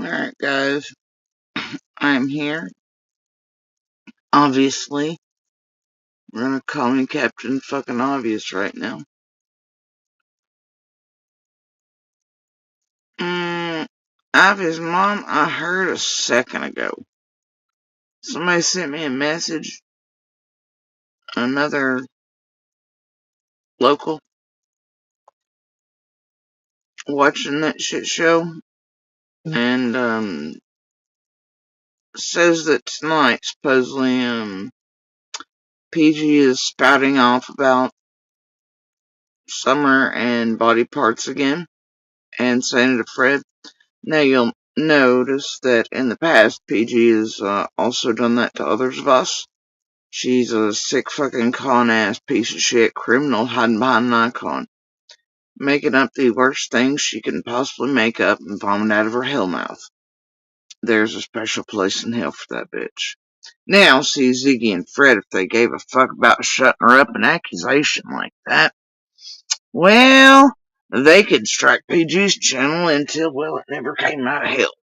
Alright, guys. I'm here. Obviously. We're gonna call me Captain fucking Obvious right now. Obvious Mom, I heard a second ago. Somebody sent me a message. Another local. Watching that shit show. And, says that tonight, supposedly, PG is spouting off about Summer and body parts again. And saying to Fred, now you'll notice that in the past, PG has also done that to others of us. She's a sick fucking con-ass piece of shit criminal hiding behind an icon. Making up the worst things she can possibly make up and vomit out of her hell mouth. There's a special place in hell for that bitch. Now, see Ziggy and Fred, if they gave a fuck about shutting her up an accusation like that, well, they could strike PG's channel until, well, it never came out of hell.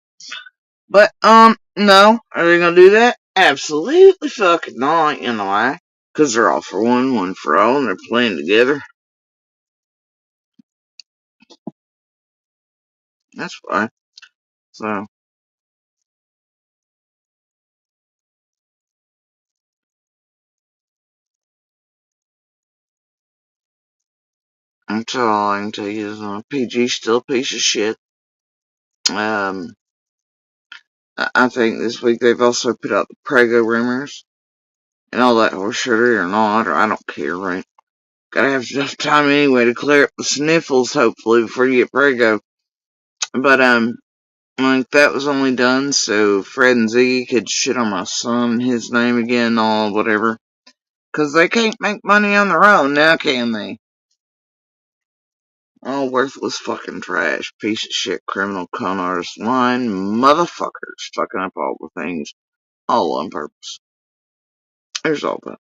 But, no. Are they gonna do that? Absolutely fucking not, you know why? Because they're all for one, one for all, and they're playing together. That's why. So, that's all I can tell you is, PG's still a piece of shit. I think this week they've also put out the Prego rumors. And all that horseshit or not, or I don't care, right? Gotta have enough time anyway to clear up the sniffles, hopefully, before you get Prego. But, like, that was only done so Fred and Ziggy could shit on my son, his name again, all whatever. 'Cause they can't make money on their own, now can they? All worthless fucking trash, piece of shit, criminal con artist, lying motherfuckers, fucking up all the things, all on purpose. There's all that.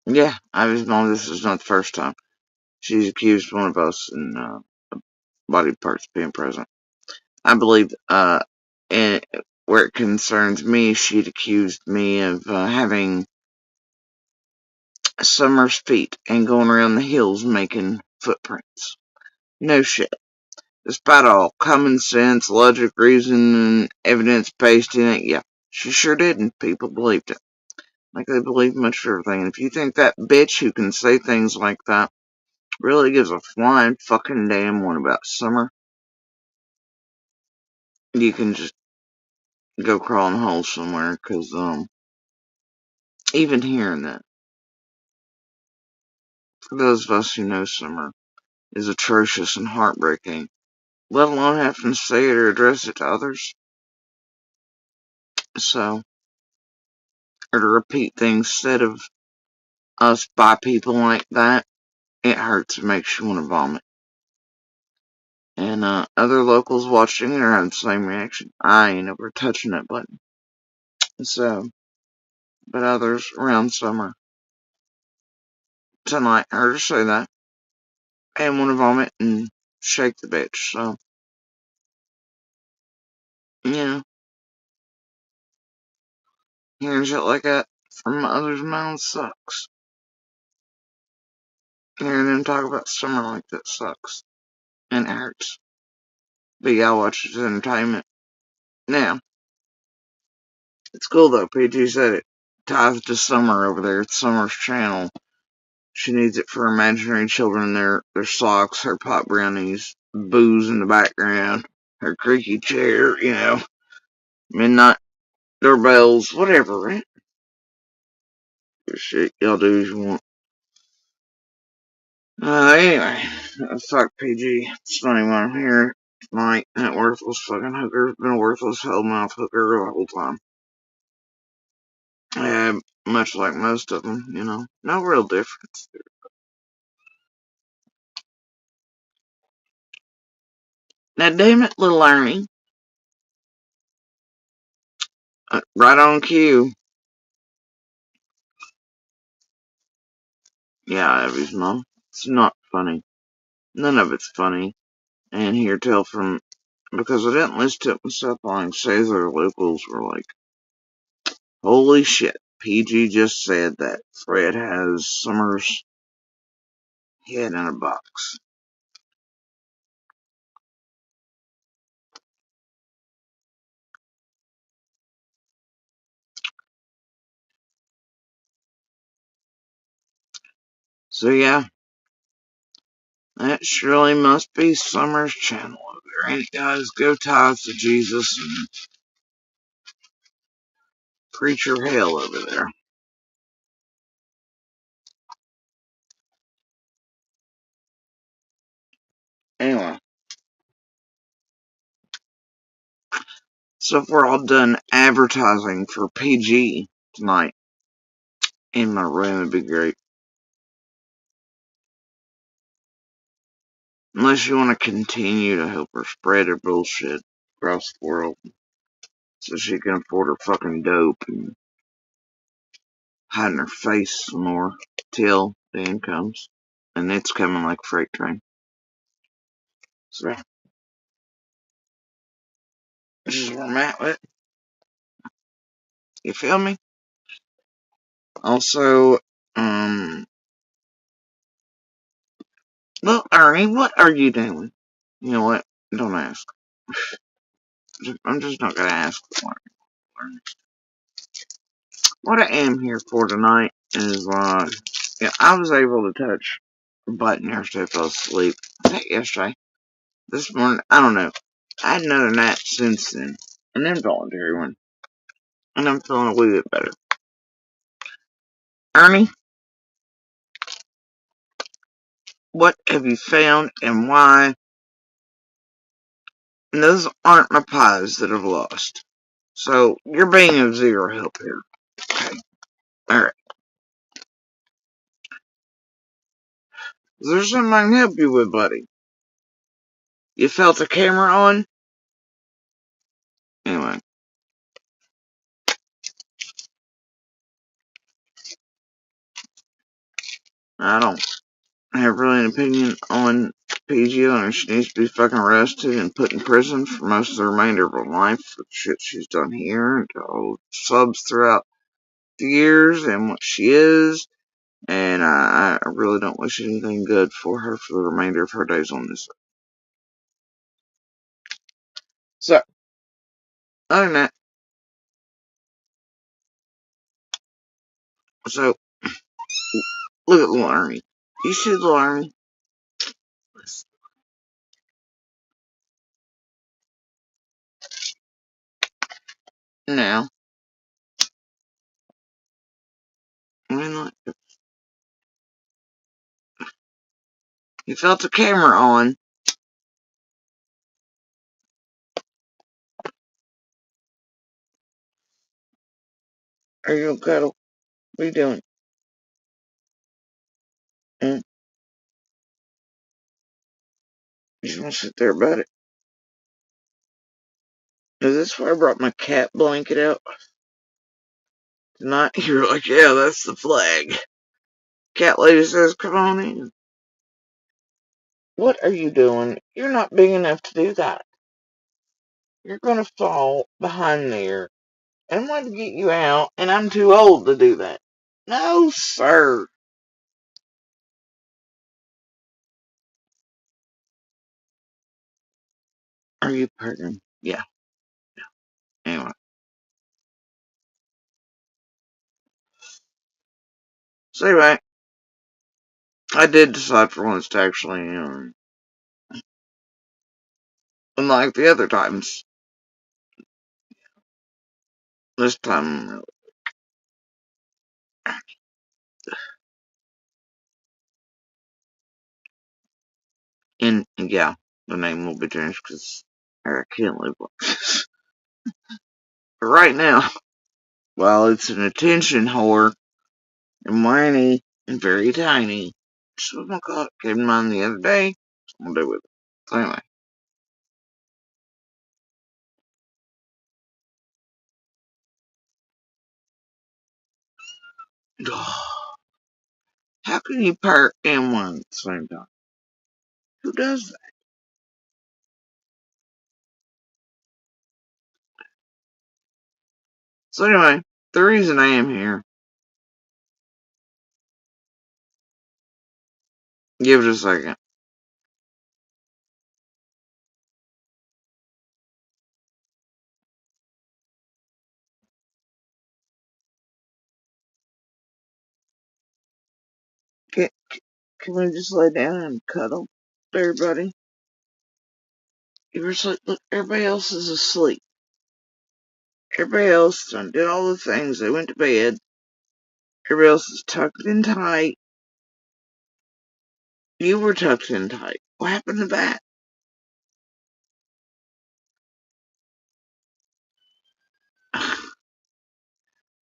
Yeah, I just know this is not the first time she's accused one of us in, body parts being present. I believe, in, where it concerns me, she'd accused me of having Summer's feet and going around the hills making footprints. No shit. Despite all common sense, logic, reason, and evidence based in it, yeah, she sure did, and people believed it. Like they believe much of everything. And if you think that bitch who can say things like that really gives a flying fucking damn one about Summer, you can just go crawl in a hole somewhere, 'cause, even hearing that, for those of us who know Summer, is atrocious and heartbreaking, let alone having to say it or address it to others. So, or to repeat things said of us by people like that, it hurts and makes you want to vomit. And, other locals watching it are having the same reaction. I ain't ever touching that button. So, but others around Summer tonight heard her say that and want to vomit and shake the bitch. So, yeah, hearing shit like that from others' mouths sucks. Hearing them talk about Summer like that sucks. And it hurts. But yeah, I watch it as entertainment. Now, it's cool though, PG said it. Ties to Summer over there. It's Summer's channel. She needs it for imaginary children, their socks, her pot brownies, booze in the background, her creaky chair, midnight doorbells, whatever, right? Shit, y'all do as you want. Anyway, fuck PG. It's funny when I'm here tonight. That worthless fucking hooker's been a worthless hellmouth hooker the whole time. Much like most of them, no real difference. Now, damn it, little Ernie. Right on cue. Yeah, Abby's mom. It's not funny. None of it's funny. and hear tell from, because I didn't listen to it myself, all I can say is our locals were like, holy shit, PG just said that Fred has Summer's head in a box. So yeah, that surely must be Summer's channel over there. Ain't it, guys? Go tithe to Jesus and preach your hell over there. Anyway, so if we're all done advertising for PG tonight in my room, it'd be great. Unless you want to continue to help her spread her bullshit across the world so she can afford her fucking dope and hide in her face some more till the end comes. And it's coming like a freight train. So, this is where I'm at with it. You feel me? Also, well, Ernie, what are you doing? You know what? Don't ask. I'm just not gonna ask for it. What I am here for tonight is, yeah, I was able to touch a button yesterday. I fell asleep. Yesterday. This morning, I don't know. I had another nap since then. An involuntary one. And I'm feeling a wee bit better. Ernie, what have you found and why? And those aren't my pies that I've lost. So, you're being of zero help here. Okay. Alright. Is there something I can help you with, buddy? You felt the camera on? Anyway. I don't have really an opinion on PG on her. She needs to be fucking arrested and put in prison for most of the remainder of her life for the shit she's done here and all subs throughout the years and what she is. And I really don't wish anything good for her for the remainder of her days on this earth. So, other than that, so, look at little Ernie. You see little Ernie? Now, I mean, like, you felt the camera on. Are you okay? What are you doing? Mm? You just want to sit there about it? Is this where I brought my cat blanket out tonight? You're like, yeah, that's the flag. Cat lady says, come on in. What are you doing? You're not big enough to do that. You're going to fall behind there. And I'm going to get you out, and I'm too old to do that. No, sir. Are you pregnant? Yeah. Anyway. So anyway, I did decide for once to actually, unlike the other times, this time, yeah, the name will be changed because I can't live with it. But right now, while it's an attention whore and whiny and very tiny, just what my God came to mind the other day, so I'm gonna do with it. So anyway. How can you park and one at the same time? Who does that? So anyway, the reason I am here. Give it a second. Can, can we just lay down and cuddle, everybody? You're asleep. Look, everybody else is asleep. Everybody else done did all the things. They went to bed. Everybody else is tucked in tight. You were tucked in tight. What happened to that?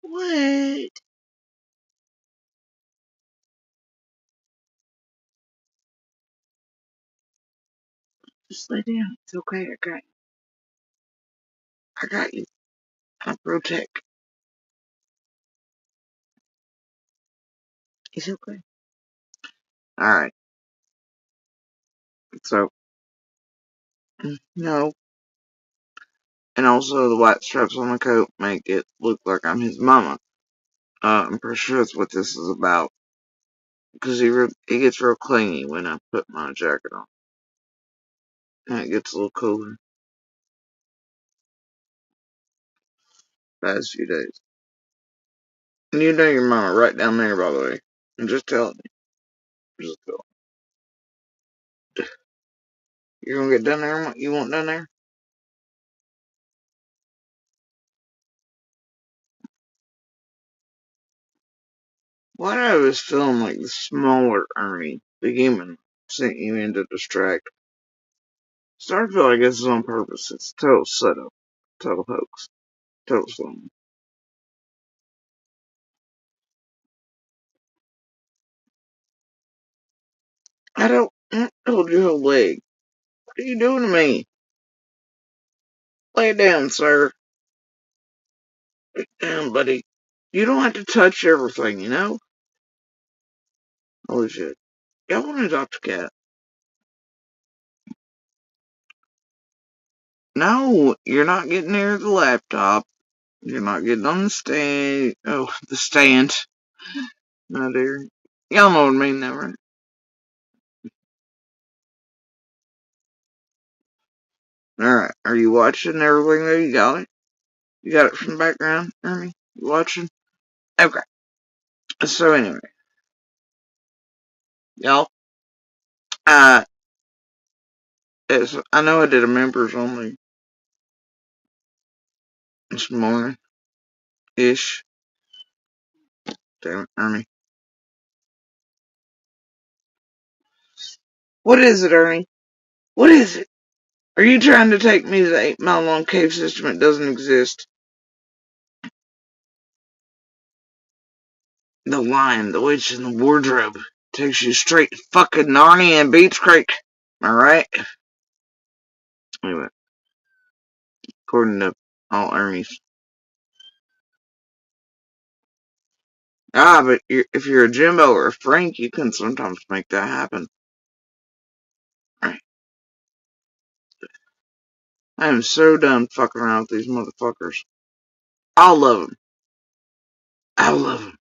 What? Just lay down. It's okay. I got you. I'll protect. It's okay. Alright. So, no. And also the white stripes on my coat make it look like I'm his mama. I'm pretty sure that's what this is about. Because he gets real clingy when I put my jacket on. And it gets a little cooler. Past few days. And you know your mama right down there, by the way. And just tell me. Just tell me. You're gonna get done there and what you want done there? Why do I always feel like the smaller Ernie, the human, sent you in to distract? Started to feel like this is on purpose. It's a total setup. Total hoax. Total slum. I don't hold your whole leg. What are you doing to me? Lay down, sir. Lay down, buddy. You don't have to touch everything, you know? Holy shit. Y'all want to adopt a cat? No, you're not getting near the laptop. You're not getting on the stand. Oh, the stand. No, dear. Y'all know what I mean, though, right? Alright, are you watching everything though? You got it? You got it from the background, Ernie? You watching? Okay. So anyway, y'all, uh, I know I did a members only this morning-ish. Damn it, Ernie. What is it, Ernie? What is it? Are you trying to take me to the 8 Mile long cave system that doesn't exist? The Lion, the Witch, and the Wardrobe takes you straight to fucking Narnia and Beach Creek. Alright? Anyway, according to all Ernie's. Ah, but if you're a Jimbo or a Frank, you can sometimes make that happen. Right. I am so done fucking around with these motherfuckers. I'll love them. I love them.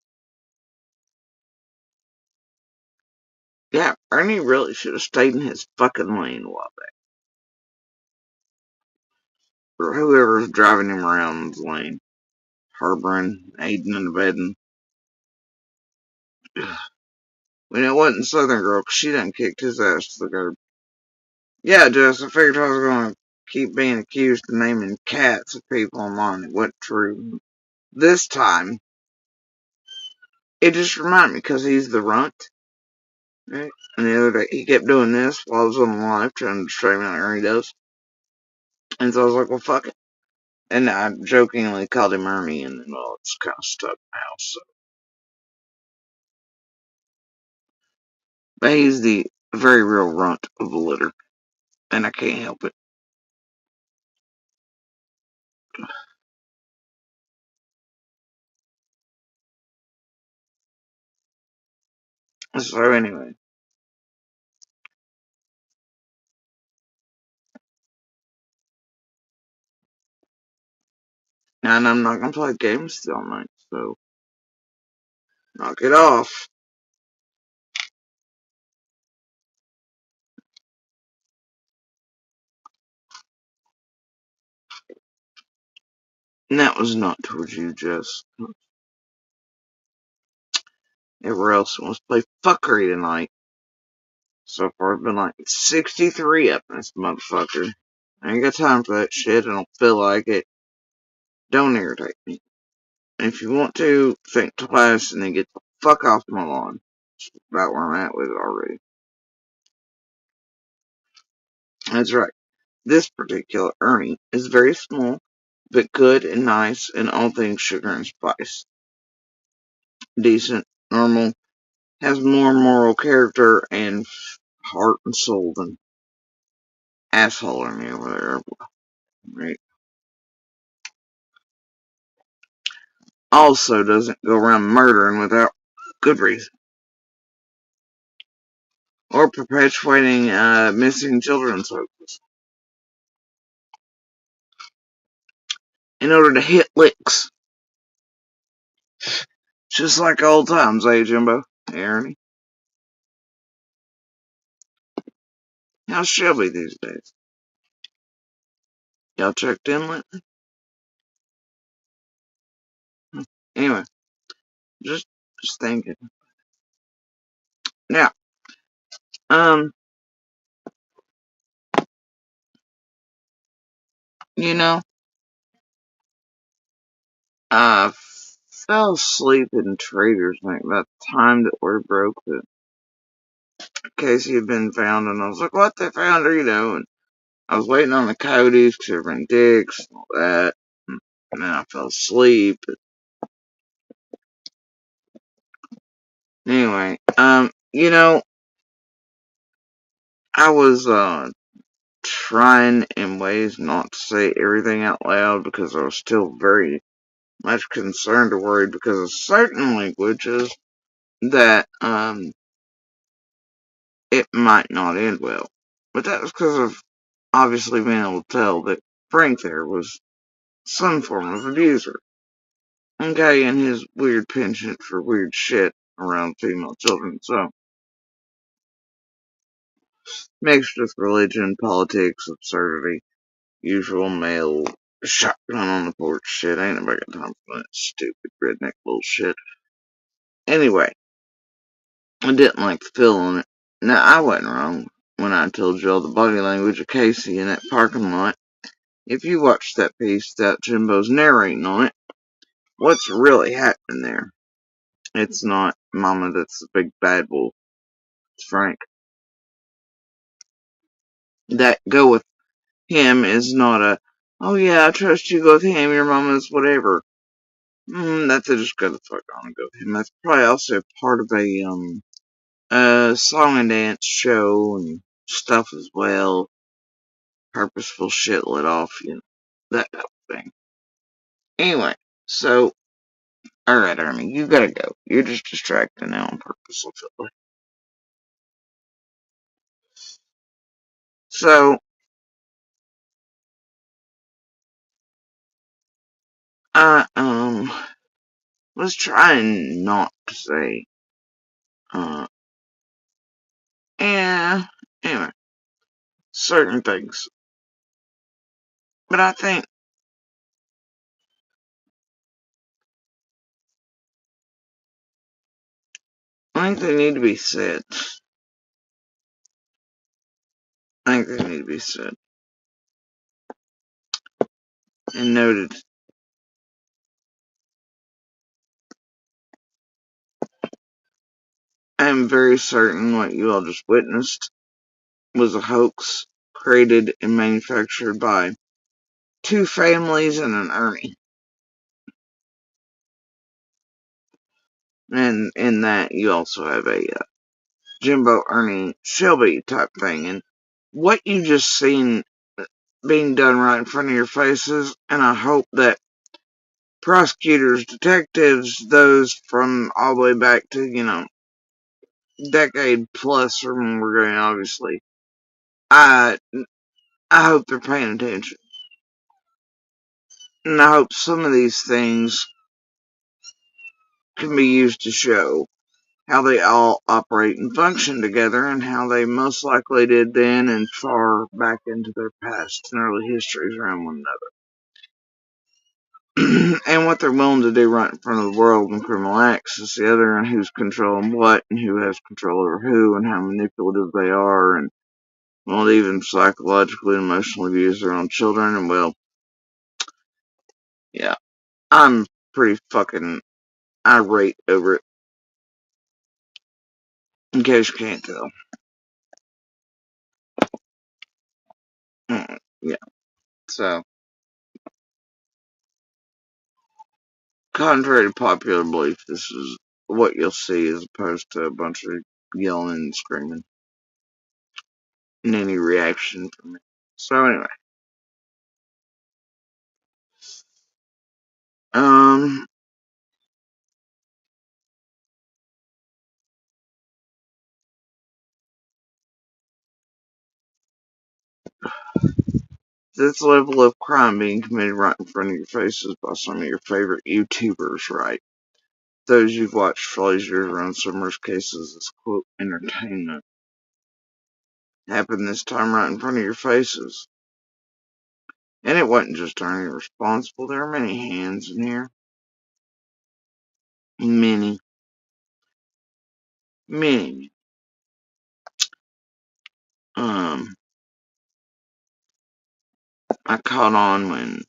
Yeah, Ernie really should have stayed in his fucking lane a while back. Or whoever's driving him around his lane. Harboring, aiding and abetting. When it wasn't Southern Girl, 'cause she done kicked his ass to the curb. Yeah, Jess, I figured I was gonna keep being accused of naming cats of people online. It wasn't true. This time, it just reminded me, 'cause he's the runt. Right? And the other day, he kept doing this while I was on the live, trying to distract me like Ernie does. And so I was like, well, fuck it. And I jokingly called him Ernie, and then, well, it's kind of stuck now, so. But he's the very real runt of the litter, and I can't help it. So anyway, And I'm not gonna play games all night, so knock it off. And that was not towards you, Jess. Everywhere else wants to play fuckery tonight. So far, I've been like 63 up in this motherfucker. I ain't got time for that shit. I don't feel like it. Don't irritate me. If you want to, think twice and then get the fuck off my lawn. That's about where I'm at with it already. That's right. This particular Ernie is very small, but good and nice and all things sugar and spice. Decent, normal, has more moral character and heart and soul than asshole Ernie over there. Right? Also doesn't go around murdering without good reason. Or perpetuating missing children's hoaxes. In order to hit licks. Just like old times, eh, Jimbo? Hey, Ernie? How's Shelby these days? Y'all checked in lately? Anyway, just thinking. Now, um, you know, I fell asleep in Trader's Night about the time that word broke that Casey had been found, and I was like, what, they found her, and I was waiting on the coyotes because they were in dicks and all that, and then I fell asleep. Anyway, I was, trying in ways not to say everything out loud because I was still very much concerned or worried because of certain languages that, it might not end well. But that was because of obviously being able to tell that Frank there was some form of abuser. Okay, and his weird penchant for weird shit around female children. So, mixed with religion, politics, absurdity, usual male shotgun on the porch shit. Ain't nobody got time for that stupid redneck bullshit. Anyway, I didn't like the feel on it. Now, I wasn't wrong when I told you all the body language of Casey in that parking lot. If you watch that piece that Jimbo's narrating on it, what's really happening there? It's not Mama that's the big bad wolf. It's Frank. That go with him is not a, oh yeah, I trust you, go with him, your mama's whatever. That's a just go the fuck on and go with him. That's probably also part of a song and dance show and stuff as well. Purposeful shit lit off, that type of thing. Anyway, so, alright, Ernie, you gotta go. You're just distracting now on purpose, I feel like. So, I, was trying not to say, uh, yeah, anyway, certain things. But I think they need to be said. I think they need to be said and noted. I am very certain what you all just witnessed was a hoax created and manufactured by two families and an Ernie. And in that, you also have a Jimbo, Ernie, Shelby type thing. And what you just seen being done right in front of your faces, and I hope that prosecutors, detectives, those from all the way back to, decade plus or more, obviously, I I hope they're paying attention. And I hope some of these things can be used to show how they all operate and function together, and how they most likely did then and far back into their past and early histories around one another. And what they're willing to do right in front of the world in criminal acts is the other, and who's controlling what, and who has control over who, and how manipulative they are, and will even psychologically and emotionally abuse their own children. And well, yeah, I'm pretty fucking irate over it, in case you can't tell. Yeah, so, contrary to popular belief, this is what you'll see as opposed to a bunch of yelling and screaming and any reaction from me. So anyway, um, this level of crime being committed right in front of your faces by some of your favorite YouTubers, right? Those you've watched for all these years around Summers cases as quote entertainment happened this time right in front of your faces. And it wasn't just Ernie responsible. There are many hands in here. Many, many. Um, I caught on when,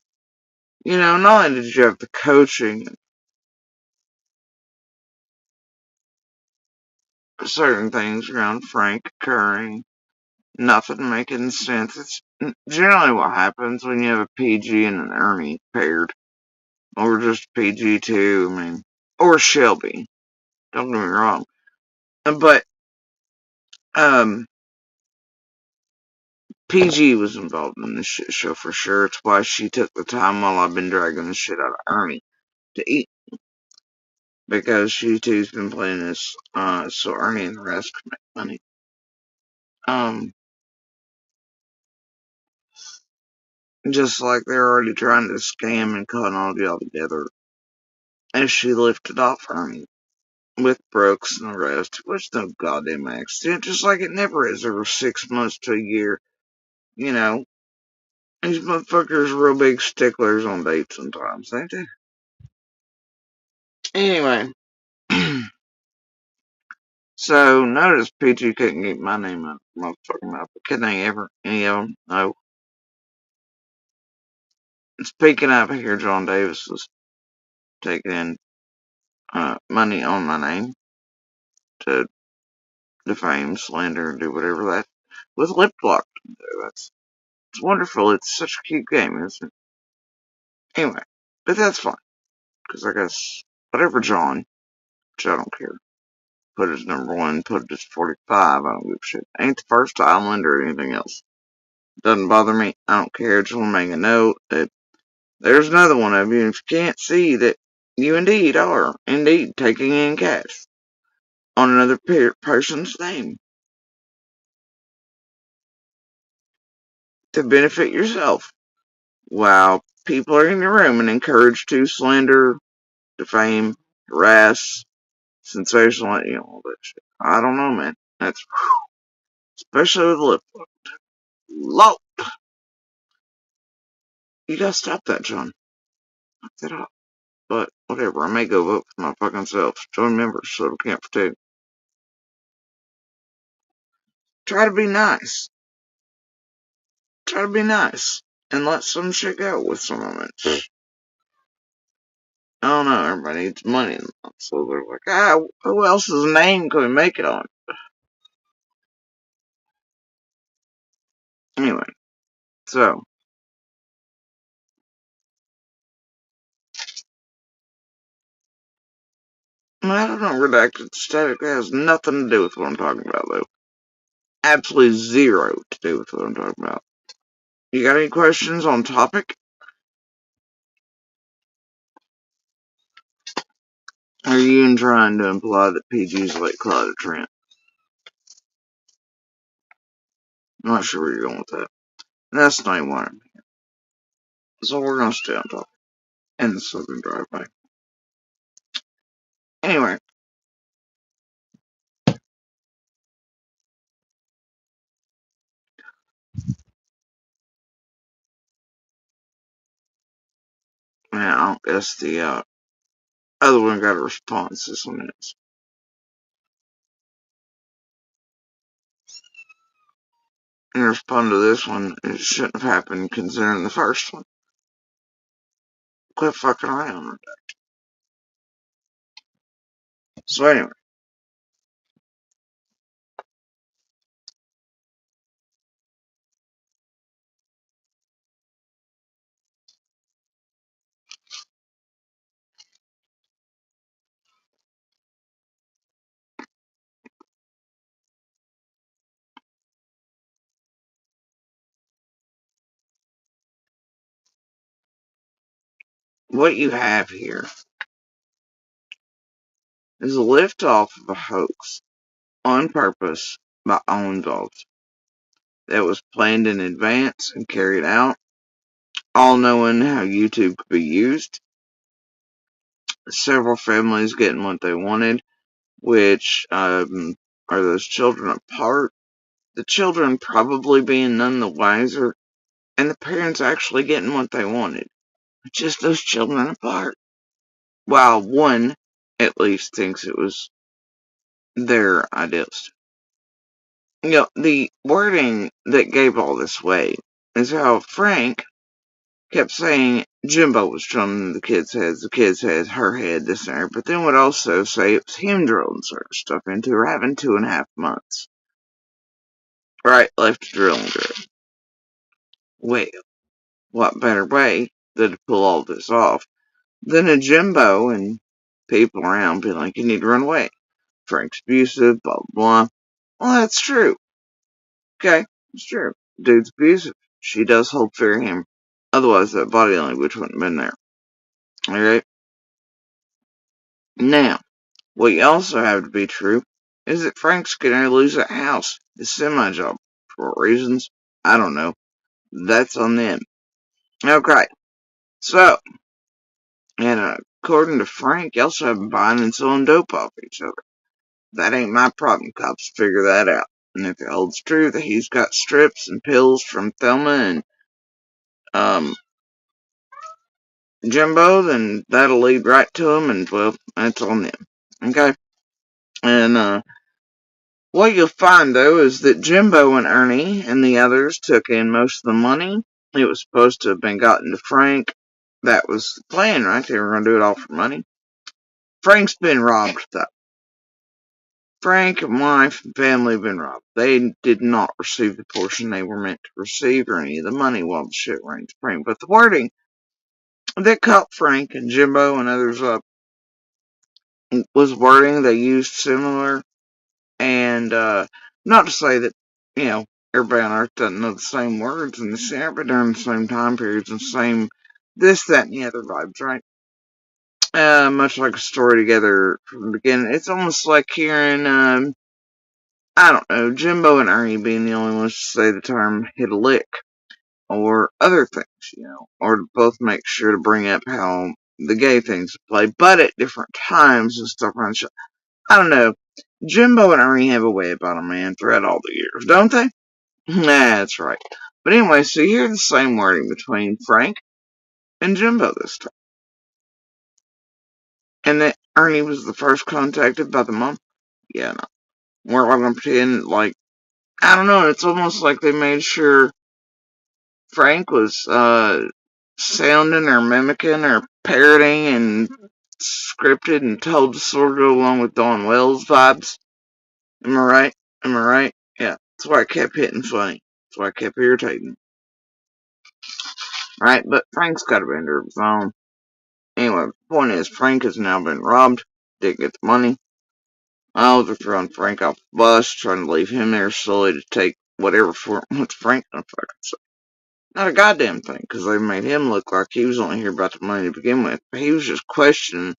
not only did you have the coaching and certain things around Frank occurring, nothing making sense. It's generally what happens when you have a PG and an Ernie paired. Or just PG too, I mean, or Shelby. Don't get me wrong. But, um, PG was involved in this shit show for sure. It's why she took the time while I've been dragging the shit out of Ernie to eat. Because she too's been playing this, so Ernie and the rest can make money. Um, just like they're already trying to scam and con all y'all together. As she lifted off Ernie with Brooks and the rest, which no goddamn accident, just like it never is over 6 months to a year. You know, these motherfuckers are real big sticklers on dates sometimes, ain't they? Anyway, so notice PG couldn't get my name out of my motherfucking mouth. Can they ever? Any of them? No. Speaking of here, John Davis was taking money on my name to defame, slander, and do whatever that with lip lock can do. It's wonderful. It's such a cute game, isn't it? Anyway, but that's fine because I guess whatever John, which I don't care. Put it as number one, put it as 45. I don't give a shit. Ain't the first island or anything else. Doesn't bother me. I don't care. Just want to make a note that there's another one of you. And if you can't see that you indeed are indeed taking in cash on another person's name to benefit yourself while people are in your room and encouraged to slander, defame, harass, sensational, all that shit. I don't know, man. That's especially with lip. Low. You gotta stop that, John. Knock that off. But whatever, I may go vote for my fucking self. Join members so I can't protect. Try to be nice. Try to be nice. And let some shit go with some of it. I don't know, everybody needs money. So they're like, who else's name can we make it on? Anyway, so, I don't know, redacted static has nothing to do with what I'm talking about, though. Absolutely zero to do with what I'm talking about. You got any questions on topic? Are you trying to imply that PG's like Clyde Trent? I'm not sure where you're going with that. That's not even what I'm here. So we're gonna stay on topic. in the southern driveway. Anyway, now I guess the other one got a response. This one is. In response to this one, it shouldn't have happened considering the first one. Quit fucking around. So anyway, what you have here is a lift-off of a hoax on purpose by all involved that was planned in advance and carried out, all knowing how YouTube could be used. Several families getting what they wanted, which are those children apart. The children probably being none the wiser, and the parents actually getting what they wanted. Just those children apart. While one, at least, thinks it was their ideals. The wording that gave all this away is how Frank kept saying Jimbo was drumming the kids' heads, her head, this and that, but then would also say it was him drilling certain stuff into her, having 2.5 months. Right, left to drill and drill. Well, what better way than to pull all this off than a Jimbo and people around being like, you need to run away. Frank's abusive, blah, blah, blah. Well, that's true. Okay, it's true. Dude's abusive. She does hold fear of him. Otherwise, that body language wouldn't have been there. Alright? Now, what you also have to be true is that Frank's gonna lose that house, his semi-job. For what reasons? I don't know. That's on them. Okay, so, and according to Frank, you also have been buying and selling dope off each other. That ain't my problem. Cops figure that out. And if it holds true that he's got strips and pills from Thelma and Jimbo, then that'll lead right to him, and well, that's on them. Okay? And what you'll find though is that Jimbo and Ernie and the others took in most of the money. It was supposed to have been gotten to Frank. That was the plan, right? They were going to do it all for money. Frank's been robbed though. Frank and wife and family have been robbed. They did not receive the portion they were meant to receive or any of the money while the shit rained Frank. But the wording that caught Frank and Jimbo and others up was wording they used similar. And not to say that, everybody on Earth doesn't know the same words and the same, but during the same time periods and same this, that, and the other vibes, right? Much like a story together from the beginning. It's almost like hearing, I don't know, Jimbo and Ernie being the only ones to say the term hit a lick. Or other things, or to both make sure to bring up how the gay things play, but at different times and stuff around the show. I don't know. Jimbo and Ernie have a way about them, man, throughout all the years, don't they? Nah, that's right. But anyway, so you hear the same wording between Frank and Jimbo this time. And that Ernie was the first contacted by the mom? Yeah, no. We're all gonna pretend like, I don't know, it's almost like they made sure Frank was, sounding or mimicking or parroting and scripted and told to sort of go along with Dawn Wells vibes. Am I right? Am I right? Yeah. That's why I kept hitting funny. That's why I kept irritating. Right? But Frank's got a bender of his own. Anyway, the point is, Frank has now been robbed. Didn't get the money. Oh, they're throwing Frank off the bus, trying to leave him there slowly to take whatever for what's Frank gonna fucking say. Not a goddamn thing, because they made him look like he was only here about the money to begin with. But he was just questioning,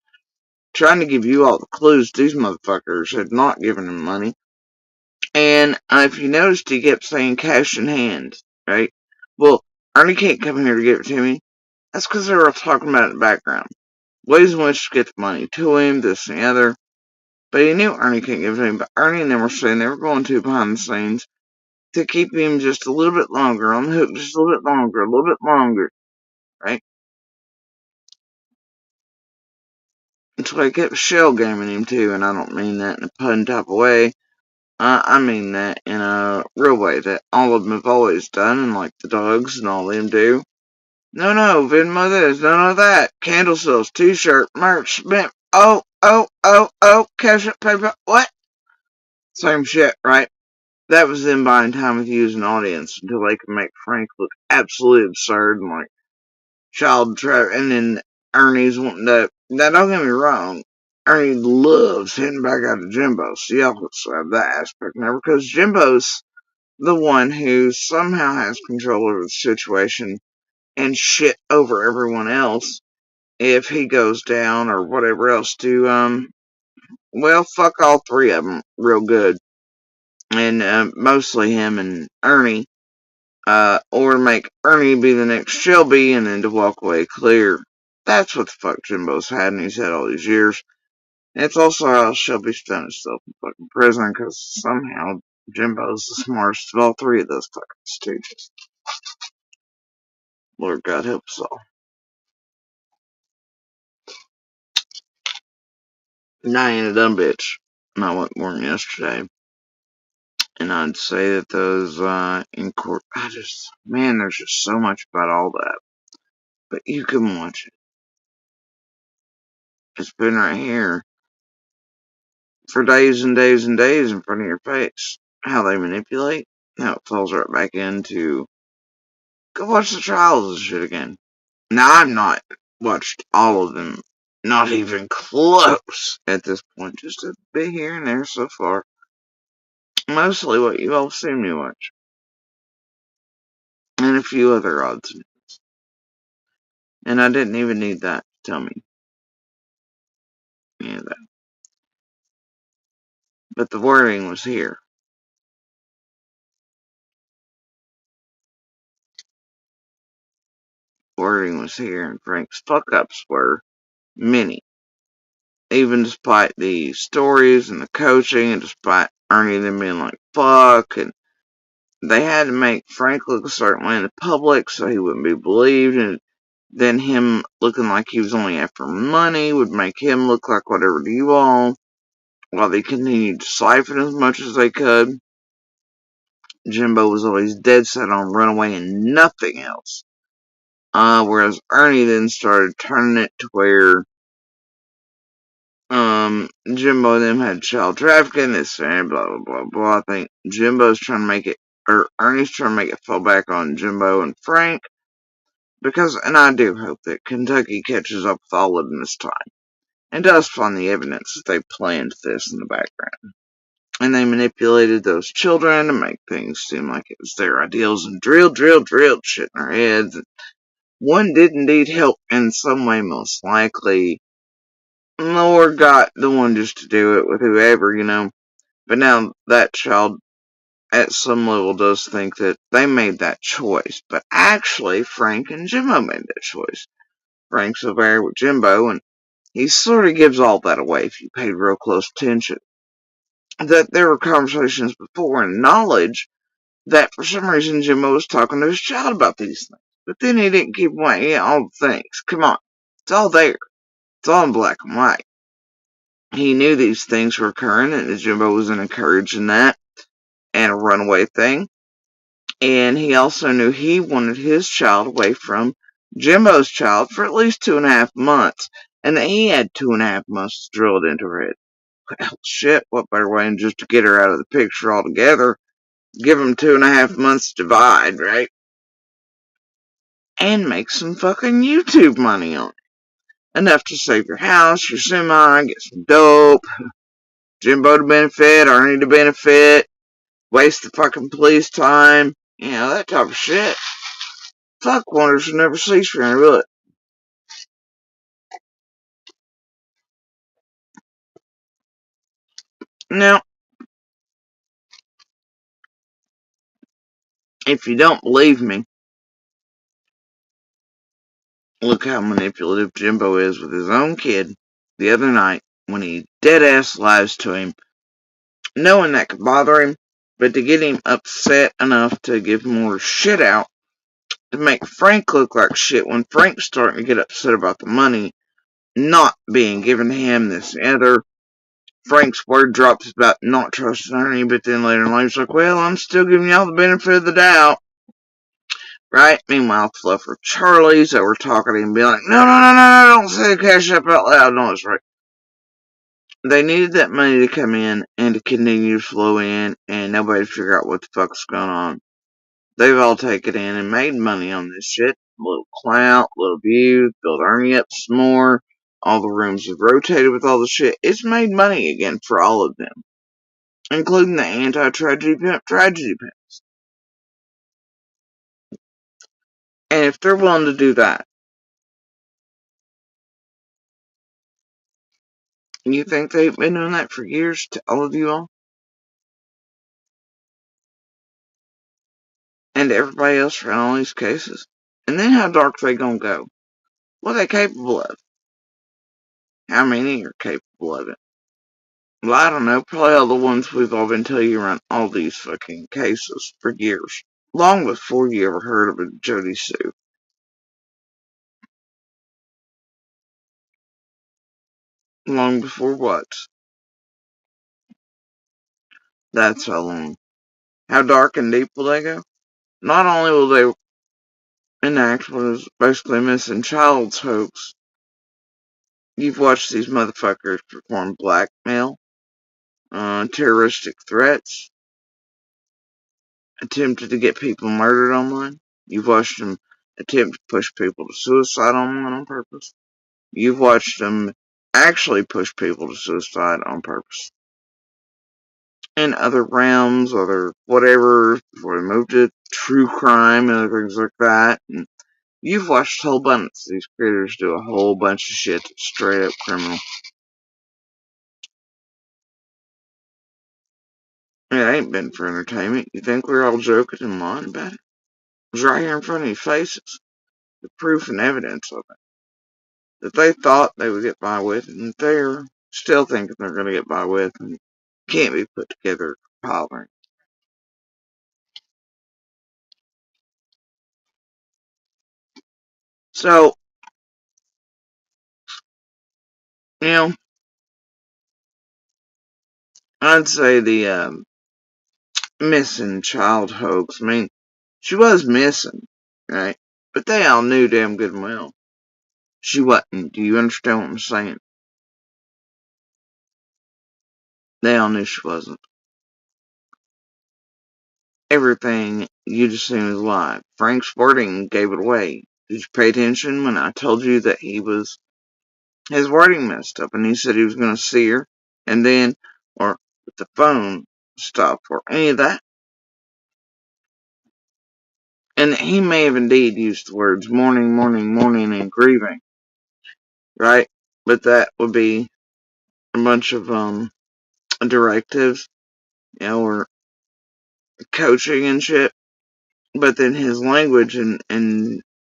trying to give you all the clues these motherfuckers had not given him money. And if you noticed, he kept saying cash in hand, right? Well, Ernie can't come here to give it to me. That's because they were talking about it in the background. Ways in which to get the money to him, this and the other. But he knew Ernie couldn't give it to him. But Ernie and them were saying they were going to behind the scenes to keep him just a little bit longer on the hook, just a little bit longer, right? Until they kept shell gaming him too, and I don't mean that in a pun type of way. I mean that in a real way that all of them have always done, and like the dogs and all them do. No, Venmo this, none of that. Candle sales, t-shirt, merch, spent. Oh, cash up, paper, what? Same shit, right? That was them buying time with you as an audience until they could make Frank look absolutely absurd and like child trap. And then Ernie's wanting to. Now, don't get me wrong. Ernie loves hitting back out of Jimbo, so y'all have that aspect now because Jimbo's the one who somehow has control over the situation and shit over everyone else if he goes down or whatever else to, well, fuck all three of them real good. And mostly him and Ernie, or make Ernie be the next Shelby and then to walk away clear. That's what the fuck Jimbo's had and he's had all these years. And it's also how Shelby's found himself in fucking prison because somehow Jimbo's the smartest of all three of those fucking stooges. Lord God help us all. And I ain't a dumb bitch. And I went more than yesterday. And I'd say that those, in court, man, there's just so much about all that. But you can watch it. It's been right here for days and days and days in front of your face. How they manipulate, how it falls right back into, go watch the trials and shit again. Now, I've not watched all of them. Not even close at this point. Just a bit here and there so far. Mostly what you've all seen me watch. And a few other odds. And I didn't even need that to tell me any of that. But the wording was here. Wording was here, and Frank's fuck-ups were many. Even despite the stories and the coaching, and despite Ernie and them being like, fuck, and they had to make Frank look a certain way in the public so he wouldn't be believed, and then him looking like he was only after money would make him look like whatever to you all, while they continued to siphon as much as they could. Jimbo was always dead set on runaway and nothing else. Whereas Ernie then started turning it to where, Jimbo and them had child trafficking, this and blah, blah, blah, blah. I think Jimbo's trying to make it, or Ernie's trying to make it fall back on Jimbo and Frank. Because, and I do hope that Kentucky catches up with all of them this time. And does find the evidence that they planned this in the background. And they manipulated those children to make things seem like it was their ideals and drilled shit in their heads. One did indeed help in some way, most likely. Lord got the one just to do it with whoever, you know. But now that child, at some level, does think that they made that choice. But actually, Frank and Jimbo made that choice. Frank's over there with Jimbo, and he sort of gives all that away if you paid real close attention. That there were conversations before and knowledge that for some reason Jimbo was talking to his child about these things. But then he didn't keep away all the things. Come on. It's all there. It's all in black and white. He knew these things were occurring and Jimbo wasn't encouraging that and a runaway thing. And he also knew he wanted his child away from Jimbo's child for at least 2.5 months. And that he had 2.5 months to drill it into her head. Well, shit, what better way than just to get her out of the picture altogether? Give him 2.5 months to divide, right? And make some fucking YouTube money on it. Enough to save your house, your semi, get some dope, Jimbo to benefit, Ernie to benefit, waste the fucking police time, you know, that type of shit. Fuck wonders will never cease for Ernie, will it? Now, if you don't believe me, look how manipulative Jimbo is with his own kid the other night when he dead-ass lies to him, knowing that could bother him, but to get him upset enough to give more shit out, to make Frank look like shit when Frank's starting to get upset about the money not being given to him, this and the other. Frank's word drops about not trusting Ernie, but then later in life he's like, well, I'm still giving y'all the benefit of the doubt. Right? Meanwhile, Fluffer Charlie's that were talking to him be like, no, don't say the cash up out loud. No, it's right. They needed that money to come in and to continue to flow in, and nobody figure out what the fuck's going on. They've all taken in and made money on this shit. A little clout, a little views, build Ernie up some more. All the rooms have rotated with all the shit. It's made money again for all of them, including the anti-tragedy pimp tragedy pimp. And if they're willing to do that, you think they've been doing that for years to all of you all? And to everybody else around all these cases? And then how dark they gonna go? What are they capable of? How many are capable of it? Well, I don't know. Probably all the ones we've all been telling you around all these fucking cases for years. Long before you ever heard of a Jody Sue. Long before what? That's how long. How dark and deep will they go? Not only will they enact what is basically a missing child's hoax, you've watched these motherfuckers perform blackmail, terroristic threats, attempted to get people murdered online. You've watched them attempt to push people to suicide online on purpose. You've watched them actually push people to suicide on purpose. In other realms, other whatever, before they moved to true crime and other things like that. And you've watched a whole bunch of these creators do a whole bunch of shit that's straight up criminal. It ain't been for entertainment. You think we're all joking and lying about it? It was right here in front of your faces. The proof and evidence of it. That they thought they would get by with, and they're still thinking they're going to get by with, and can't be put together compiled. So, you know, I'd say the missing child hoax. I mean, she was missing, right? But they all knew damn good and well she wasn't. Do you understand what I'm saying? They all knew she wasn't. Everything you just seen was live. Frank's wording gave it away. Did you pay attention when I told you that his wording messed up and he said he was going to see her and then, or the phone stopped or any of that? And he may have indeed used the words mourning, and grieving, right? But that would be a bunch of directives, or coaching and shit. But then his language and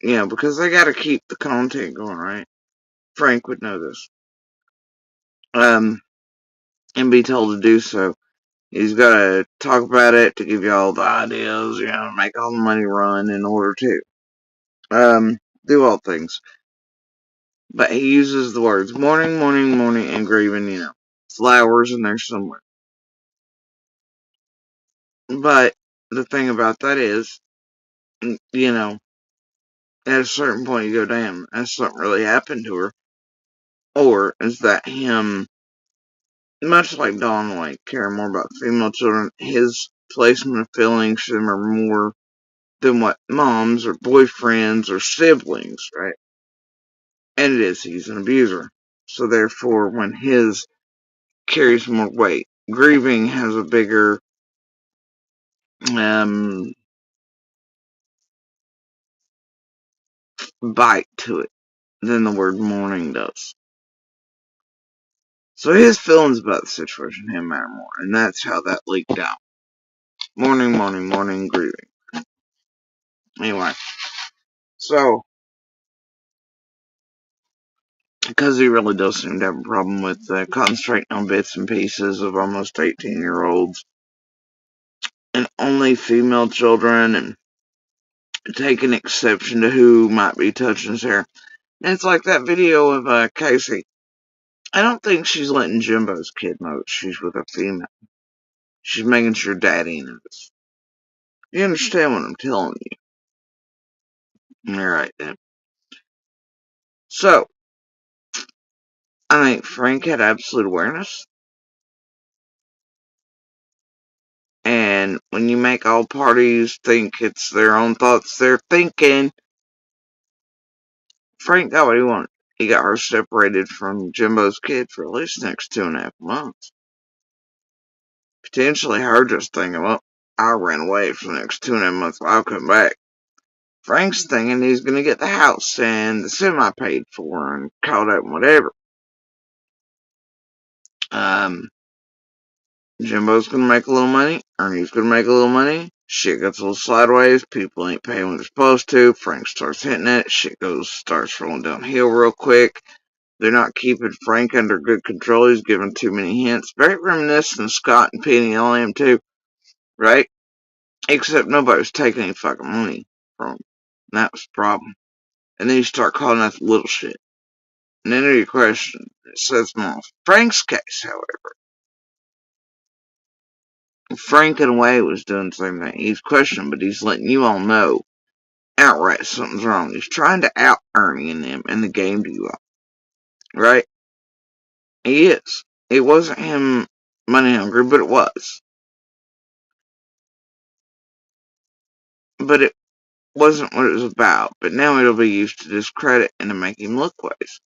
because they gotta keep the content going, right? Frank would know this. And be told to do so. He's gotta talk about it to give you all the ideas, make all the money run in order to do all things. But he uses the words mourning, and grieving, flowers in there somewhere. But the thing about that is, at a certain point you go, damn, has something really happened to her? Or is that him, much like Donnelly, caring more about female children, his placement of feelings for them are more than what moms or boyfriends or siblings, right? And it is, he's an abuser. So therefore, when his carries more weight, grieving has a bigger bite to it than the word mourning does. So his feelings about the situation him matter more, and that's how that leaked out. Mourning, grieving. Anyway, so because he really does seem to have a problem with concentrating on bits and pieces of almost 18-year-olds and only female children and taking exception to who might be touching his hair. And it's like that video of Casey. I don't think she's letting Jimbo's kid know that she's with a female. She's making sure Daddy knows. You understand what I'm telling you? Alright then. So, I think Frank had absolute awareness. And when you make all parties think it's their own thoughts they're thinking, Frank got what he wanted. He got her separated from Jimbo's kid for at least the next 2.5 months. Potentially her just thinking, well, I ran away for the next 2.5 months, but I'll come back. Frank's thinking he's gonna get the house and the semi paid for and caught up and whatever. Jimbo's gonna make a little money. Ernie's gonna make a little money. Shit gets a little sideways. People ain't paying what they're supposed to. Frank starts hitting it. Shit starts rolling downhill real quick. They're not keeping Frank under good control. He's giving too many hints. Very reminiscent of Scott and Penny and I am too, right? Except nobody was taking any fucking money from him. And that was the problem. And then you start calling out the little shit. And then your question, it says more. Frank's case, however, Frank in a way was doing the same thing. He's questioning, but he's letting you all know outright something's wrong. He's trying to out Ernie and them in the game to you all. Right? He is. It wasn't him money hungry, but it was. But it wasn't what it was about. But now it'll be used to discredit and to make him look ways.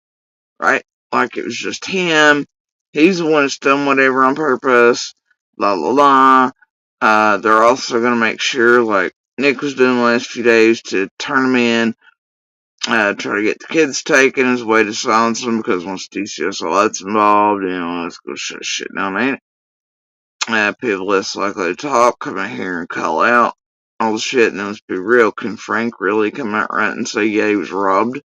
Right? Like it was just him. He's the one that's done whatever on purpose. La la la. They're also going to make sure, like Nick was doing the last few days, to turn him in, try to get the kids taken as a way to silence them, because once DCSL's involved, let's go shut shit down, ain't it? People less likely to talk, come out here and call out all the shit, and then let's be real, can Frank really come out right and say, yeah, he was robbed?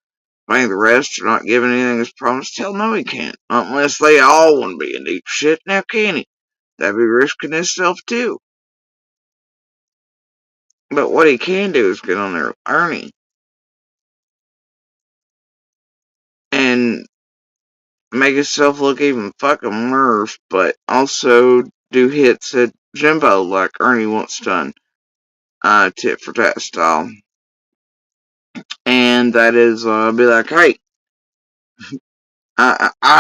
I think the rest are not giving anything as promised. Hell no, he can't. Not unless they all want to be in deep shit. Now, can he? That'd be risking himself, too. But what he can do is get on there with Ernie and make himself look even fucking worse, but also do hits at Jimbo like Ernie once done, tit for tat style. And that is, be like, hey,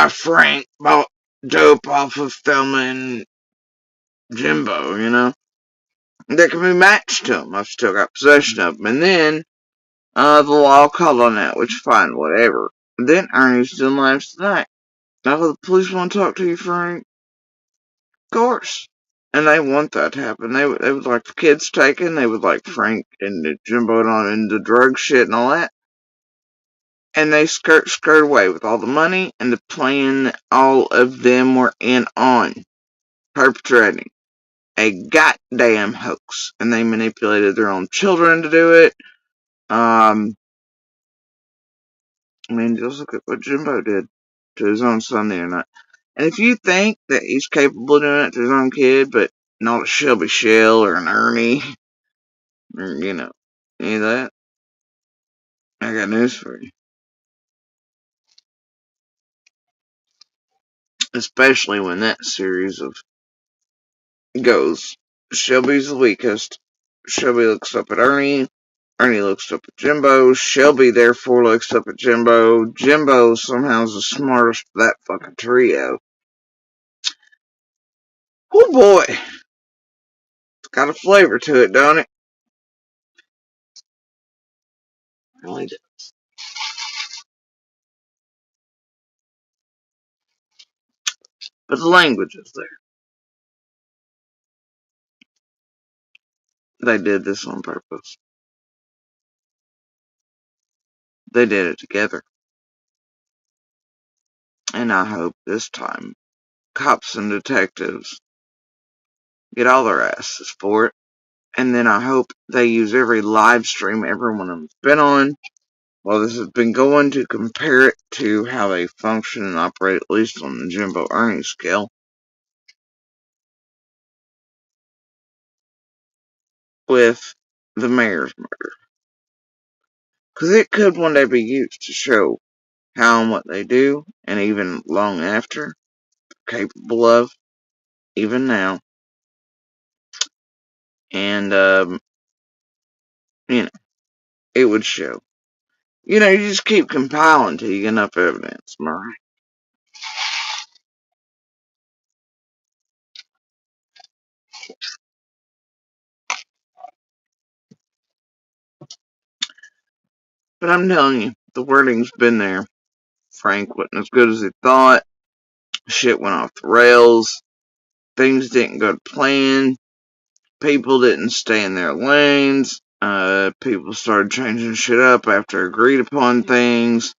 Frank, bought dope off of Thelma and Jimbo, That can be matched to him. I've still got possession of them. And then, the law called on that, which fine, whatever. Then Ernie's doing lives tonight. Now the police want to talk to you, Frank. Of course. And they want that to happen. They would like the kids taken. They would like Frank and Jimbo on into drug shit and all that. And they skirt away with all the money and the plan that all of them were in on. Perpetrating a goddamn hoax. And they manipulated their own children to do it. Just look at what Jimbo did to his own son the other night. And if you think that he's capable of doing it to his own kid, but not a Shelby Shell or an Ernie, or, any of that, I got news for you. Especially when that series of goes. Shelby's the weakest. Shelby looks up at Ernie. Ernie looks up at Jimbo. Shelby therefore looks up at Jimbo. Jimbo somehow is the smartest of that fucking trio. Oh boy. It's got a flavor to it, don't it? It really does. But the language is there. They did this on purpose. They did it together. And I hope this time cops and detectives get all their asses for it. And then I hope they use every live stream everyone has been on Well, this has been going to compare it to how they function and operate, at least on the Jimbo Ernie scale, with the mayor's murder. Because it could one day be used to show how and what they do, and even long after, capable of, even now. And, you know, it would show. You know, you just keep compiling till you get enough evidence, am I right? But I'm telling you, the wording's been there. Frank wasn't as good as he thought. Shit went off the rails. Things didn't go to plan. People didn't stay in their lanes. People started changing shit up after agreed upon things.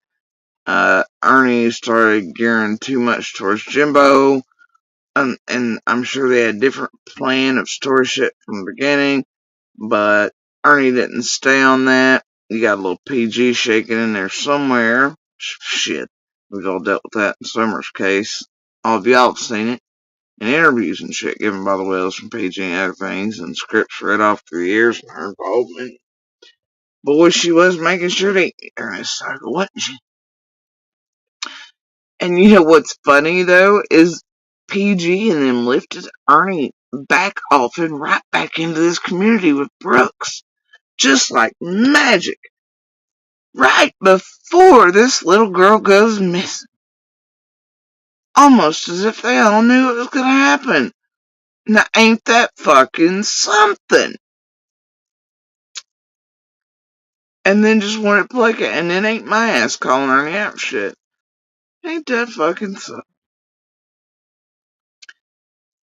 Ernie started gearing too much towards Jimbo. And I'm sure they had a different plan of story shit from the beginning. But Ernie didn't stay on that. You got a little PG shaking in there somewhere. Shit. We've all dealt with that in Summer's case. All of y'all have seen it. And interviews and shit given by the whales from PG and other things, and scripts read off through the years and her involvement. Boy, she was making sure to eat her in a cycle, wasn't she? And you know what's funny though is PG and them lifted Ernie back off and right back into this community with Brooks. Just like magic. Right before this little girl goes missing. Almost as if they all knew it was gonna happen. Now ain't that fucking something? And then just wanted to play it, and then ain't my ass calling Ernie out shit. Ain't that fucking something?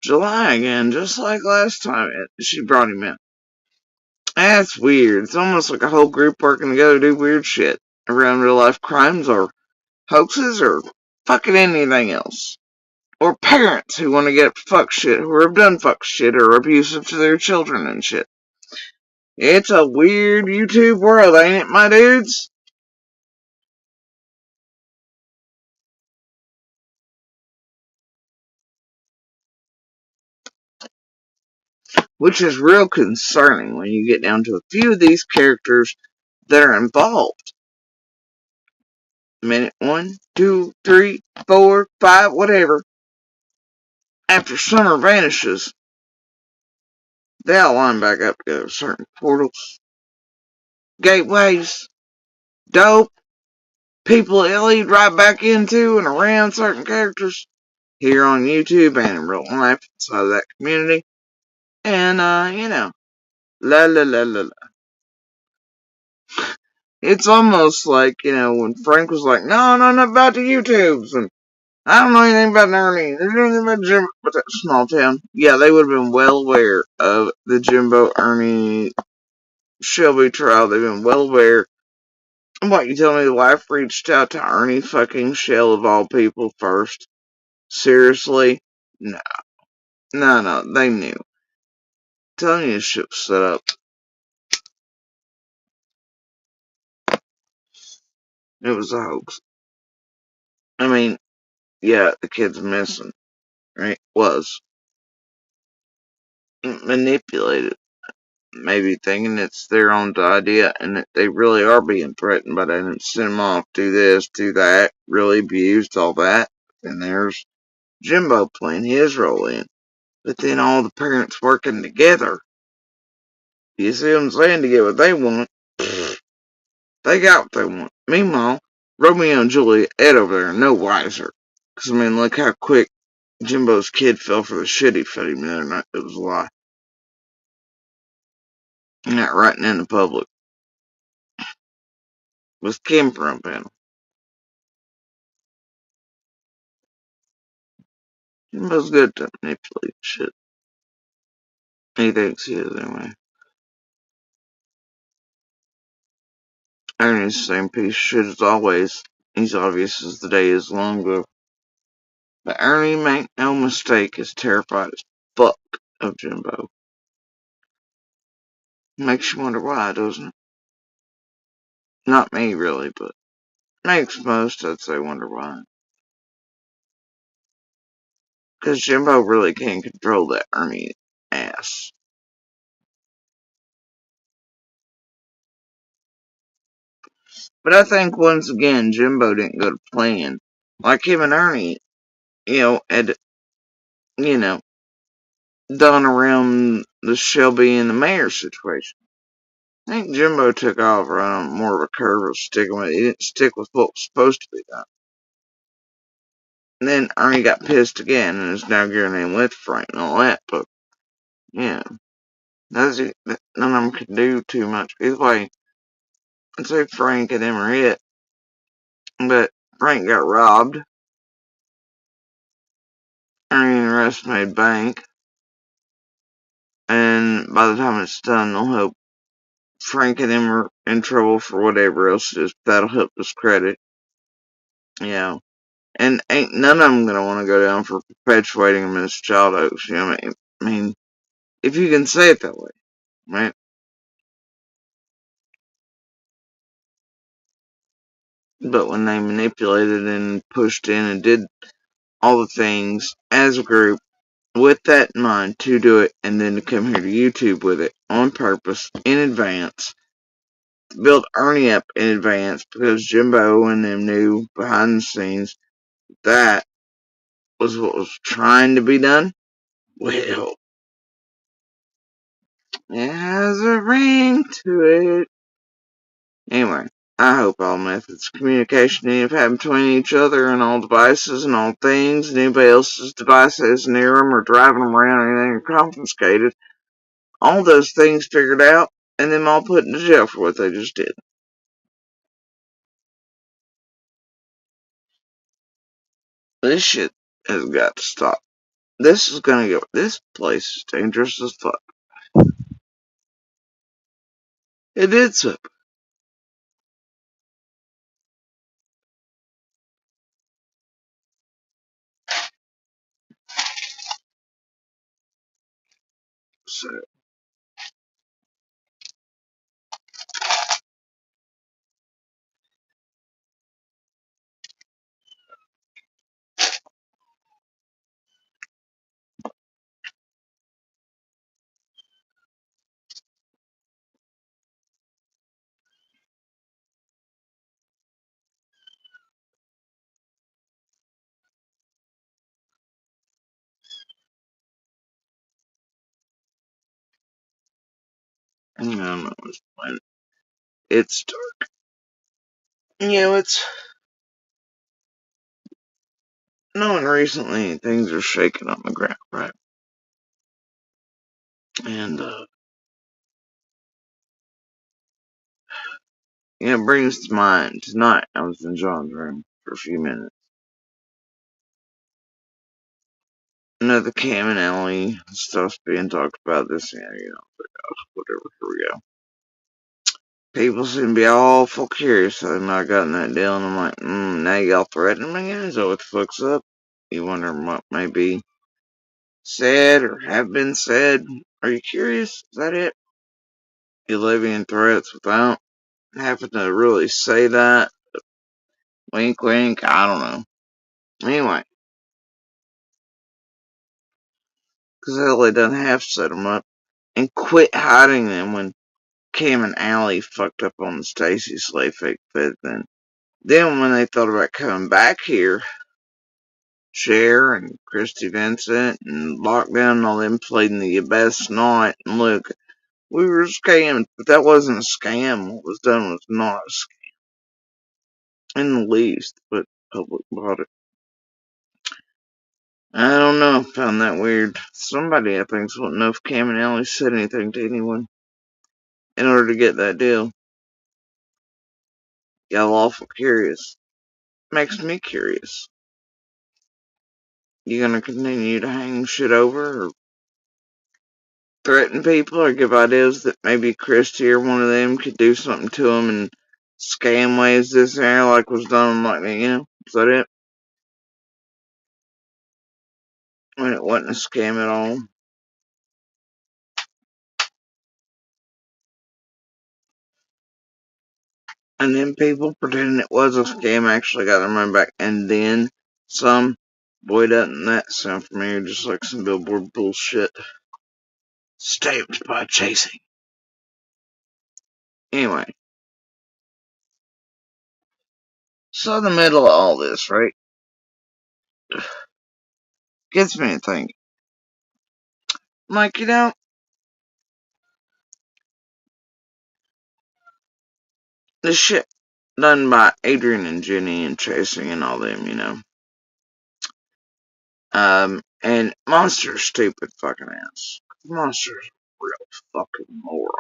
July again, just like last time she brought him in. That's weird. It's almost like a whole group working together to do weird shit around real life crimes or hoaxes or fucking anything else. Or parents who want to get up to fuck shit, who have done fuck shit or abusive to their children and shit. It's a weird YouTube world, ain't it, my dudes? Which is real concerning when you get down to a few of these characters that are involved. Minute 1, 2, 3, 4, 5, whatever. After Summer vanishes, they all line back up to certain portals, gateways, dope, people that lead right back into and around certain characters here on YouTube and in real life inside of that community. And, la la la la la. It's almost like, when Frank was like, no, not about the YouTubes, and I don't know anything about Ernie, there's nothing about Jimbo, but that small town. Yeah, they would have been well aware of the Jimbo Ernie Shelby trial. They've been well aware. What, you tell me the wife reached out to Ernie fucking Shell of all people first? Seriously? No. No, they knew. I'm telling you, this shit was set up. It was a hoax. I mean, yeah, the kid's missing, right? Was. Manipulated. Maybe thinking it's their own idea and that they really are being threatened by that and send them off, do this, do that, really abused, all that. And there's Jimbo playing his role in. But then all the parents working together. You see what I'm saying? To get what they want. They got what they want. Meanwhile, Romeo and Juliet over there are no wiser. Because, I mean, look how quick Jimbo's kid fell for the shit he fed him the other night. It was a lie. Not writing in the public. With Kim for a panel. Jimbo's good to manipulate shit. He thinks he is anyway. Ernie's the same piece of shit as always. He's obvious as the day is long ago. But Ernie, make no mistake, is terrified as fuck of Jimbo. Makes you wonder why, doesn't it? Not me, really, but makes most, I'd say, wonder why. Because Jimbo really can't control that Ernie ass. But I think, once again, Jimbo didn't go to plan. Like him and Ernie, had, you know, done around the Shelby and the mayor situation. I think Jimbo took off around more of a curve of sticking with it. He didn't stick with what was supposed to be done. And then Ernie got pissed again and is now getting in with Frank and all that. But, yeah, none of them could do too much. Either way, I'd say Frank and him are hit. But Frank got robbed. Ernie and the rest made bank. And by the time it's done, they'll hope Frank and him are in trouble for whatever else it is. That'll help discredit. Yeah. And ain't none of them gonna want to go down for perpetuating him as child hoax. You know what I mean? If you can say it that way, right? But when they manipulated and pushed in and did all the things as a group with that in mind to do it, and then to come here to YouTube with it on purpose in advance, build Ernie up in advance because Jimbo and them knew behind the scenes that was what was trying to be done. Well, it has a ring to it. Anyway, I hope all methods of communication any of having between each other and all devices and all things and anybody else's devices near them or driving them around or anything are confiscated. All those things figured out and them all put into jail for what they just did. This shit has got to stop. This is gonna go. This place is dangerous as fuck. It did so. So, hang on, it's dark. It's knowing recently things are shaking on the ground, right? And it brings to mind tonight I was in John's room for a few minutes. Another Cam and Ellie stuff's being talked about this year, whatever, here we go. People seem to be awful curious how they might have gotten that deal, and I'm like, now y'all threatening me, guys? Is that what the fuck's up? You wonder what may be said or have been said? Are you curious? Is that it? You living in threats without having to really say that? Wink, wink, I don't know. Anyway, because Ellie doesn't have to set them up and quit hiding them when Cam and Allie fucked up on the Stacy Slay fake fit. Then when they thought about coming back here, Cher and Christy Vincent and Lockdown and all them played in the best night. And look, we were scammed, but that wasn't a scam. What was done was not a scam in the least, but public bought it. I don't know. Found that weird. Somebody, I think, wouldn't know if Cam and Allie said anything to anyone in order to get that deal. Y'all awful curious. Makes me curious. You gonna continue to hang shit over or threaten people or give ideas that maybe Christy or one of them could do something to them and scam ways this there like was done like that, Is that it? When it wasn't a scam at all. And then people pretending it was a scam actually got their money back. And then some. Boy, doesn't that sound familiar, just like some billboard bullshit. Stamped by chasing. Anyway. So in the middle of all this, right? Gets me to think. Like, the shit done by Adrian and Jenny and Chasing and all them. And Monster's stupid fucking ass. Monster's a real fucking moron.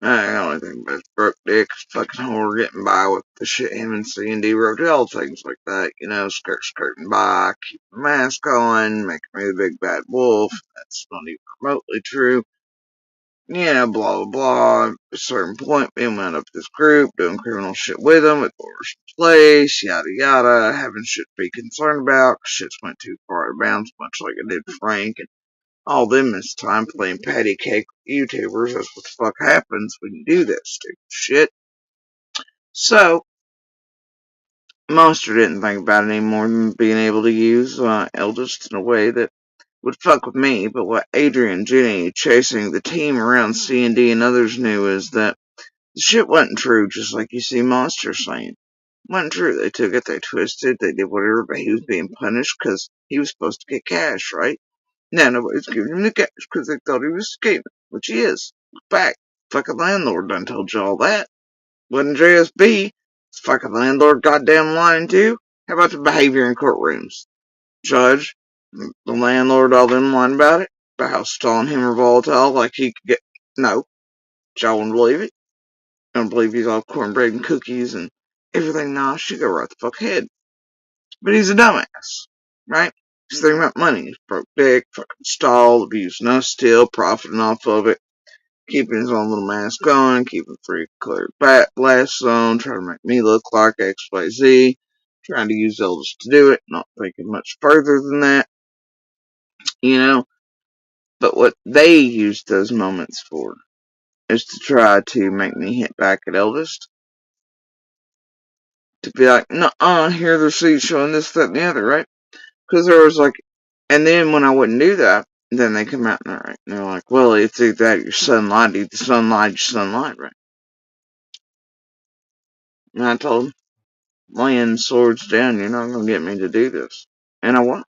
I only think about broke dick, fucking whore getting by with the shit him and C&D wrote, all things like that, skirting by, keep the mask on, making me the big bad wolf. That's not even remotely true. Blah, blah, blah. At a certain point, being wound up this group, doing criminal shit with them, with orders in place, yada, yada, having shit to be concerned about, shit's went too far out of bounds, much like it did Frank, and all them this time playing patty cake with YouTubers. That's what the fuck happens when you do that stupid shit. So, Monster didn't think about it any more than being able to use Eldest in a way that would fuck with me, but what Adrian, Jenny, Chasing, the team around C&D and others knew is that the shit wasn't true, just like you see Monster saying. It wasn't true. They took it, they twisted, they did whatever, but he was being punished because he was supposed to get cash, right? Now nobody's giving him the cash because they thought he was scheming, which he is. Look back. Fucking landlord done told you all that. Wasn't JSB. Fucking landlord goddamn lying too. How about the behavior in courtrooms? Judge, the landlord, all them lying about it? About how stalling him or volatile like he could get. No. Y'all wouldn't believe it. I don't believe he's all cornbread and cookies and everything. Nah, she go right the fuck ahead. But he's a dumbass, right? He's thinking about money. He's broke dick, fucking stalled, abusing us still, profiting off of it, keeping his own little mask on, keeping free clear blast zone, trying to make me look like XYZ, trying to use elders to do it, not thinking much further than that, you know. But what they used those moments for is to try to make me hit back at eldest. To be like, nuh-uh, here are the receipts showing this, that, and the other, right? Because there was like, and then when I wouldn't do that, then they come out and they're like, well, it's either that your son lied, your son lied, right? And I told him, laying swords down, you're not going to get me to do this. And I won't.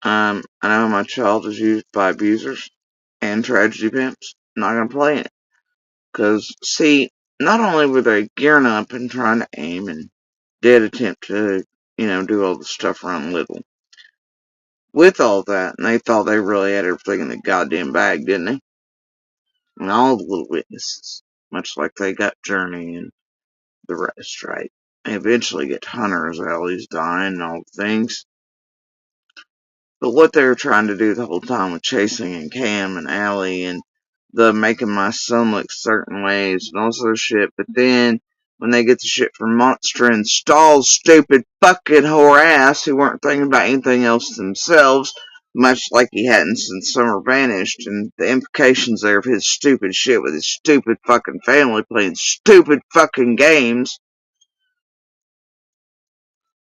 I know my child is used by abusers and tragedy pimps. I'm not going to play in it. Because, see, not only were they gearing up and trying to aim and did attempt to, do all the stuff around Little. With all that, and they thought they really had everything in the goddamn bag, didn't they? And all the little witnesses. Much like they got Journey and the rest, right? They eventually get Hunter as well. He's dying and all the things. But what they were trying to do the whole time with Chasing and Cam and Allie and the making my son look certain ways and all sort of shit. But then when they get the shit from Monster and Stahl's stupid fucking whore ass who weren't thinking about anything else themselves, much like he hadn't since Summer vanished, and the implications there of his stupid shit with his stupid fucking family playing stupid fucking games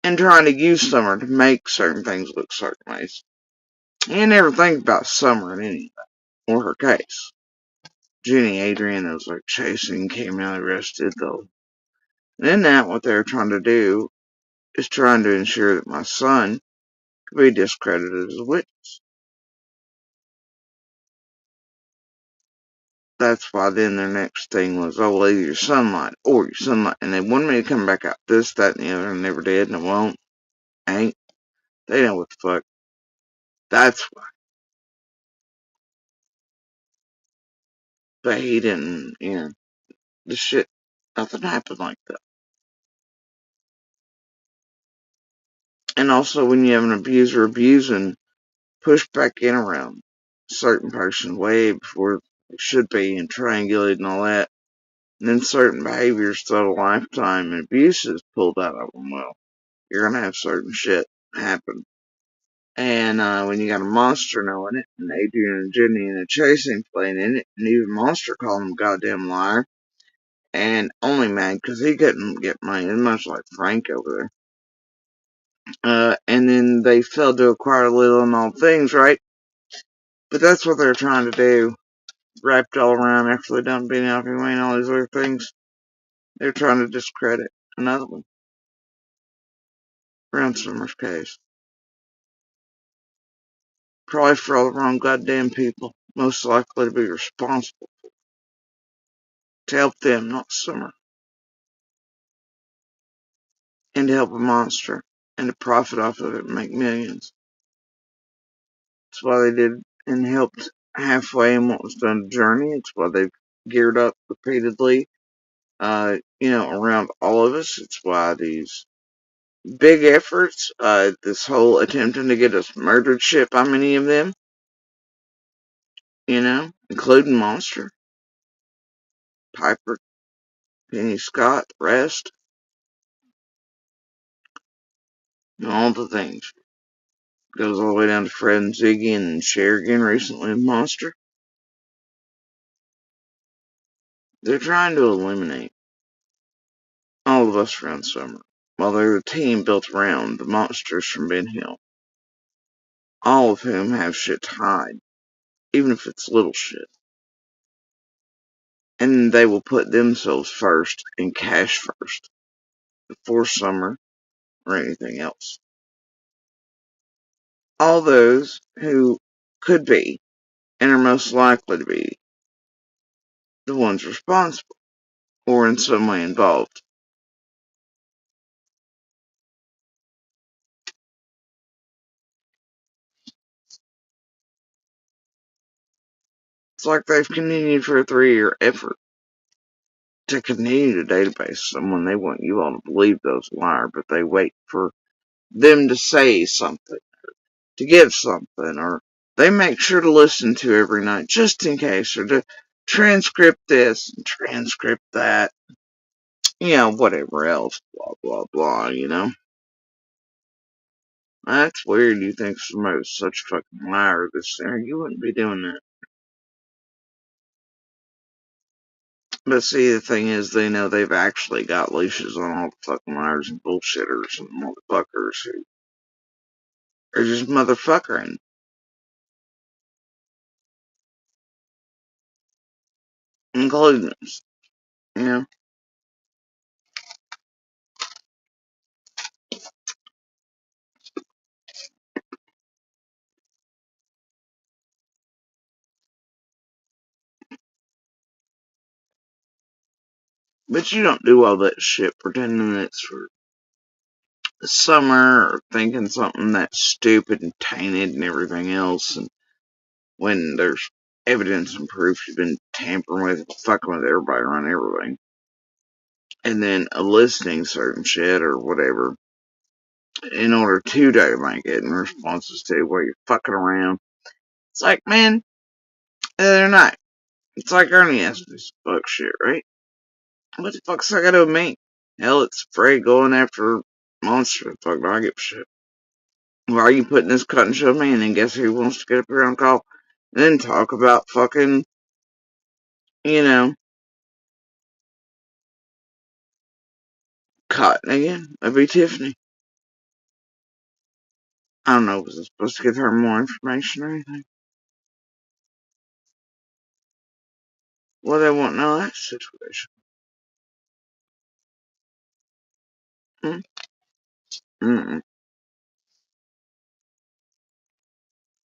and trying to use Summer to make certain things look certain ways. You never think about Summer in anything, or her case. Jenny Adrian was like Chasing, came out arrested though. And in that, what they're trying to do is trying to ensure that my son could be discredited as a witness. That's why then their next thing was, oh, well, either your son lied or your son lied. And they wanted me to come back out this, that, and the other, and never did, and it won't. Ain't. They know what the fuck. That's why. But he didn't, the shit, nothing happened like that. And also, when you have an abuser abusing, push back in around a certain person way before it should be and triangulate and all that. And then certain behaviors throughout a lifetime and abuse is pulled out of them. Well, you're gonna have certain shit happen. And when you got a monster knowing it, and Adrian and Jenny and a Chasing playing in it, and even Monster calling him a goddamn liar, and only mad because he couldn't get money, much like Frank over there. And then they failed to acquire little and all things, right? But that's what they're trying to do, wrapped all around after they done being out and all these other things. They're trying to discredit another one. Brown Summers case. Probably for all the wrong goddamn people, most likely to be responsible to help them, not Summer, and to help a monster, and to profit off of it and make millions. That's why they did and helped halfway in what was done to Journey. It's why they've geared up repeatedly, around all of us. It's why these big efforts, this whole attempting to get us murdered shit by many of them, including Monster, Piper, Penny Scott, the rest, and all the things. Goes all the way down to Fred and Ziggy and Sherrigan recently with Monster. They're trying to eliminate all of us around Summer, while they're a team built around the monsters from Ben Hill, all of whom have shit to hide, even if it's little shit. And they will put themselves first and cash first, before Summer or anything else. All those who could be, and are most likely to be, the ones responsible, or in some way involved. It's like they've continued for a 3-year effort to continue the database someone they want you all to believe those liar, but they wait for them to say something, to give something, or they make sure to listen to every night just in case, or to transcript this and transcript that, whatever else, blah, blah, blah. That's weird. You think somebody's such a fucking liar this there. You wouldn't be doing that. But see, the thing is, they know they've actually got leashes on all the fucking liars and bullshitters and motherfuckers who are just motherfuckering, including us, you know? But you don't do all that shit pretending it's for Summer or thinking something that's stupid and tainted and everything else, and when there's evidence and proof you've been tampering with, fucking with everybody around everything, and then eliciting certain shit or whatever in order to make it in responses to where you're fucking around. It's like, man, they're not. It's like Ernie asked this fuck shit, right? What the fuck's that got to do with me? Hell, it's Fred going after Monster. Fuck, do I give a shit? Why are you putting this cutting show me? And then guess who wants to get up here on call? And then talk about fucking, you know, cotton again. That'd be Tiffany. I don't know, was I supposed to give her more information or anything? Well, they won't know that situation. Hmm? Mm-mm.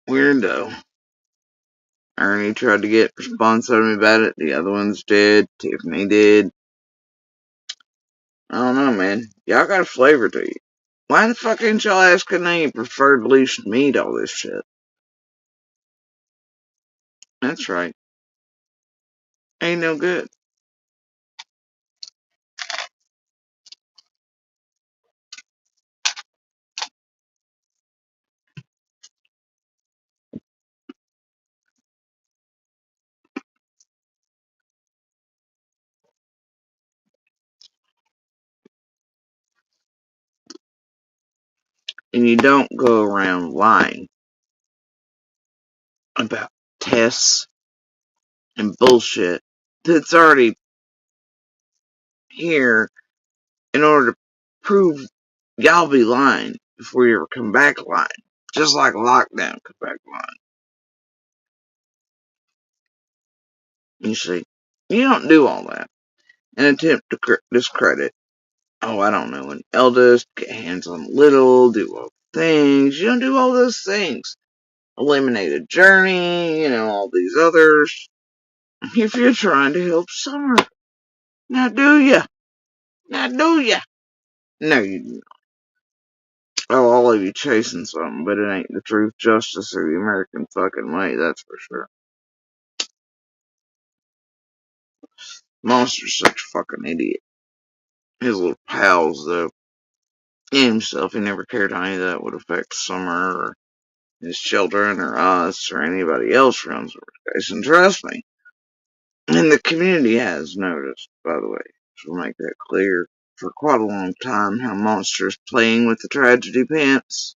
Weirdo. Ernie tried to get response out of me about it. The other ones did. Tiffany did. I don't know, man. Y'all got a flavor to you. Why the fuck ain't y'all asking any preferred least meat all this shit? That's right. Ain't no good. And you don't go around lying about tests and bullshit that's already here in order to prove y'all be lying before you ever come back lying. Just like lockdown come back lying. You see, you don't do all that. An attempt to discredit. Oh, I don't know, an eldest, get hands on little, do all things. You don't do all those things. Eliminate a journey, all these others. If you're trying to help Summer. Now do ya? Now do ya? No, you do not. Oh, all of you chasing something, but it ain't the truth, justice, or the American fucking way, that's for sure. Monster's such a fucking idiot. His little pals, though. Himself, he never cared how any of that would affect Summer, or his children, or us, or anybody else around Space. And trust me, and the community has noticed, by the way, to make that clear, for quite a long time, how Monster's playing with the tragedy pants.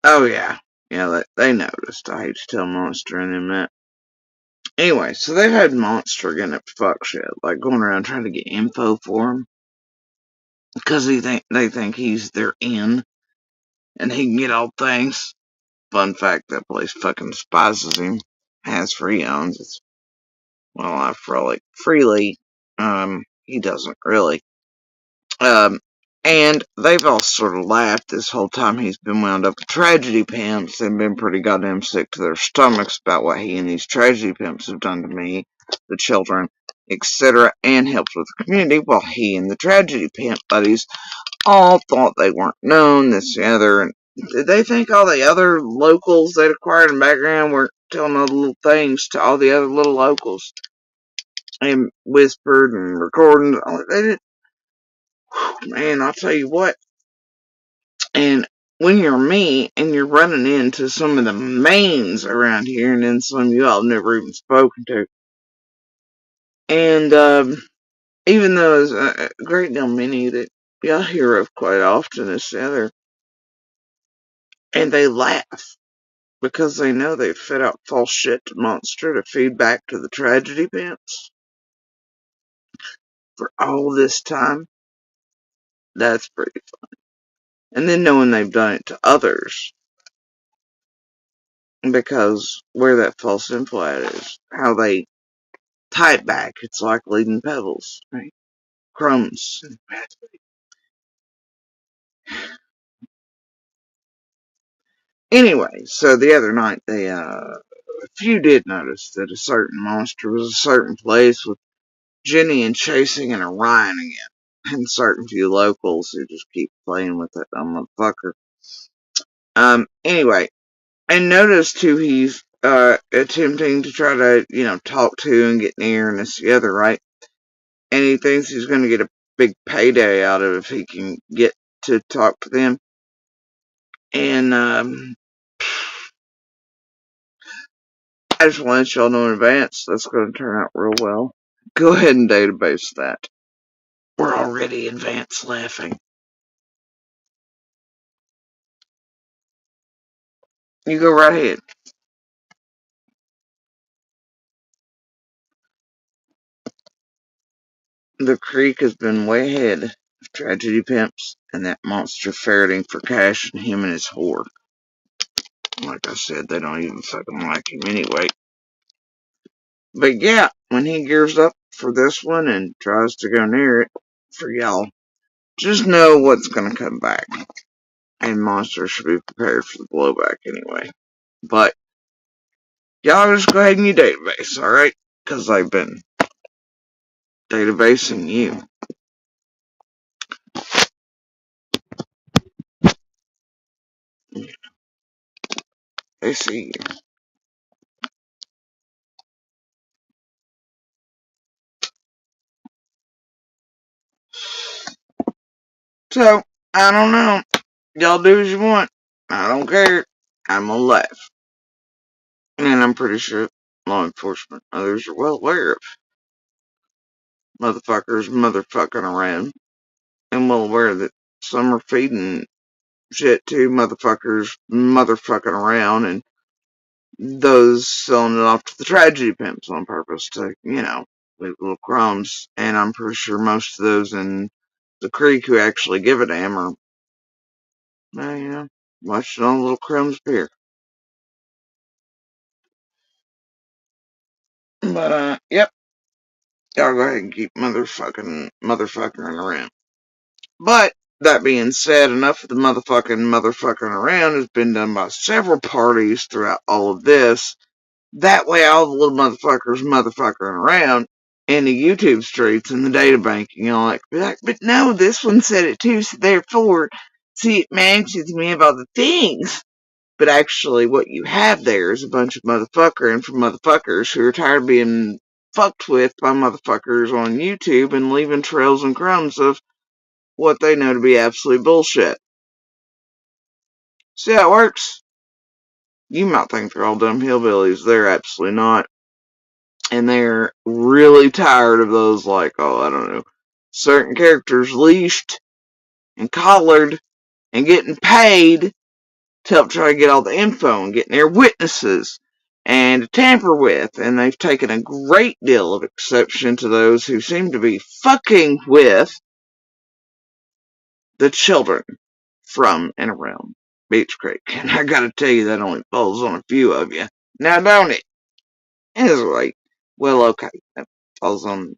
Oh, yeah. Yeah, they noticed. I hate to tell Monster and them that. Anyway, so they've had Monster getting up to fuck shit, like going around trying to get info for him. Because they think he's their in, and he can get all things. Fun fact, that place fucking despises him. Has free owns. It's, well, I frolic freely. He doesn't really. Um, and they've all sort of laughed this whole time he's been wound up with tragedy pimps. They've been pretty goddamn sick to their stomachs about what he and these tragedy pimps have done to me, the children, etc., and helped with the community, while he and the tragedy pimp buddies all thought they weren't known, this and the other. And did they think all the other locals they'd acquired in the background were telling all the little things to all the other little locals? And whispered and recorded. They didn't. Man, I'll tell you what. And when you're me and you're running into some of the mains around here, and then some you all have never even spoken to, and even though there's a great deal many that y'all hear of quite often, this the other, and they laugh because they know they've fed out false shit to Monster to feed back to the tragedy pimps for all this time. That's pretty funny. And then knowing they've done it to others, because where that false info at is, how they tie it back, it's like leading pebbles, right? Crumbs. Anyway, so the other night a few did notice that a certain monster was a certain place with Jenny and Chasing and Orion again. And certain few locals who just keep playing with that dumb motherfucker. Anyway, I noticed who he's attempting to try to, talk to and get near and this the other, right? And he thinks he's gonna get a big payday out of it if he can get to talk to them. And I just want to let y'all know in advance that's gonna turn out real well. Go ahead and database that. We're already advanced laughing. You go right ahead. The creek has been way ahead of tragedy pimps and that monster ferreting for cash and him and his whore. Like I said, they don't even fucking like him anyway. But yeah, when he gears up for this one and tries to go near it for y'all, just know what's gonna come back. And Monster should be prepared for the blowback anyway. But y'all just go ahead and you database, alright? Because I've been databasing you. They see you. So, I don't know. Y'all do as you want. I don't care. I'm gonna laugh. And I'm pretty sure law enforcement others are well aware of motherfuckers motherfucking around. And well aware that some are feeding shit to motherfuckers motherfucking around and those selling it off to the tragedy pimps on purpose to, leave little crumbs, and I'm pretty sure most of those in the creek who actually give a damn are, well, watching all the little crumbs appear. But, yep, y'all go ahead and keep motherfucking around. But, that being said, enough of the motherfucking around has been done by several parties throughout all of this. That way all the little motherfuckering around in the YouTube streets and the data banking, but no, this one said it too, so therefore, see, it matches me of all the things. But actually, what you have there is a bunch of motherfuckers who are tired of being fucked with by motherfuckers on YouTube and leaving trails and crumbs of what they know to be absolute bullshit. See how it works? You might think they're all dumb hillbillies. They're absolutely not. And they're really tired of those, certain characters leashed and collared and getting paid to help try to get all the info and getting their witnesses and to tamper with. And they've taken a great deal of exception to those who seem to be fucking with the children from and around Beach Creek. And I gotta tell you, that only falls on a few of you. Now, don't it? It's like, well, okay, that falls on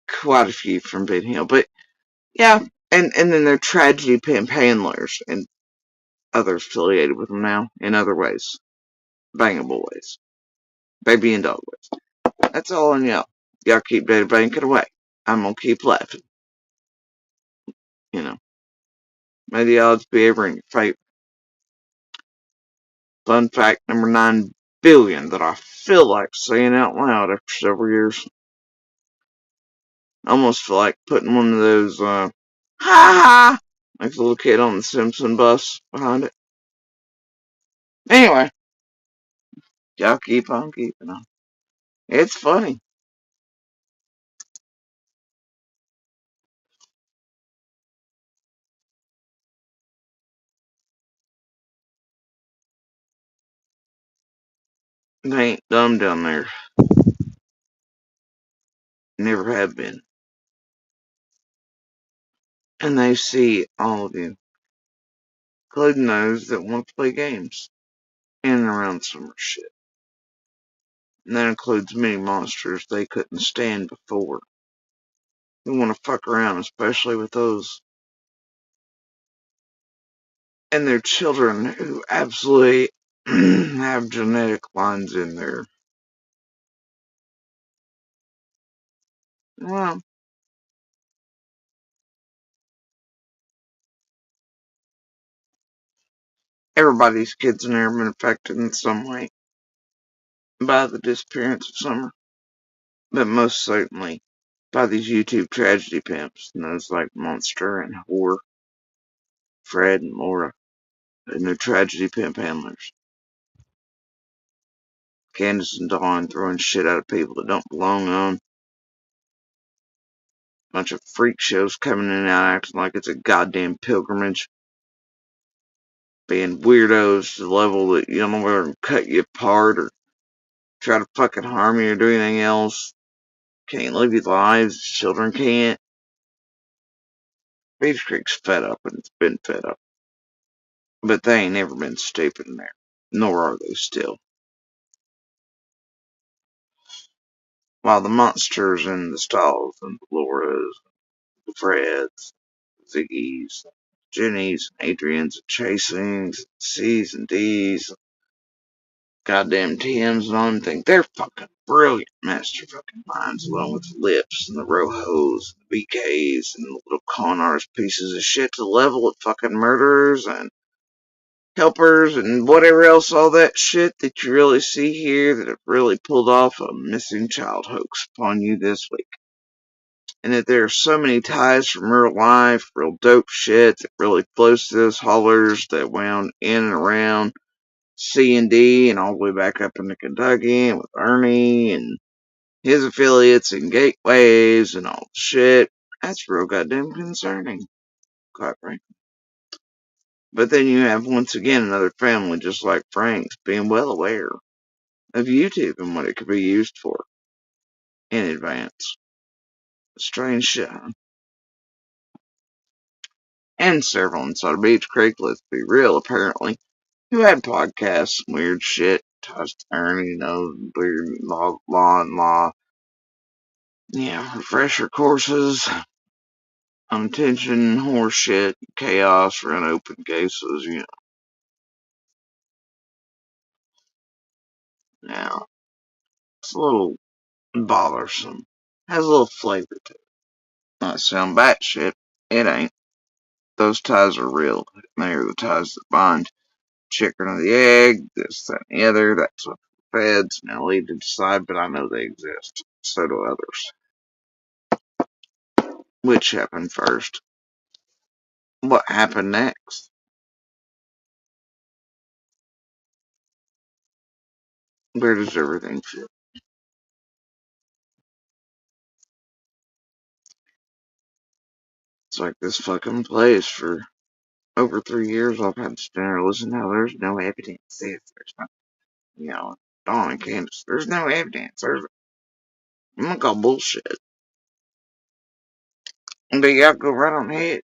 quite a few from Ben Hill. But, yeah, and then they're tragedy pimp handlers and others affiliated with them now in other ways. Bangable ways. Baby and dog ways. That's all on y'all. Y'all keep data banking away. I'm gonna keep laughing. May the odds be ever in your favor. Fun fact number 9 billion that I feel like saying out loud after several years. I almost feel like putting one of those, ha ha, like the little kid on the Simpson bus behind it. Anyway, y'all keep on keeping on. It's funny. They ain't dumb down there. Never have been. And they see all of you, including those that want to play games in and around summer shit. And that includes many monsters they couldn't stand before. Who want to fuck around, especially with those and their children who absolutely have genetic lines in there. Well, everybody's kids in there have been affected in some way by the disappearance of Summer, but most certainly by these YouTube tragedy pimps, and those like Monster and Whore, Fred and Laura, and their tragedy pimp handlers. Candace and Dawn throwing shit out of people that don't belong on. Bunch of freak shows coming in and out acting like it's a goddamn pilgrimage. Being weirdos to the level that you don't know whether to cut you apart or try to fucking harm you or do anything else. Can't live your lives. Children can't. Beach Creek's fed up and it's been fed up. But they ain't never been stupid in there. Nor are they still. While the monsters in the stalls and the Lauras, the Freds, Ziggy's, Jenny's, Adrian's, and Chasing's, C's and D's, goddamn Tim's and all them things. They're fucking brilliant master fucking minds, along with the Lips and the Rojos, and the BKs, and the little con artist pieces of shit to the level of fucking murderers and helpers and whatever else, all that shit that you really see here that have really pulled off a missing child hoax upon you this week. And that there are so many ties from real life, real dope shit that really flows to those hollers that wound in and around C&D and all the way back up into Kentucky and with Ernie and his affiliates and gateways and all the shit. That's real goddamn concerning, quite frankly. But then you have once again another family just like Frank's being well aware of YouTube and what it could be used for. in advance. Strange shit, huh? And several inside of Beach Creek, let's be real, apparently, who had podcasts, weird shit, ties to Ernie, weird law and law. Yeah, refresher courses, unintention, horse shit, chaos, run open cases, Now, it's a little bothersome. Has a little flavor to it. Not sound batshit. It ain't. Those ties are real. They are the ties that bind. Chicken or the egg, this, that, and the other. That's what the feds now leave to decide, but I know they exist. So do others. Which happened first? What happened next? Where does everything fit? It's like this fucking place for over 3 years. I've had to stand there and listen how there's no evidence. There's no, Dawn and Candace, there's no evidence. I'm gonna call bullshit. But yeah, go right on ahead.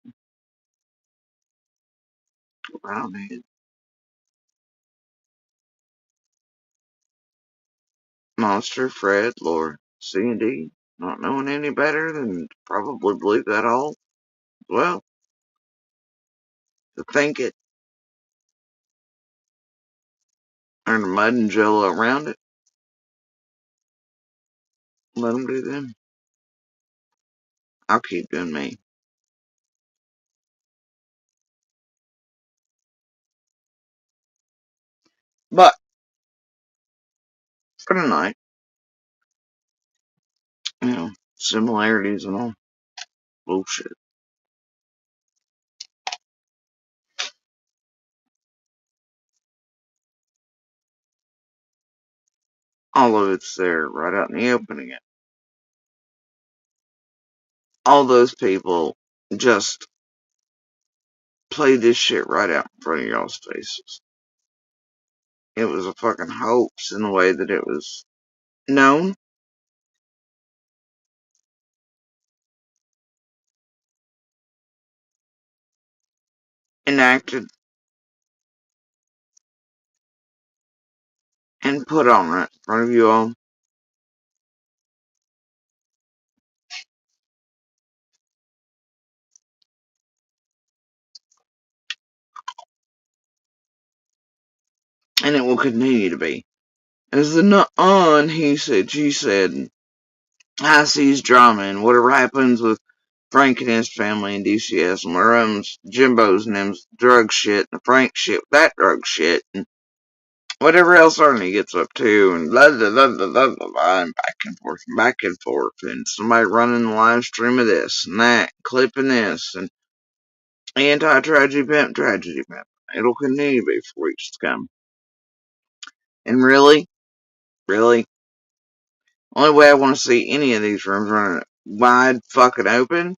Go right on ahead. Monster, Fred, Lord, C&D, not knowing any better than to probably believe that all. Well, to think it, and the mud and jello around it, let them do them. I'll keep doing me. But, for tonight, similarities and all. Bullshit. All of it's there, right out in the open again. All those people just played this shit right out in front of y'all's faces. It was a fucking hoax in the way that it was known, enacted, and put on right in front of you all. And it will continue to be. As the nut on, he said, she said, I sees drama and whatever happens with Frank and his family in DCS and Jimbo's and them's drug shit and the Frank shit with that drug shit and whatever else Ernie gets up to and blah blah blah blah blah blah, blah and back and forth and somebody running the live stream of this and that, clipping this and anti-tragedy pimp. It'll continue to be for weeks to come. And really, only way I want to see any of these rooms running wide fucking open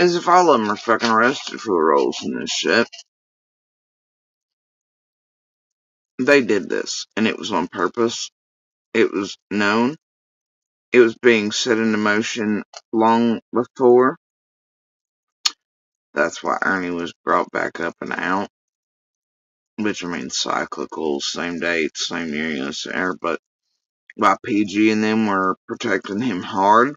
is if all of them are fucking arrested for the roles in this shit. They did this, and it was on purpose. It was known. It was being set into motion long before. That's why Ernie was brought back up and out. Which, I mean, cyclical, same date, same year, but while PG and them were protecting him hard,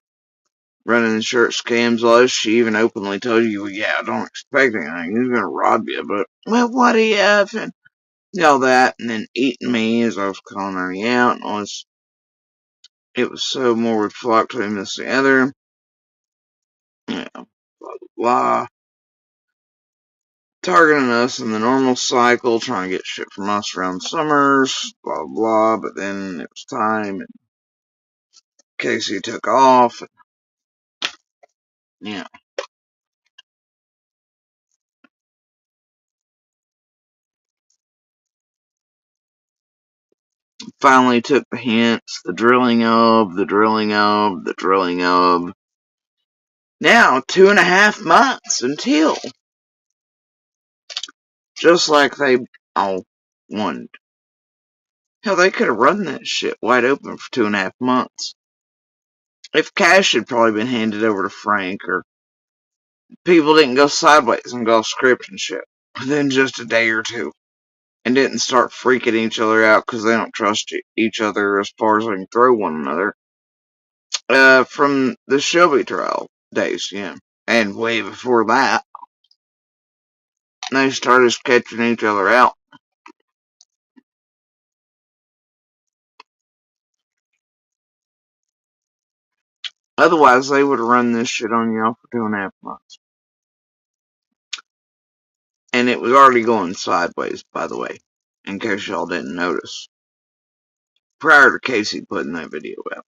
running the shirt scams list, she even openly told you, well, yeah, don't expect anything, he's gonna rob you, but, well, what if, and all that, and then eating me as I was calling Ernie out, and it was so more would flock to him than the other, blah, blah, blah, targeting us in the normal cycle, trying to get shit from us around summers, blah, blah, but then it was time, and Casey took off, and, yeah. Finally took the hints, the drilling of. Now, 2.5 months until, just like they all wanted. Hell, they could have run that shit wide open for 2.5 months. If cash had probably been handed over to Frank, or people didn't go sideways and go script and shit within just a day or two, and didn't start freaking each other out because they don't trust each other as far as they can throw one another. From the Shelby trial days, yeah. And way before that, they started sketching each other out. Otherwise, they would have run this shit on y'all for 2.5 months. And it was already going sideways, by the way, in case y'all didn't notice. Prior to Casey putting that video out.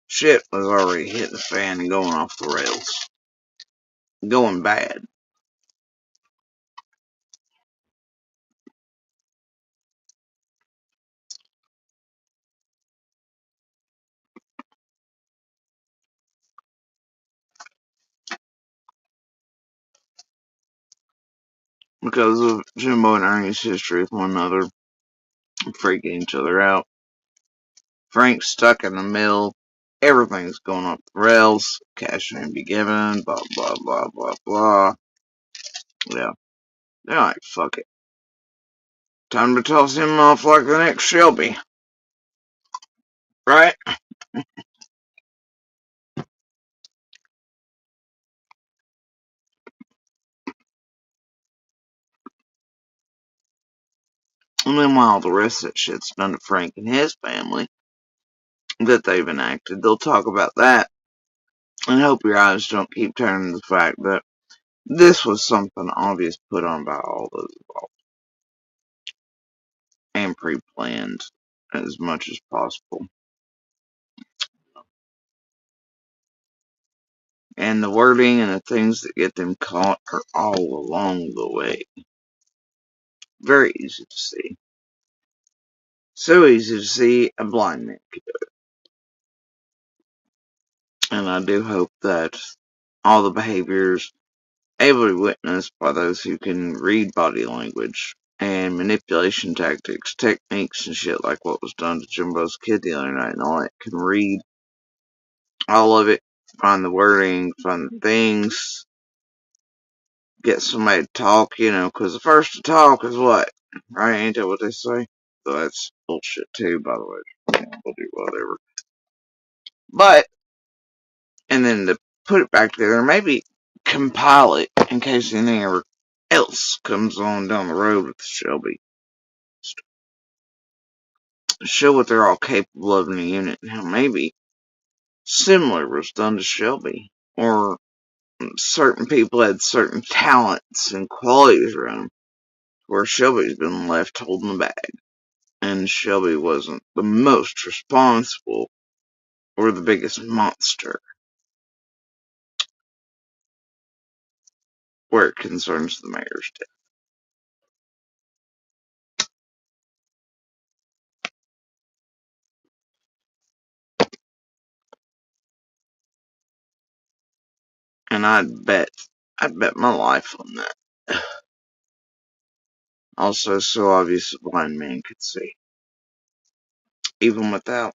Shit was already hitting the fan and going off the rails. Going bad. Because of Jimbo and Ernie's history with one another, freaking each other out. Frank's stuck in the middle. Everything's going off the rails. Cash ain't be given. Blah, blah, blah, blah, blah. Yeah. They're like, fuck it. Time to toss him off like the next Shelby. Right? And then while the rest of that shit's done to Frank and his family that they've enacted, they'll talk about that. And hope your eyes don't keep turning to the fact that this was something obvious put on by all those involved. And pre-planned as much as possible. And the wording and the things that get them caught are all along the way. Very easy to see. So easy to see a blind man could do it. And I do hope that all the behaviors able to be witnessed by those who can read body language and manipulation tactics, techniques and shit like what was done to Jimbo's kid the other night and all that, can read all of it, find the wording, find the things, get somebody to talk, because the first to talk is what? Right? Ain't that what they say? So that's bullshit too, by the way. We'll do whatever. But, and then to put it back together, maybe compile it in case anything ever else comes on down the road with Shelby. Show what they're all capable of in a unit and how maybe similar was done to Shelby. Or certain people had certain talents and qualities around them, where Shelby's been left holding the bag. And Shelby wasn't the most responsible or the biggest monster where it concerns the mayor's death. And I'd bet my life on that. Also, so obvious a blind man could see. Even without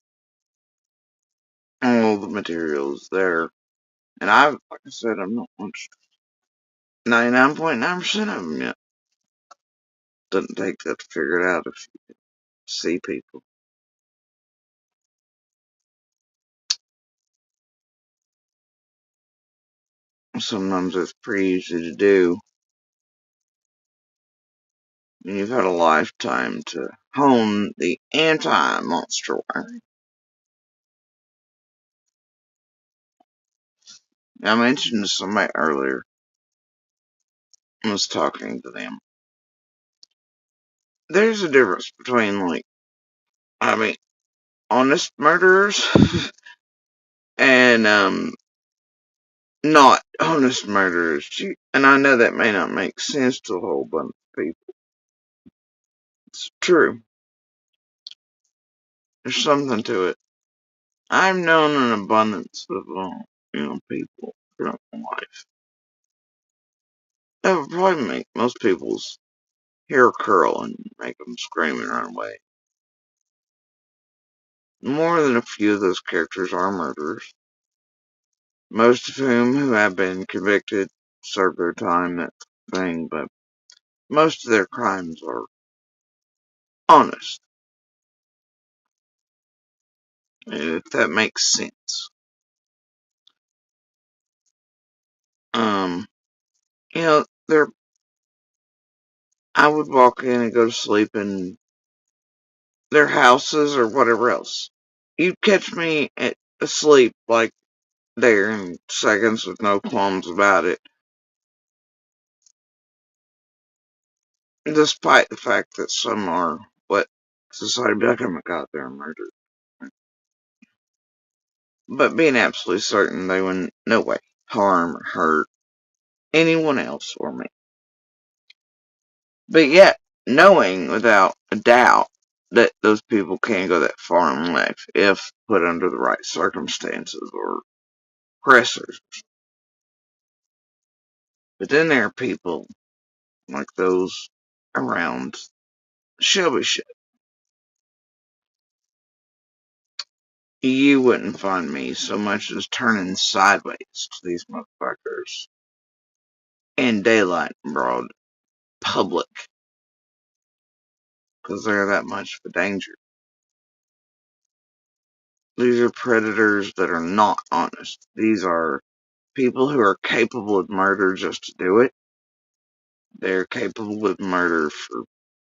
all the materials there. And like I said, I'm not much 99.9% of them yet. Doesn't take that to figure it out if you can see people. Sometimes it's pretty easy to do. And you've had a lifetime to hone the anti-monster wiring. I mentioned to somebody earlier, I was talking to them. There's a difference between, honest murderers and, not honest murderers. And I know that may not make sense to a whole bunch of people. It's true. There's something to it. I've known an abundance of, people throughout my life. That would probably make most people's hair curl and make them scream and run away. More than a few of those characters are murderers, most of whom who have been convicted serve their time, that thing, but most of their crimes are honest, if that makes sense. Um, they're, I would walk in and go to sleep in their houses or whatever else. You'd catch me asleep like there in seconds with no qualms about it, despite the fact that some are what society would be like, oh my god, they're murdered. But being absolutely certain they would in no way harm or hurt anyone else or me. But yet, knowing without a doubt that those people can go that far in life if put under the right circumstances or pressures. But then there are people like those around Shelby shit. You wouldn't find me so much as turning sideways to these motherfuckers in daylight and broad public, because they're that much of a danger. These are predators that are not honest. These are people who are capable of murder just to do it. They're capable of murder for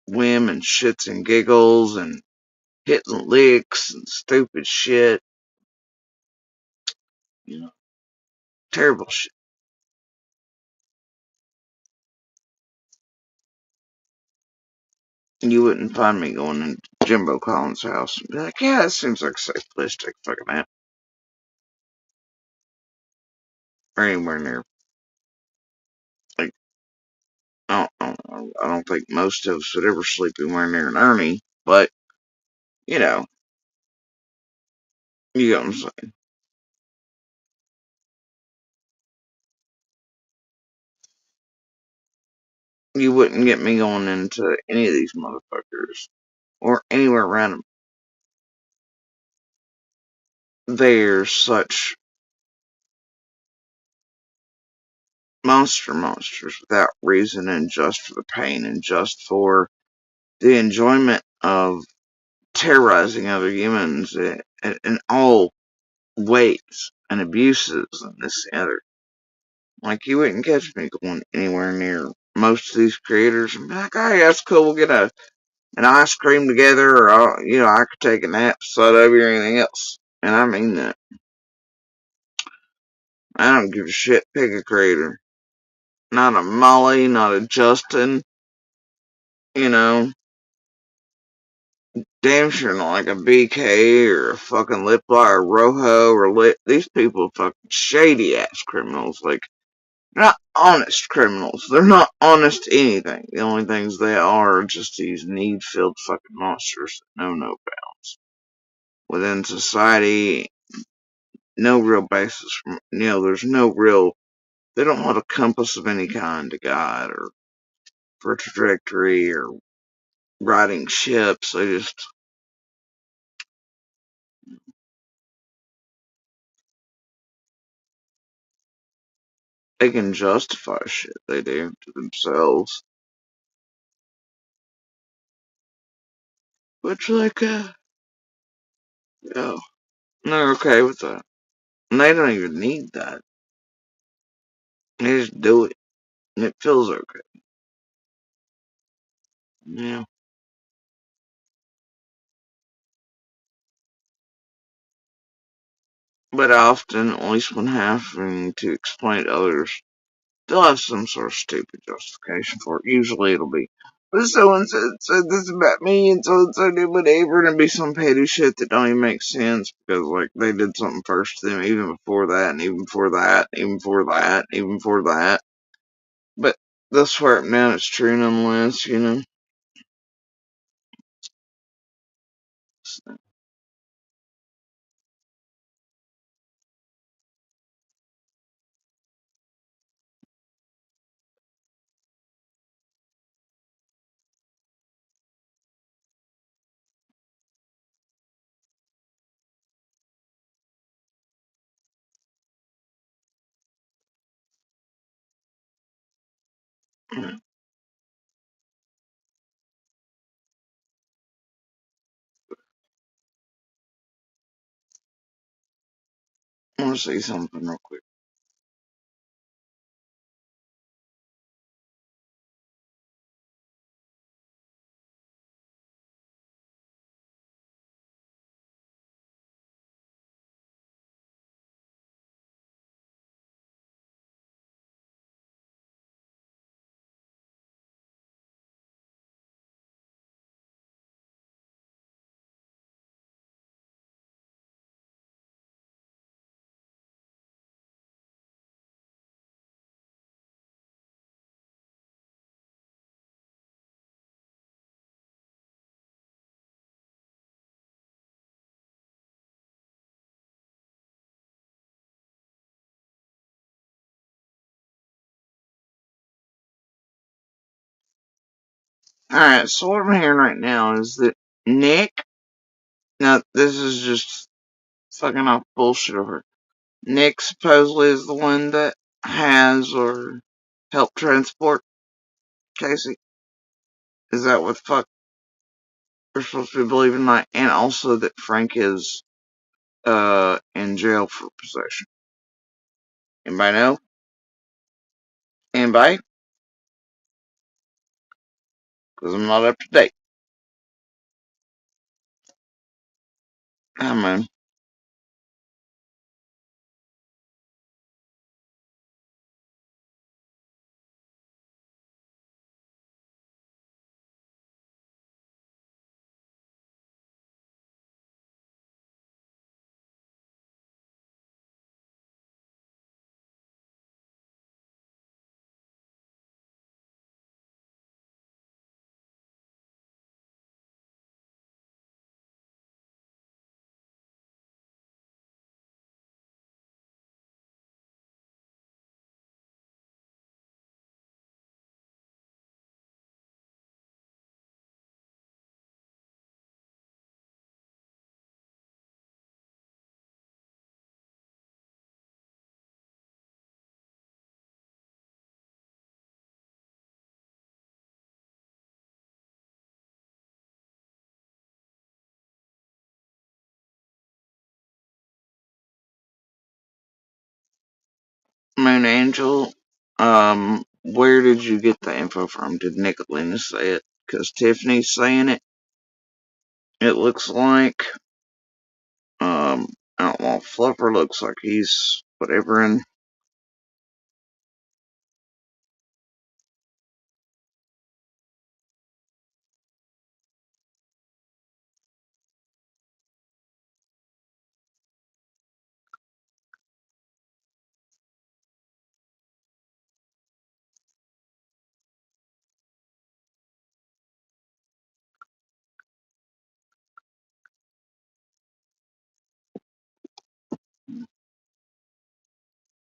whim and shits and giggles and hitting licks and stupid shit. Terrible shit. You wouldn't find me going into Jimbo Collins' house and be like, yeah, this seems like a safe place to take a fucking nap. Or anywhere near. Like, I don't think most of us would ever sleep anywhere near an Ernie, but, you know, you get what I'm saying. You wouldn't get me going into any of these motherfuckers or anywhere around them. They're such monsters without reason and just for the pain and just for the enjoyment of terrorizing other humans in all ways and abuses and this and the other. Like, you wouldn't catch me going anywhere near most of these creators and be like, oh, yeah, that's cool, we'll get an ice cream together, or, I could take a nap beside of you or anything else. And I mean that. I don't give a shit, pick a creator. Not a Molly, not a Justin, you know. Damn sure not like a BK or a fucking Liplock or Rojo or these people are fucking shady ass criminals. Like, they're not honest criminals. They're not honest anything. The only things they are just these need-filled fucking monsters that know no bounds. Within society, no real basis from, there's no real, they don't have a compass of any kind to guide or for trajectory or riding ships. They can justify shit they do to themselves. Which, like, yeah, they're okay with that. And they don't even need that. They just do it. And it feels okay. Yeah. But often, at least when having to explain to others, they'll have some sort of stupid justification for it. Usually it'll be, but so and so said this about me, and so did whatever, and it'll be some petty shit that don't even make sense because, like, they did something first to them, even before that, and even before that, even before that, even before that. But they'll swear up and down it's true nonetheless. So, I want to say something real quick. Alright, so what I'm hearing right now is that Nick, now this is just fucking off bullshit over. Nick supposedly is the one that has or helped transport Casey. Is that what the fuck we're supposed to be believing tonight? And also that Frank is in jail for possession. Anybody know? Anybody? Because I'm not up to date. Come on. Moon Angel, where did you get the info from? Did Nicolina say it? Because Tiffany's saying it. It looks like, um, Outlaw Fluffer looks like he's whatever in.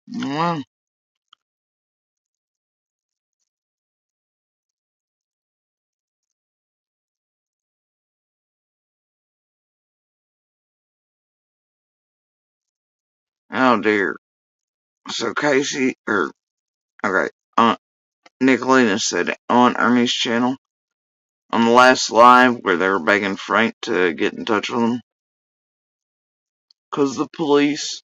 Well, oh dear. So Casey, okay, Nicolina said it on Ernie's channel, on the last live where they were begging Frank to get in touch with them. Because the police,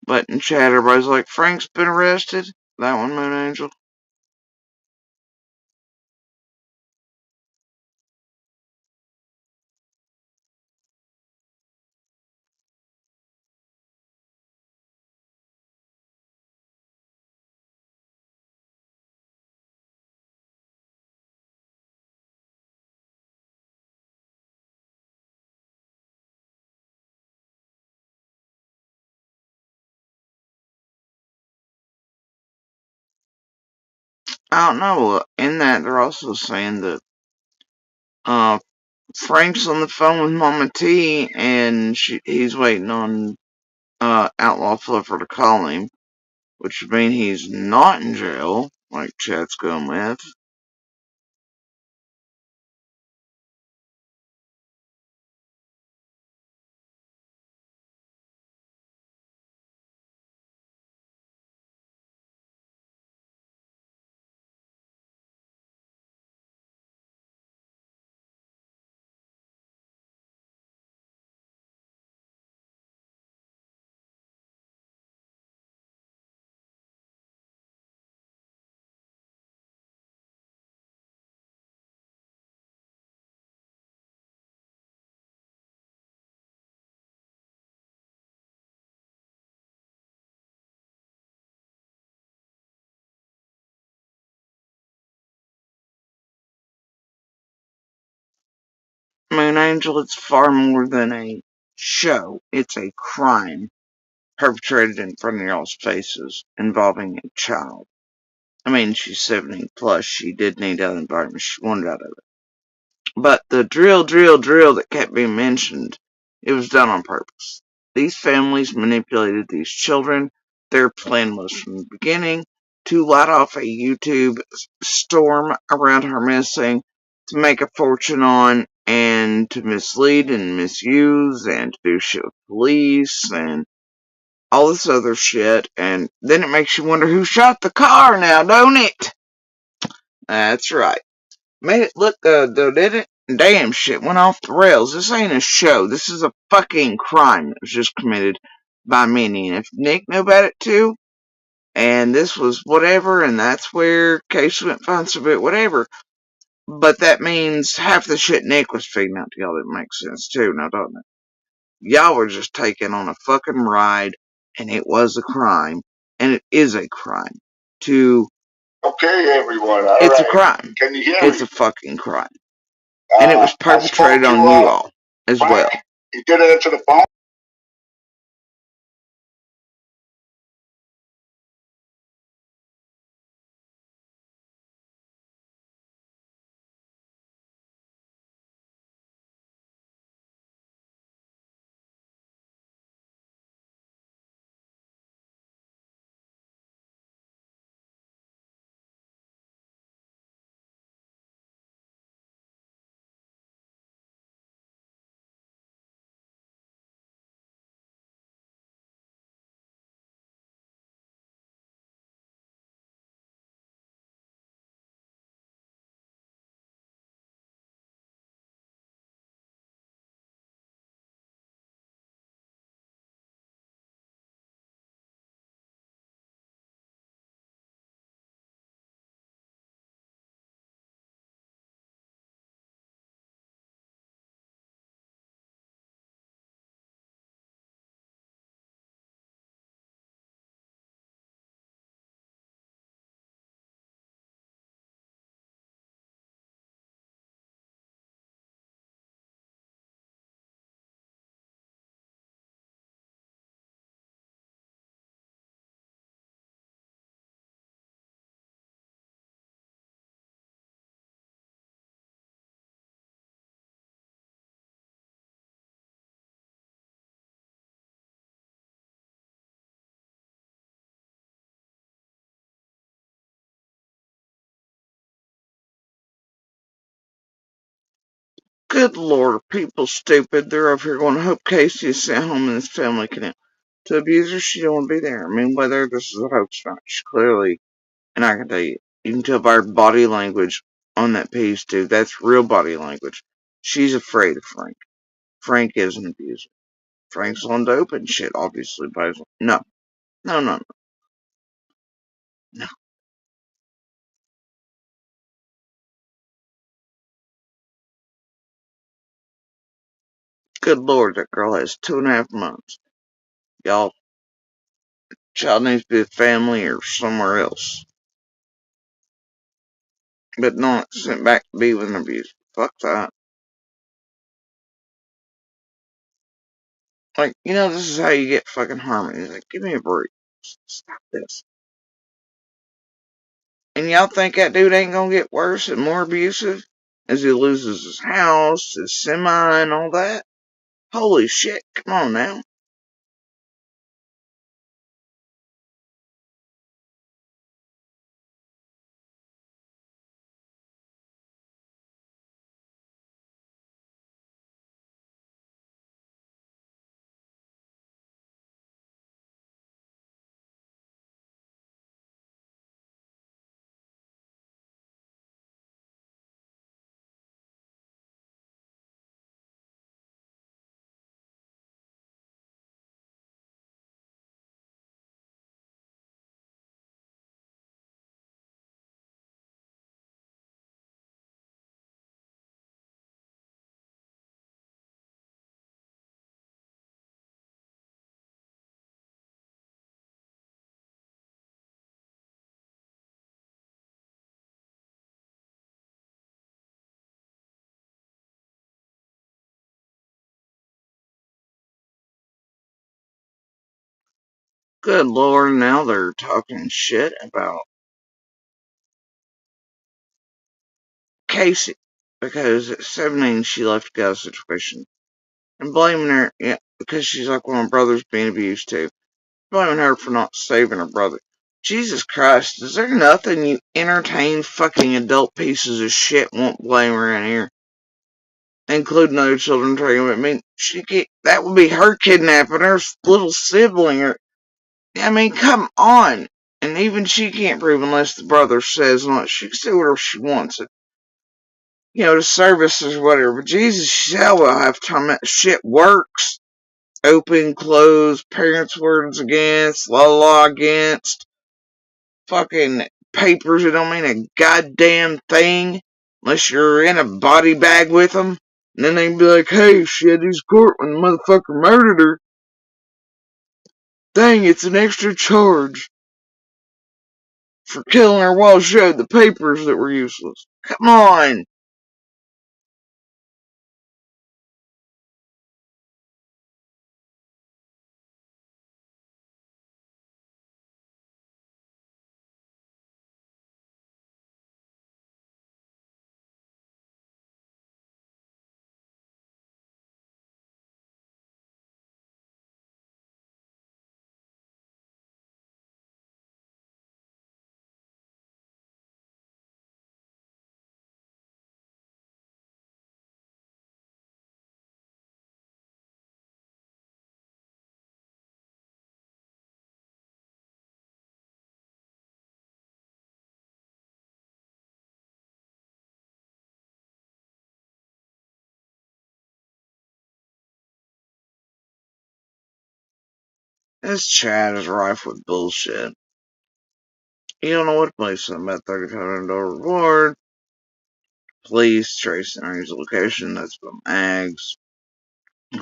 but in chat everybody's like, Frank's been arrested? That one, Moon Angel? I don't know. In that, they're also saying that uh, Frank's on the phone with Mama T, and he's waiting on Outlaw Fluffer to call him, which would mean he's not in jail, like chat's going with. Moon Angel, it's far more than a show. It's a crime perpetrated in front of y'all's faces involving a child. I mean, she's 17 plus. She did need that environment. She wanted out of it. But the drill that kept being mentioned, it was done on purpose. These families manipulated these children. Their plan was from the beginning to light off a YouTube storm around her missing, to make a fortune on, and to mislead and misuse, and to do shit with police, and all this other shit. And then it makes you wonder who shot the car now, don't it? That's right. Made it look good, though, did it? Damn, shit went off the rails. This ain't a show. This is a fucking crime that was just committed by Minnie. And if Nick knew about it too, and this was whatever, and that's where case went fine, so bit whatever. But that means half the shit Nick was feeding out to y'all didn't make sense too, now doesn't it? Y'all were just taken on a fucking ride, and it was a crime, and it is a crime. Okay, everyone, all it's right. A crime. Can you hear me? It's a fucking crime. And it was perpetrated on you all as Frank, well. You did answer the phone? Good Lord, are people stupid? They're over here going, I hope Casey is sent home and his family can. To abuse her, she don't want to be there. I mean, whether this is a hoax or not, she clearly, and I can tell you, you can tell by her body language on that piece, too. That's real body language. She's afraid of Frank. Frank is an abuser. Frank's on to open shit, obviously, but no. No, no, no. No. Good Lord, that girl has 2.5 months. Y'all, child needs to be with family or somewhere else. But not sent back to be with an abuser. Fuck that. Like, this is how you get fucking harmony. Like, give me a break. Stop this. And y'all think that dude ain't gonna get worse and more abusive as he loses his house, his semi, and all that? Holy shit, come on now. Good Lord, now they're talking shit about Casey because at 17 she left a guy's situation and blaming her, yeah, because she's like, well, my brother's being abused too. Blaming her for not saving her brother. Jesus Christ, is there nothing you entertain fucking adult pieces of shit won't blame around here? Including other children taking I mean, that would be her kidnapping her little sibling. Or, I mean, come on. And even she can't prove unless the brother says not. She can say whatever she wants. To services or whatever. But Jesus, shall will have time that shit works. Open, close, parents' words against, la against, fucking papers that don't mean a goddamn thing unless you're in a body bag with them. And then they'd be like, hey, she had these court when the motherfucker murdered her. Dang, it's an extra charge for killing her while she had the papers that were useless. Come on. This chat is rife with bullshit. You don't know what to place on about $3,500 reward. Police trace Ernie's location. That's from Mags.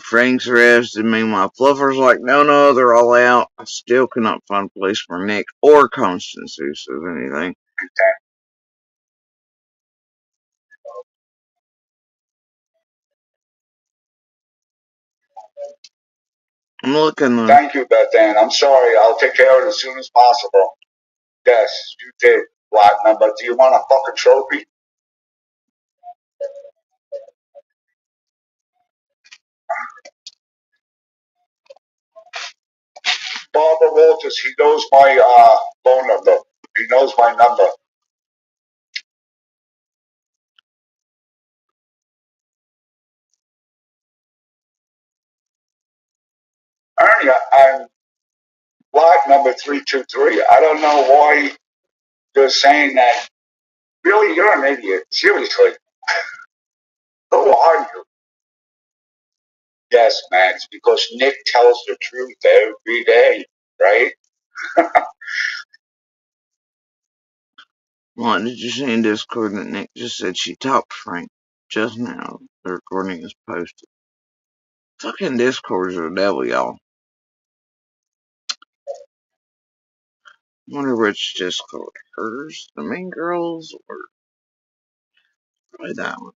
Frank's arrested. Meanwhile, Fluffer's like, no, they're all out. I still cannot find a place for Nick or Constance who says anything. I'm looking. Thank you, Beth Ann. I'm sorry. I'll take care of it as soon as possible. Yes, you did, Platinum. But do you want a fucking trophy? Barbara Walters, he knows my phone number. He knows my number. Ernie, I'm lot number 323. I don't know why you're saying that. Really, you're an idiot. Seriously. Who are you? Yes, Max, because Nick tells the truth every day, right? What did you say in Discord that Nick just said she talked Frank just now? The recording is posted. Fucking Discords are the devil, y'all. Wonder which Discord. Hers, the Mean Girls, or probably that one.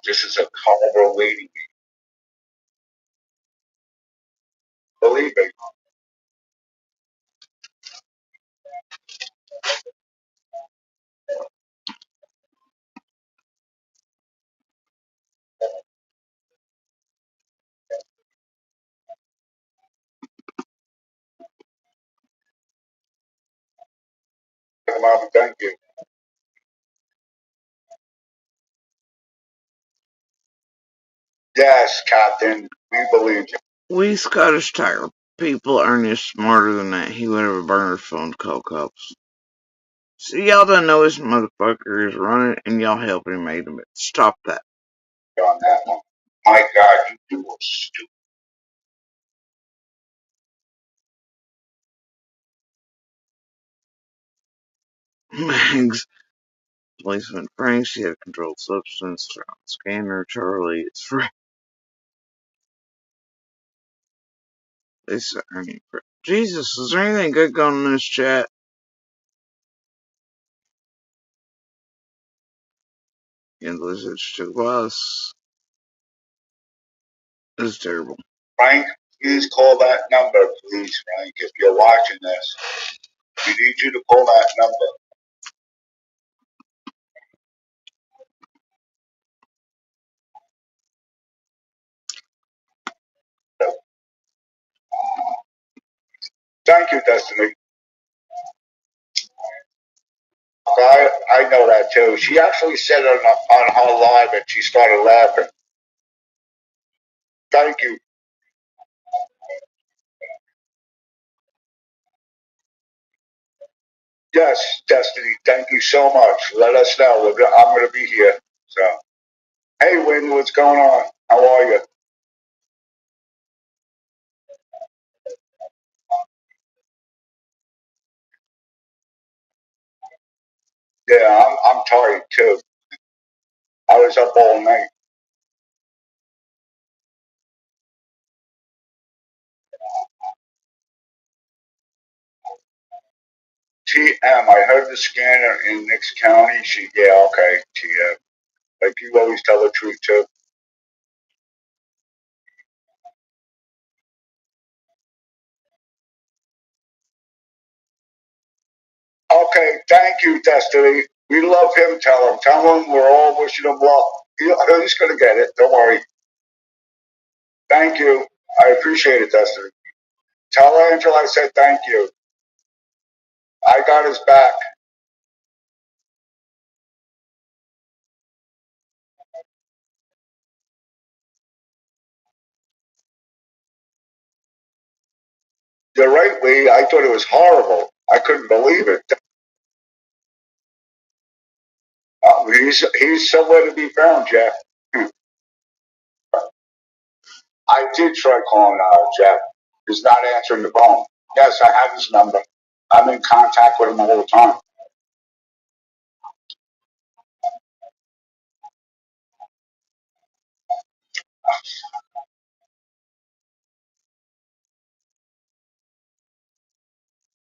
This is a horrible waiting. Believe me. Mom, thank you. Yes, Captain, we believe you. We Scottish Tiger people Ernie is smarter than that. He would have a burner phone to call cops. See, y'all don't know this motherfucker is running and y'all helping him make him. Stop that. On that one. My God, you were stupid. Mags. Policeman Frank, she had a controlled substance. Scanner, Charlie, it's Frank. They said Ernie. Jesus, is there anything good going on in this chat? English to us. This is terrible. Frank, please call that number, please, Frank, if you're watching this. We need you to call that number. Thank you, Destiny. I know that too. She actually said it on her live and she started laughing. Thank you. Yes, Destiny, thank you so much. Let us know. I'm going to be here. So, hey, Wynn, what's going on? How are you? Yeah, I'm tired too. I was up all night. TM, I heard the scanner in Nix County. Yeah, okay, TM. Like you always tell the truth too. Okay, thank you, Destiny. We love him. Tell him we're all wishing him well. He's going to get it. Don't worry. Thank you. I appreciate it, Destiny. Tell Angela I said thank you. I got his back. You're right, Lee. I thought it was horrible. I couldn't believe it. He's somewhere to be found, Jeff. I did try calling Jeff. He's not answering the phone. Yes, I have his number. I'm in contact with him all the time.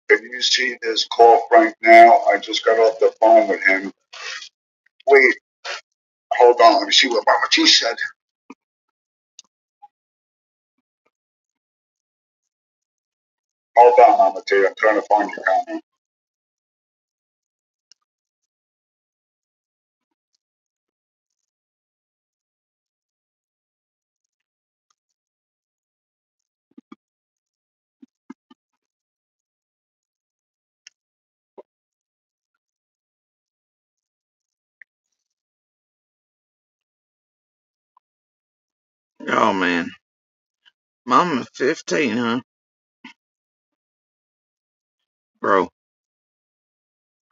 Can you see this call right now? I just got off the phone with him. Wait, hold on. Let me see what Mama T said. Hold on, Mama T. I'm trying to find your comment. Oh man. Mama 15, huh? Bro.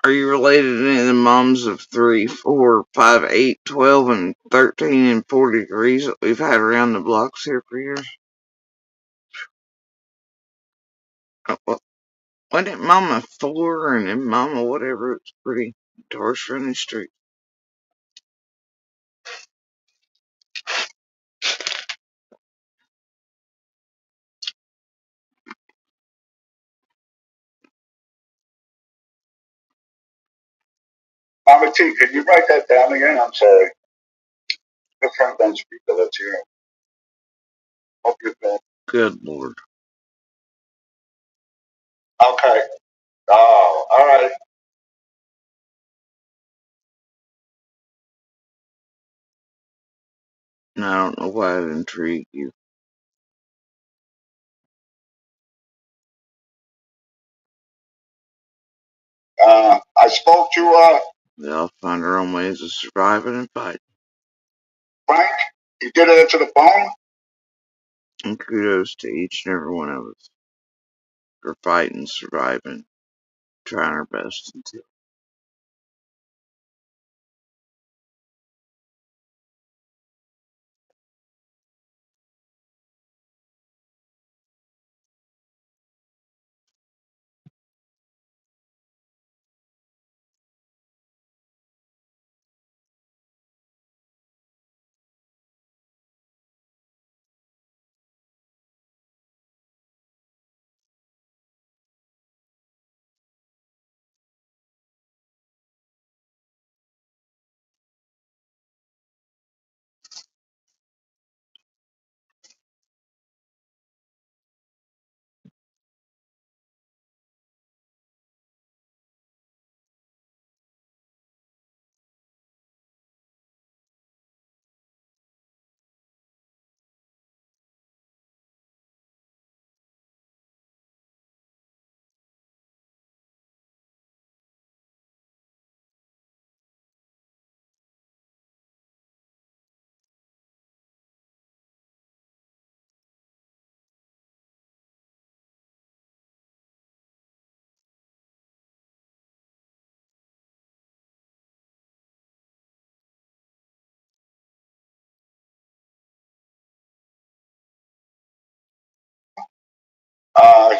Are you related to any of the moms of 3, 4, 5, 8, 12, and 13 and 40 degrees that we've had around the blocks here for years? Well, wasn't it Mama 4 and then Mama whatever? It's pretty torch friendly street. Mama T, can you write that down again? I'm sorry. The front bench people that's here. Hope you're good. Good Lord. Okay. Oh, all right. Now, I don't know why it intrigued you. I spoke to They all find their own ways of surviving and fighting. Frank. He did answer the phone. And kudos to each and every one of us for fighting, surviving, trying our best until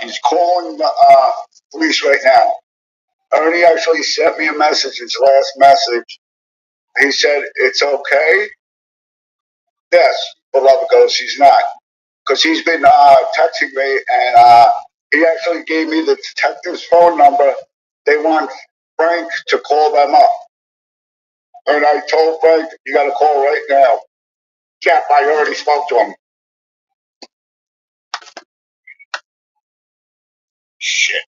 He's calling the police right now. Ernie actually sent me a message, his last message. He said, it's okay. Yes, beloved goes, he's not. Because he's been texting me, and he actually gave me the detective's phone number. They want Frank to call them up. And I told Frank, you got to call right now. Jeff, I already spoke to him. Shit.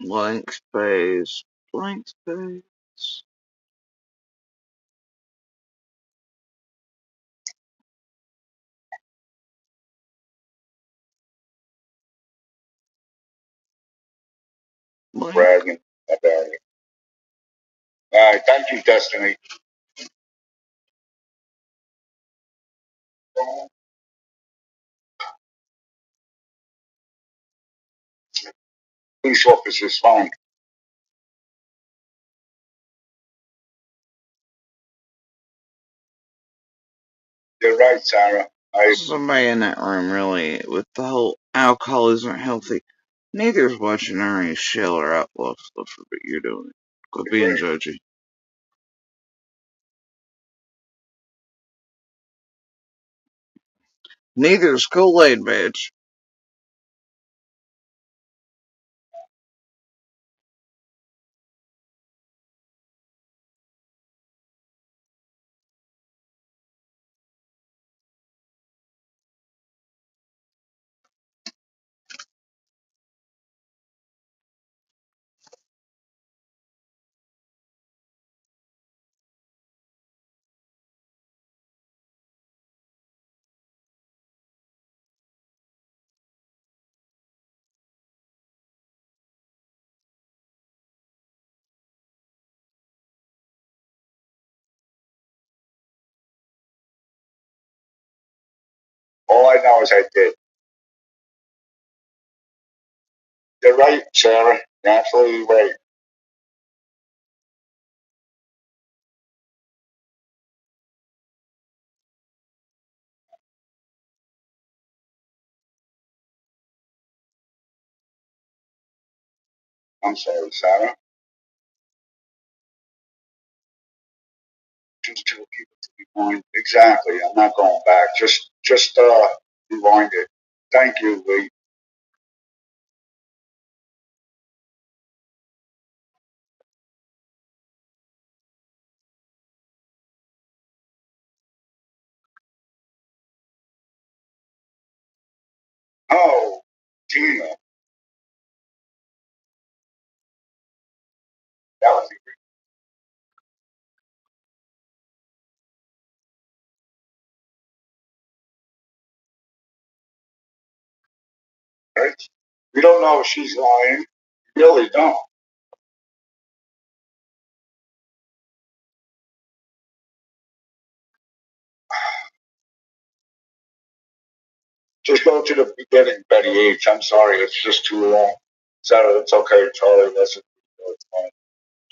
Blank space. Blank space. Blank. Bragging about it. All right, thank you, Destiny. Police officer's phone. You're right, Sarah. Somebody in that room really, with the whole alcohol isn't healthy. Neither's watching Ernie Shell or Outlaw stuff, but you're doing it. Quit being judgy. Neither's Kool-Aid, bitch. All I know is I did. You're right, Sarah. You're absolutely right. I'm sorry, Sarah. Just to keep it to rewind. Exactly. I'm not going back. Just rewind it. Thank you, Lee. Oh, Tina. That was right. We don't know if she's lying. We really don't. Just go to the beginning, Betty H. I'm sorry, it's just too long. Sarah, it's okay, Charlie. Listen, it's fine.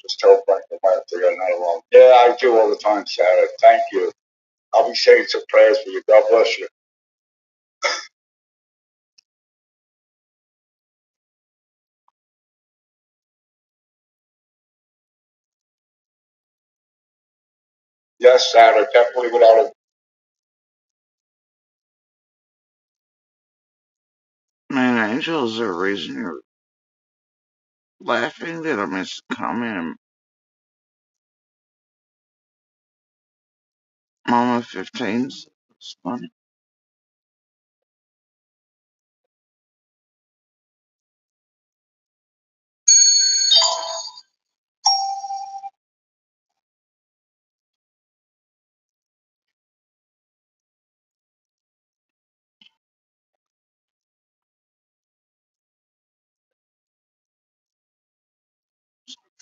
Just tell Frank the matter. You're not alone. Yeah, I do all the time, Sarah. Thank you. I'll be saying some prayers for you. God bless you. Yes, Sarah, definitely without a. Man, Angel, is there a reason you're laughing? Did I miss a comment? Mama 15's. It's funny.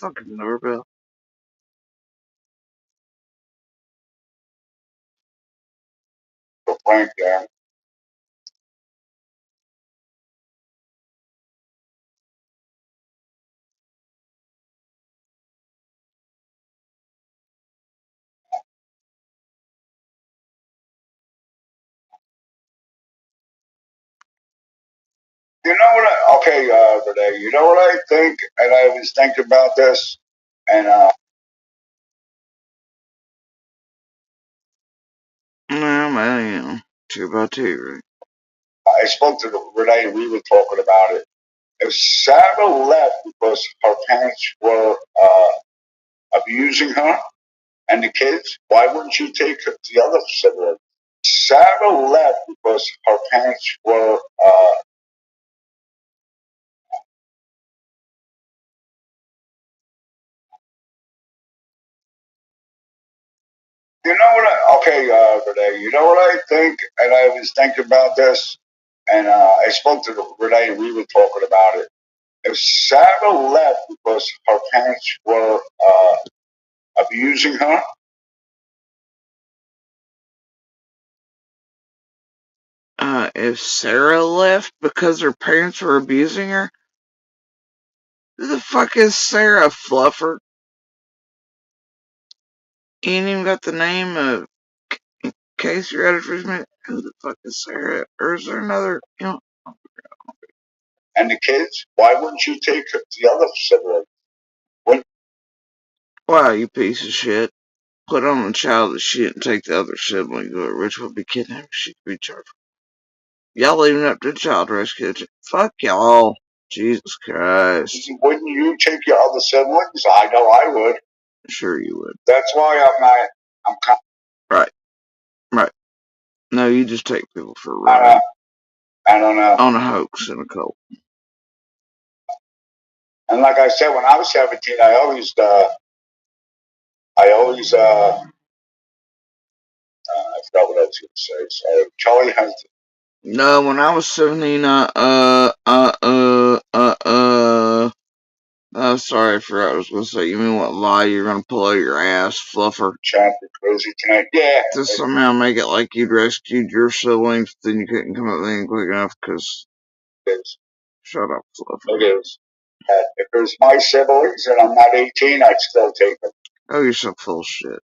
Fucking doorbell. Shell.Frank there. You know what? Renee. You know what I think, and I was thinking about this, and Well, you know, 2x2, right? I spoke to Renee, and we were talking about it. If Sarah left because her parents were abusing her and the kids, why wouldn't you take the other sibling? Sarah left because her parents were. You know what? Renee. You know what I think, and I was thinking about this, and I spoke to Renee, and we were talking about it. If Sarah left because her parents were abusing her, If Sarah left because her parents were abusing her, who the fuck is Sarah, Fluffer? You ain't even got the name of, in case you're at it for a minute, who the fuck is Sarah? Or is there another, you know? and the kids, why wouldn't you take the other sibling? When Wow, you piece of shit. Put on the child that she didn't take the other sibling, which would be kidnapped. She could be charged. Y'all leaving it up to the child rescue. Fuck y'all. Jesus Christ. wouldn't you take your other siblings? I know I would. Sure you would. That's why I'm not. I'm kind Right, right. No, you just take people for a of. ride. I don't know. On a hoax and a cult. And like I said, when I was 17, I forgot what I was going to say. So Charlie has. No, when I was 17, oh, sorry, I forgot what I was going to say. You mean what lie you're going to pull out your ass, Fluffer? Chapter crazy tonight. Yeah. To somehow make it like you'd rescued your siblings, then you couldn't come up with anything quick enough, because. Shut up, Fluffer. It is. If it was my siblings and I'm not 18, I'd still take them. Oh, you're so full of shit.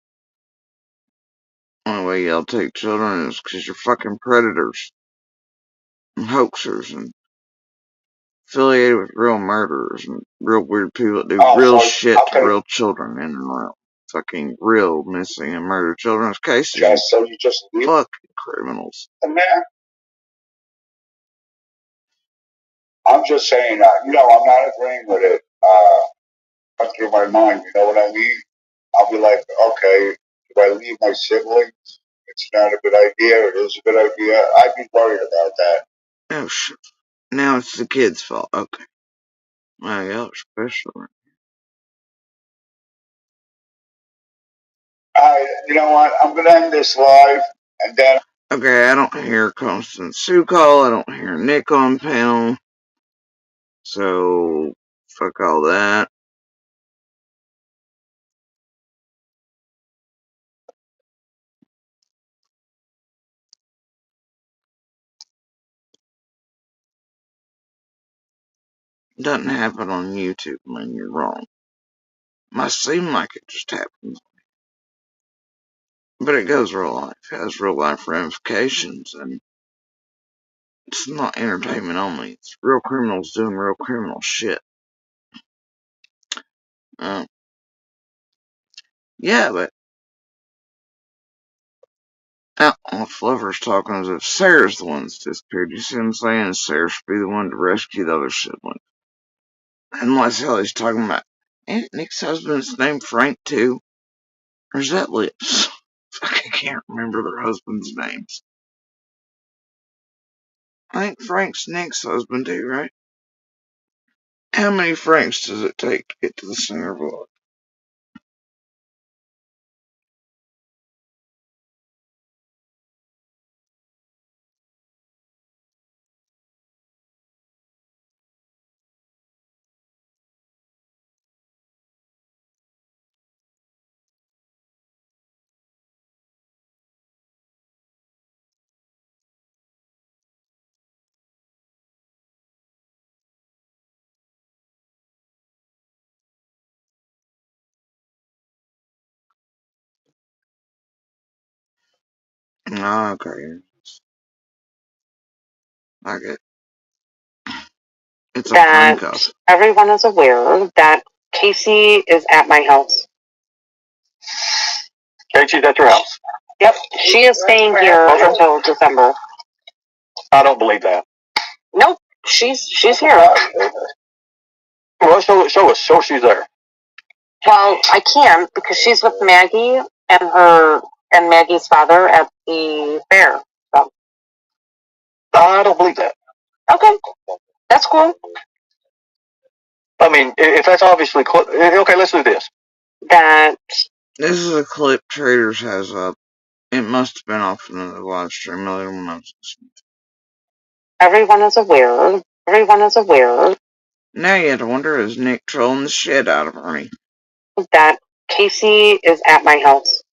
Only way y'all take children is because you're fucking predators and hoaxers and affiliated with real murderers and real weird people that do real shit to real children in and around fucking real missing and murdered children's cases. So you just leave fucking criminals. them there? I'm just saying, I'm not agreeing with it. Went through my mind, you know what I mean? I'll be like, okay, do I leave my siblings? It's not a good idea. It is a good idea. I'd be worried about that. Oh shit. Now it's the kid's fault. Okay. Wow, y'all are special. You know what? I'm gonna end this live, and then. Okay, I don't hear Constant Sue call. I don't hear Nick on panel. So, fuck all that. Doesn't happen on YouTube, man. You're wrong. Might seem like it just happens. But it goes real life. It has real life ramifications, and it's not entertainment only. It's real criminals doing real criminal shit. Yeah, but all Fluffer's talking as if Sarah's the one that's disappeared. You see what I'm saying? Sarah should be the one to rescue the other sibling. Unless hell he's talking about, ain't Nick's husband's name Frank too? Or is that Lips? I can't remember their husbands' names. I think Frank's Nick's husband too, right? How many Franks does it take to get to the center of a Oh, okay. I get it's a that Franco. everyone is aware that Casey is at my house. Casey's at your house? Yep, she is staying here until December. I don't believe that. Nope, she's here. Well, show us. Show she's there. Well, I can't because she's with Maggie and Maggie's father at the fair. So. I don't believe that. Okay, that's cool. I mean, if that's obviously okay, let's do this. That this is a clip Traders has up. It must have been off another live stream. I don't know. everyone is aware. Everyone is aware. Now you have to wonder, is Nick trolling the shit out of Ernie? That Casey is at my house.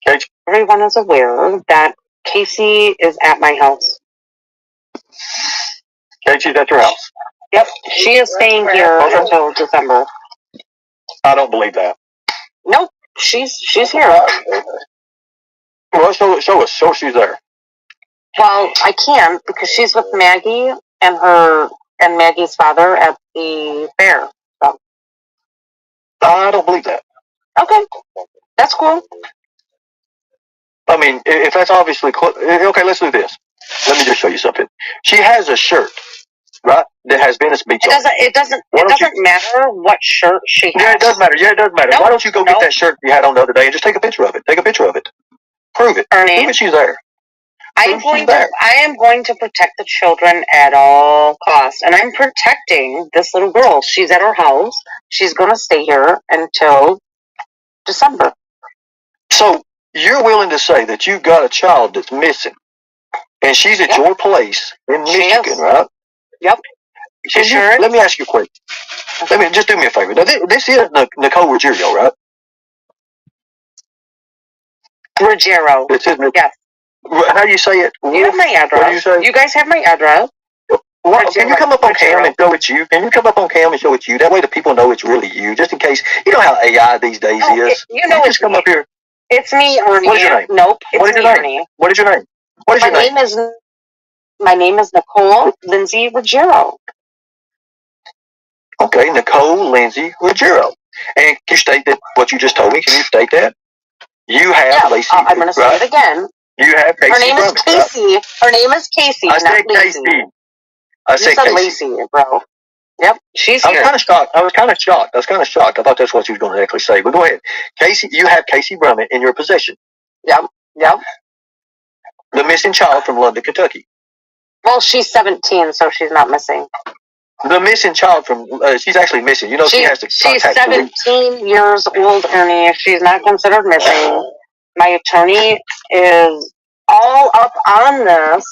Casey. Everyone is aware that Casey is at my house. Casey's at your house? Yep, she is staying here until December. I don't believe that. Nope, she's here. Well, show us. Show she's there. Well, I can't because she's with Maggie and Maggie's father at the fair. So. I don't believe that. Okay, that's cool. I mean, if that's obviously okay, let's do this. Let me just show you something. She has a shirt, right, that has Venice Beach on it. It doesn't matter what shirt she has. Yeah, it does matter. Nope. Why don't you go get that shirt you had on the other day and just take a picture of it? Take a picture of it. Prove it. Ernie, Prove it she's there. I am going to protect the children at all costs, and I'm protecting this little girl. She's at our house. She's going to stay here until December. So you're willing to say that you've got a child that's missing, and she's at your place in Michigan, right? Yep. Let me ask you a question. Just do me a favor. Now, this is Nicole Ruggiero, right? Ruggiero. Yes. How do you say it? You have my address. What do you say? You guys have my address. Well, can you come up on cam and show it's you? Can you come up on cam and show it's you? That way the people know it's really you, just in case. You know how AI these days is. Just come up here. It's me, Ernie. What is your name? Nope. What is your name? Ernie. What is your name? What is your name? My name is Nicole Lindsay Ruggiero. Okay, Nicole Lindsay Ruggiero. And can you state that what you just told me? Can you state that? You have Lacey. I'm going to say it again. You have Casey. Her name is Casey. Right? Her name is Casey. I said Casey. I said Lacey, bro. Yep, she's here. I was kind of shocked. I thought that's what you were going to actually say. But go ahead. Casey, you have Casey Brummett in your possession. Yep. The missing child from London, Kentucky. Well, she's 17, so she's not missing. The missing child from, she's actually missing. You know, she has to contact She's 17 years old, Ernie. She's not considered missing. My attorney is all up on this.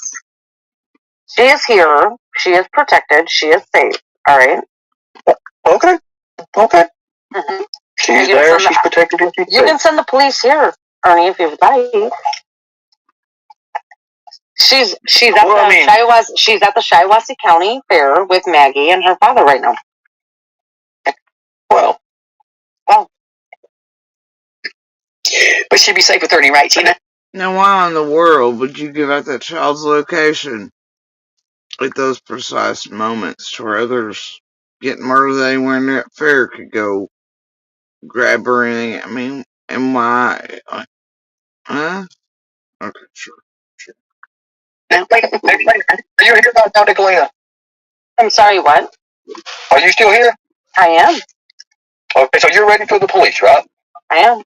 She is here. She is protected. She is safe. All right? Okay. Mm-hmm. She's there. She's protected. You can send the police here, Ernie, if you'd like. She's at the Shiawassee County Fair with Maggie and her father right now. Well. But she'd be safe with Ernie, right, Tina? Now, why in the world would you give out that child's location at those precise moments to where others getting murdered anywhere in that fair could go grab her or anything? I mean, and why? Huh? Okay, sure. Wait, are you here about now, Nicolina? I'm sorry, what? Are you still here? I am. Okay, so you're ready for the police, right? I am.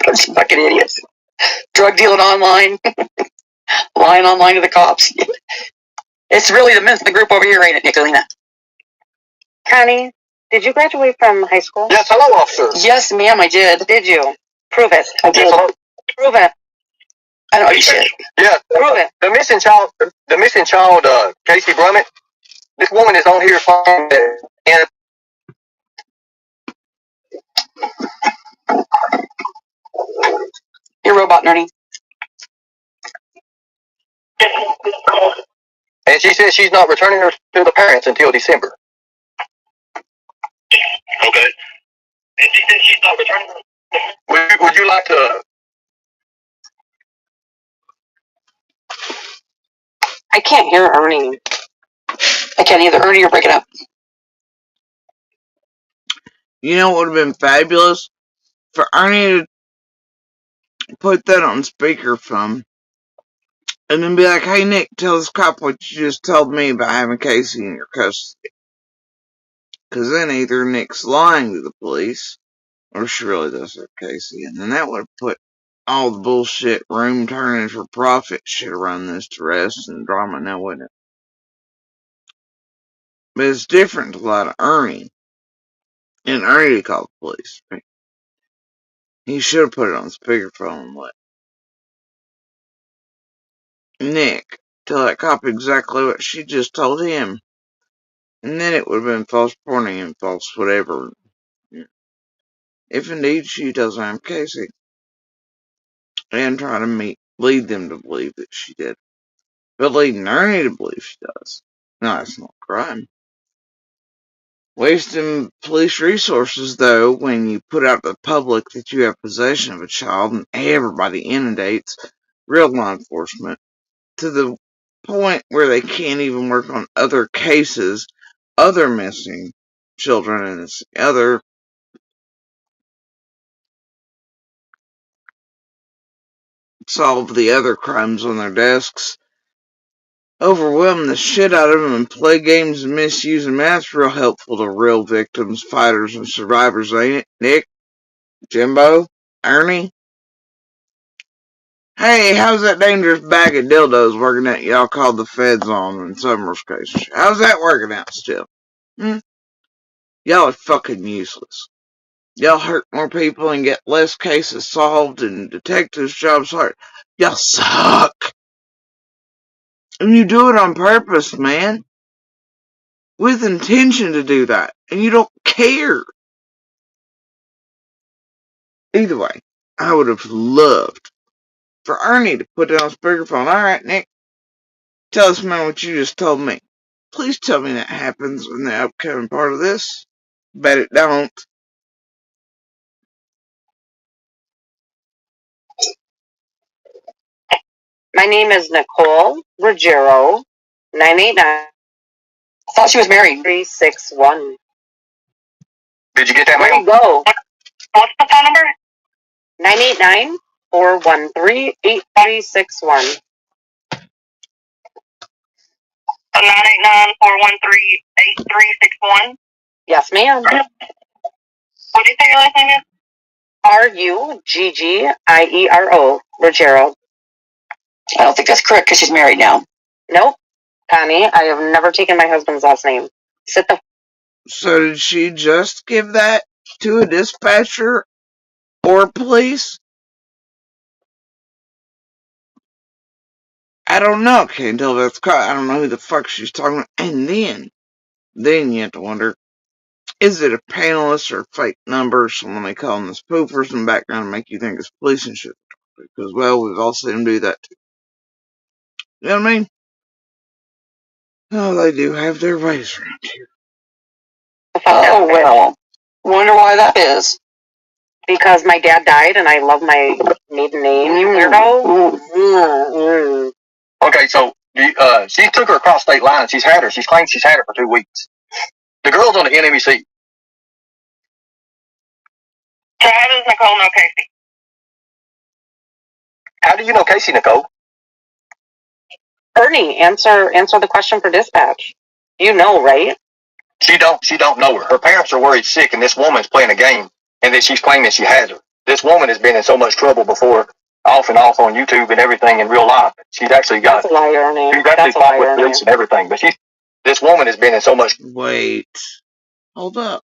Those fucking idiots. Drug dealing online. Lying online to the cops. It's really the men in the group over here, ain't it, Nicolina? Connie, did you graduate from high school? Yes, hello, officer. Yes, ma'am, I did. Did you? Prove it. I did. Yes, prove it. I know you should. Yeah. Prove it. The missing child, Casey Brummett. This woman is on here finding that. You're robot, Ernie. And she says she's not returning her to the parents until December. Okay. And she said she's not returning. Would you like to? I can't hear Ernie. I can't either. Ernie, you're breaking up. You know what would have been fabulous? For Ernie to put that on speakerphone and then be like, hey Nick, tell this cop what you just told me about having Casey in your custody. Because then either Nick's lying to the police, or she really does have Casey, and then that would have put all the bullshit room turning for profit shit around this to rest and drama now, wouldn't it? But it's different to lie to Ernie. And Ernie called the police. He should have put it on speakerphone and let Nick tell that cop exactly what she just told him. And then it would have been false reporting and false whatever. If indeed she doesn't have Casey. And try to lead them to believe that she did. But leading Ernie to believe she does. No, that's not a crime. Wasting police resources, though, when you put out to the public that you have possession of a child and everybody inundates real law enforcement to the point where they can't even work on other cases, other missing children, and other solve the other crimes on their desks. Overwhelm the shit out of them and play games and misuse and math's real helpful to real victims, fighters, and survivors, ain't it? Nick? Jimbo? Ernie? Hey, how's that dangerous bag of dildos working out y'all called the feds on in Summer's case? How's that working out still? Hmm? Y'all are fucking useless. Y'all hurt more people and get less cases solved and detectives' jobs hard. Y'all suck. And you do it on purpose, man. With intention to do that. And you don't care. Either way, I would have loved for Ernie to put it on speakerphone. Alright, Nick, tell us, man, what you just told me. Please tell me that happens in the upcoming part of this. Bet it don't. My name is Nicole Ruggiero, 989. I thought she was married. 361. Did you get that, ma'am? There you go. What's the phone number? 989-413-8361. 989-413-8361? Yes, ma'am. What did you say your last name is? Ruggiero. Ruggiero. I don't think that's correct because she's married now. Nope. Connie, I have never taken my husband's last name. So did she just give that to a dispatcher or police? I don't know. Can't tell if that's caught. I don't know who the fuck she's talking about. And then you have to wonder, is it a panelist or a fake number? Someone they call in the spoofers in the background to make you think it's police and shit. Because, well, we've all seen them do that too. You know what I mean? Oh, they do have their ways around here. Oh, well. Wonder why that is. Because my dad died and I love my maiden name, you weirdo. Okay, so she took her across state lines. She's claimed she's had her for 2 weeks. The girl's on the NMEC. So how does Nicole know Casey? How do you know Casey, Nicole? Ernie, answer the question for dispatch. You know, right? She don't know her. Her parents are worried sick and this woman's playing a game and that she's claiming she has her. This woman has been in so much trouble before, off and off on YouTube and everything in real life. She's actually got... That's a liar, Ernie. She's actually fought with police and everything, but this woman has been in so much... Wait. Hold up.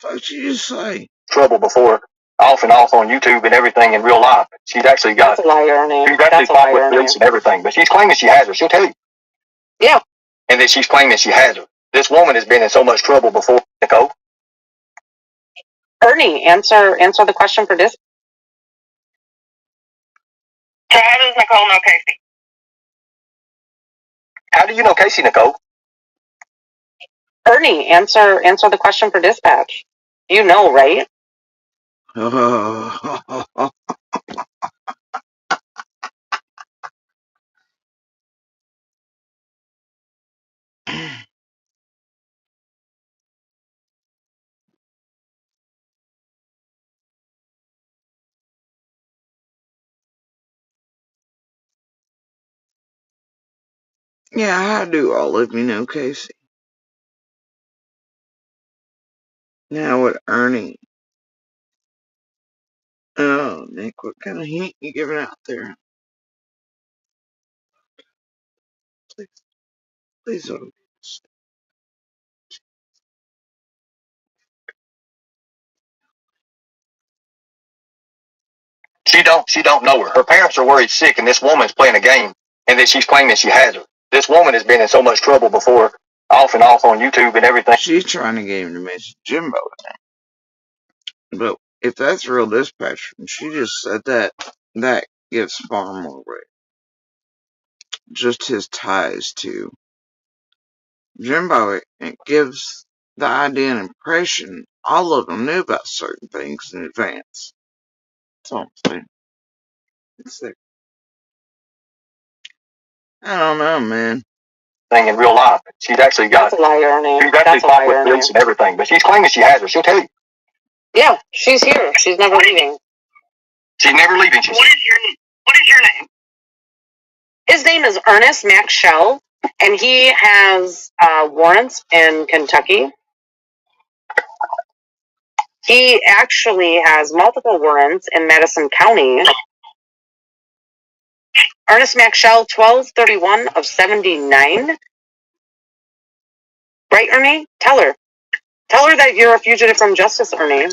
What did you just say? Trouble before, off and off on YouTube and everything in real life. She's actually got... That's a liar, Ernie. She's actually fought with police and everything, but she's claiming she has her. She'll tell you. Yeah. And that she's claiming she has her. This woman has been in so much trouble before, Nicole. Ernie, answer the question for this. So how does Nicole know Casey? How do you know Casey, Nicole? Ernie, answer the question for dispatch. You know, right? Yeah, how do all of you know Casey? Now with Ernie. Oh, Nick, what kind of hint you giving out there? Please don't. She don't know her. Her parents are worried sick, and this woman's playing a game, and that she's claiming she has her. This woman has been in so much trouble before, off and off on YouTube and everything. She's trying to get him to mention Jimbo. But if that's real dispatcher, and she just said that, that gives far more weight. Just his ties to Jimbo, it gives the idea and impression all of them knew about certain things in advance. That's all I'm saying. It's like, I don't know, man. Thing in real life. She's actually got. That's a liar, Ernie. She's actually fought with police and everything, but she's claiming she has her. She'll tell you. Yeah, she's here. She's never leaving. She's never leaving. What is your name? His name is Ernest Max Shell, and he has warrants in Kentucky. He actually has multiple warrants in Madison County. Ernest Max Shell, 12/31 of 79. Right, Ernie? Tell her. Tell her that you're a fugitive from justice, Ernie.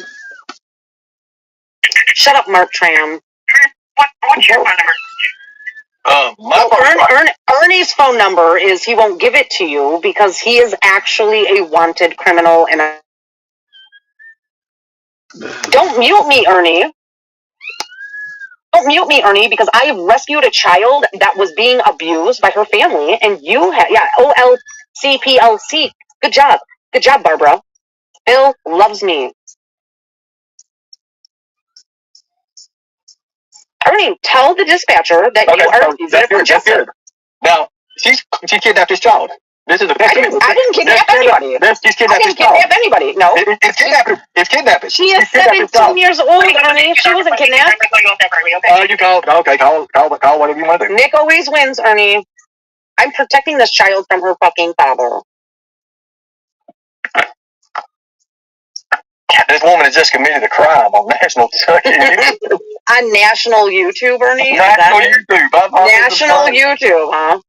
Shut up, Mark Tram. What's your phone number? Ernie's phone number is he won't give it to you because he is actually a wanted criminal. And don't mute me, Ernie. Don't mute me, Ernie, because I rescued a child that was being abused by her family, and you had, yeah, OLCPLC. Good job. Good job, Barbara. Bill loves me. Ernie, tell the dispatcher that you are a fugitive from justice. Now, she kidnapped this child. This is I didn't kidnap anybody. She's kidnapped I didn't kidnap anybody. No. It's kidnapping. It's kidnapping. She is 17 years old, Ernie. She wasn't kidnapped. You call. Okay, call whatever you want to do. Nick always wins, Ernie. I'm protecting this child from her fucking father. This woman has just committed a crime on national YouTube. On national YouTube, Ernie? National YouTube. National YouTube, huh?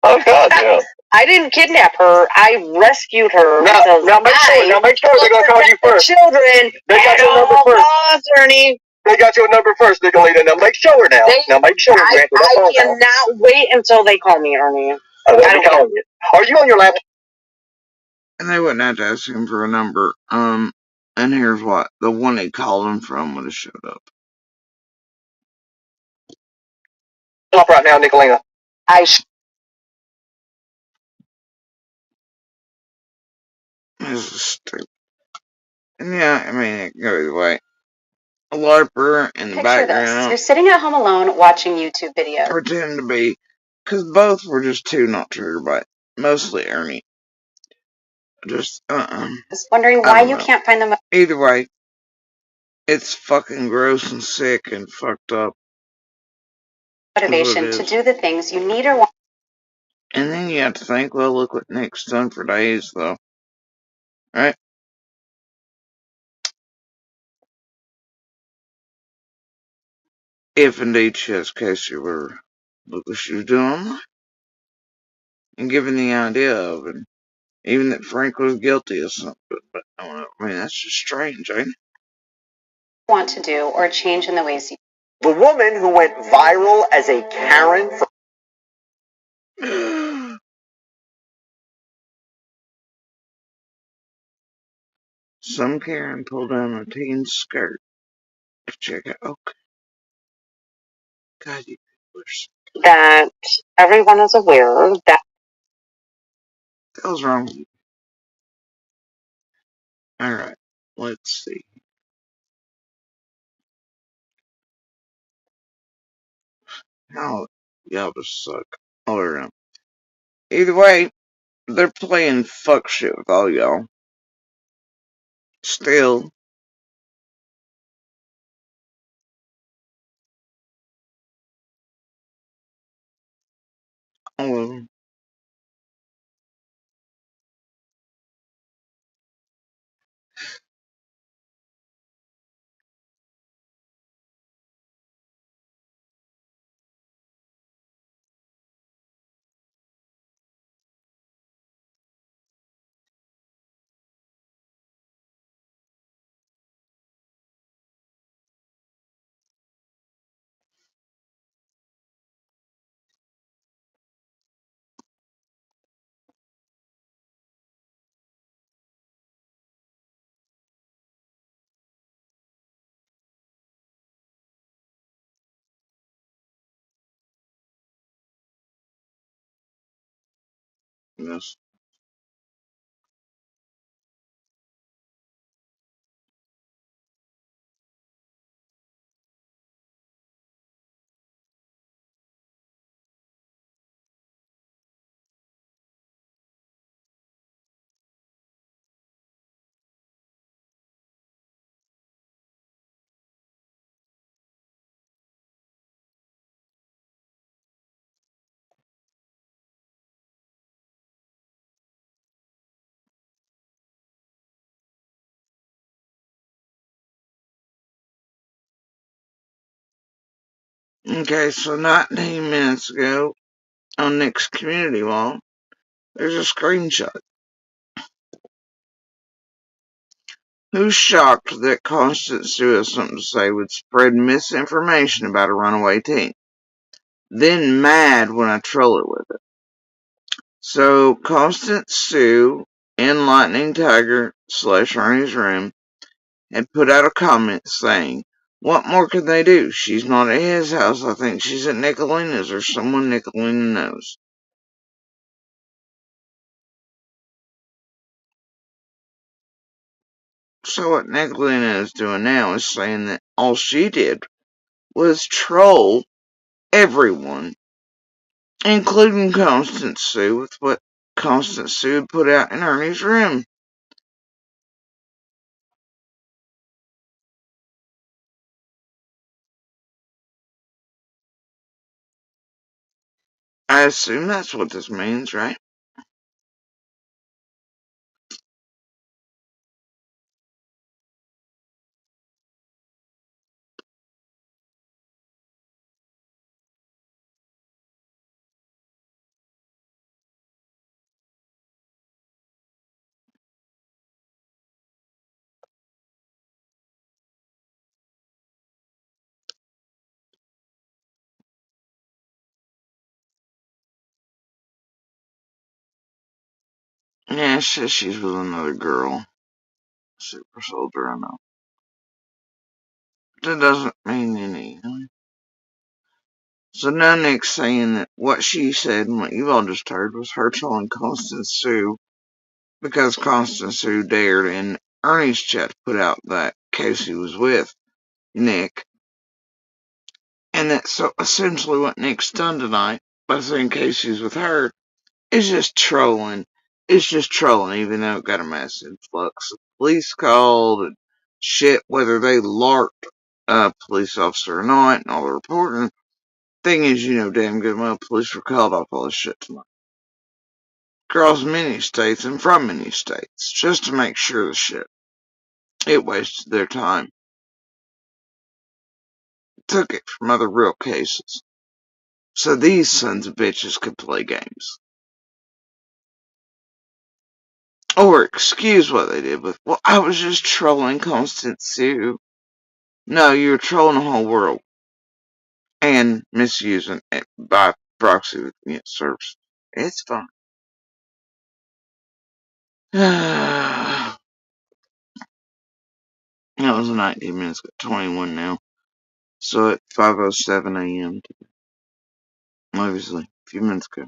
Oh, God, yeah. I didn't kidnap her. I rescued her. Now make sure they're going to call you first. Children. They got your number first. Ernie. They got your number first, Nicolita. Now make sure now. Make sure. I cannot wait until they call me, Ernie. They'll be calling you. Are you on your laptop? And they wouldn't have to ask him for a number. And here's what. The one he called him from would have showed up. Stop right now, Nicolina. This is stupid. And yeah, I mean, it goes either way. A LARPer in the background. This. You're sitting at home alone watching YouTube videos. Pretend to be. Because both were just too not triggered by it. Mostly Ernie. Just, Just wondering why you can't find them. Either way, it's fucking gross and sick and fucked up. Motivation to do the things you need or want. And then you have to think, well, look what Nick's done for days, though. Right? If indeed she has Casey were, look what she was doing. And given the idea of it. Even that Frank was guilty of something. But I don't know. I mean, that's just strange, ain't it? Want to do or change in the ways you. The woman who went viral as a Karen for some Karen pulled down a teen's skirt. Check out. Okay. God, you people that everyone is aware that. What the hell's wrong with you? Alright. Let's see. How y'all just suck all around. Either way, they're playing fuck shit with all y'all. Still. All of them. Yes. Okay, so 19 minutes ago, on Nick's community wall, there's a screenshot. Who's shocked that Constance Sue has something to say would spread misinformation about a runaway teen? Then mad when I troll her with it. So, Constance Sue in Lightning Tiger / Ernie's room had put out a comment saying, what more could they do? She's not at his house. I think she's at Nicolina's or someone Nicolina knows. So what Nicolina is doing now is saying that all she did was troll everyone, including Constance Sue, with what Constance Sue had put out in Ernie's room. I assume that's what this means, right? Yeah, she says she's with another girl. Super soldier, I know. That doesn't mean anything. So now Nick's saying that what she said and what you all just heard was her trolling Constance Sue because Constance Sue dared in Ernie's chat to put out that Casey was with Nick. And that's so essentially what Nick's done tonight by saying Casey's with her is just trolling. It's just trolling, even though it got a mass influx of police called and shit, whether they larped a police officer or not, and all the reporting. Thing is, you know damn good well police were called off all this shit tonight. Across many states and from many states, just to make sure the shit. It wasted their time. Took it from other real cases. So these sons of bitches could play games. Or excuse what they did with, well, I was just trolling Constance Sue. No, you were trolling the whole world. And misusing it by proxy with service. It's fine. That was 19 minutes, got 21 now. So at 5:07 a.m. Obviously, a few minutes ago.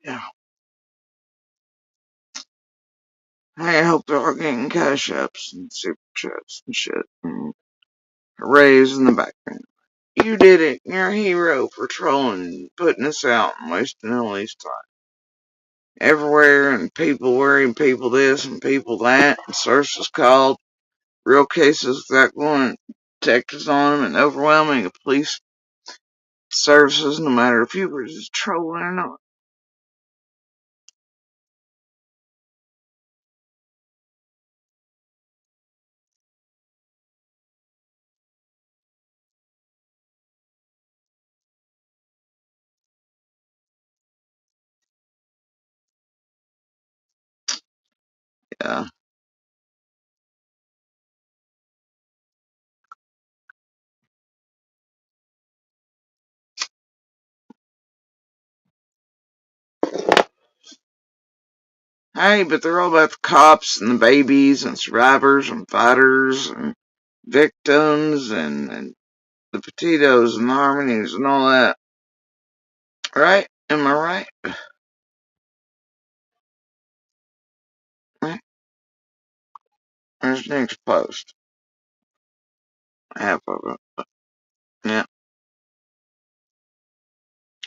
Yeah. I hope they're all getting cash apps and super chats and shit. And hoorays in the background. You did it. You're a hero for trolling, putting us out, and wasting Ellie's time. Everywhere, and people worrying people this and people that, and sources called, real cases without going detectives on them, and overwhelming of police services, no matter if you were just trolling or not. Yeah. Hey, but they're all about the cops and the babies and survivors and fighters and victims and the potatoes and the harmonies and all that. Right? Am I right? Right? There's Nick's post. Half of it. Yeah.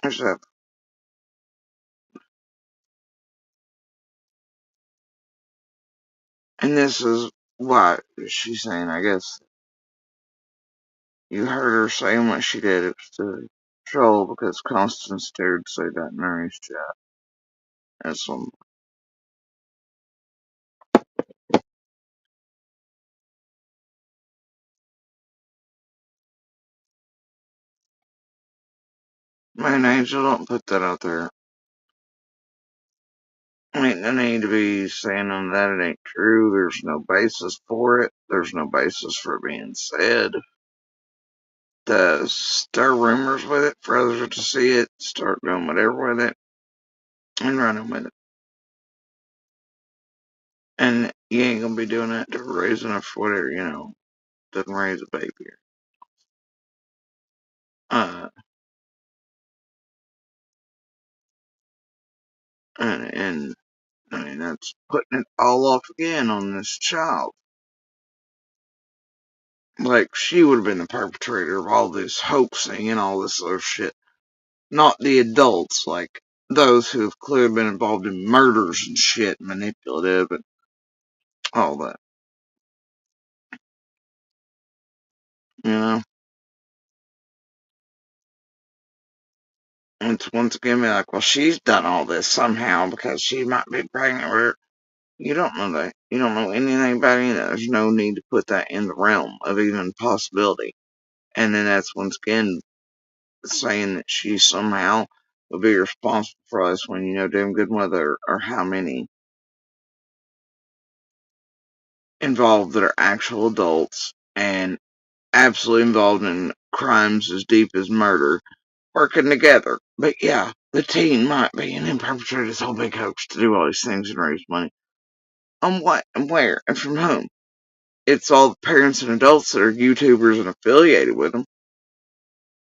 There's that. And this is why she's saying, I guess, you heard her saying what she did. It was to troll because Constance dared say that in Ernie's chat. That's some. Man, Angel, don't put that out there. Ain't no need to be saying that it ain't true. There's no basis for it. There's no basis for it being said. To stir rumors with it, for others to see it, start doing whatever with it, and running with it. And you ain't gonna be doing that to raise enough for whatever, doesn't raise a baby. Uh, and I mean, that's putting it all off again on this child. Like, she would have been the perpetrator of all this hoaxing and all this other shit. Not the adults, like those who have clearly been involved in murders and shit, manipulative and all that. You know? And to once again be like, well, she's done all this somehow because she might be pregnant with her. You don't know that. You don't know anything about any of that. There's no need to put that in the realm of even possibility. And then that's once again saying that she somehow will be responsible for us when you know damn good well there are how many involved that are actual adults and absolutely involved in crimes as deep as murder working together. But yeah, the teen might be and then perpetrate this whole big hoax to do all these things and raise money. On what and where and from whom? It's all the parents and adults that are YouTubers and affiliated with them.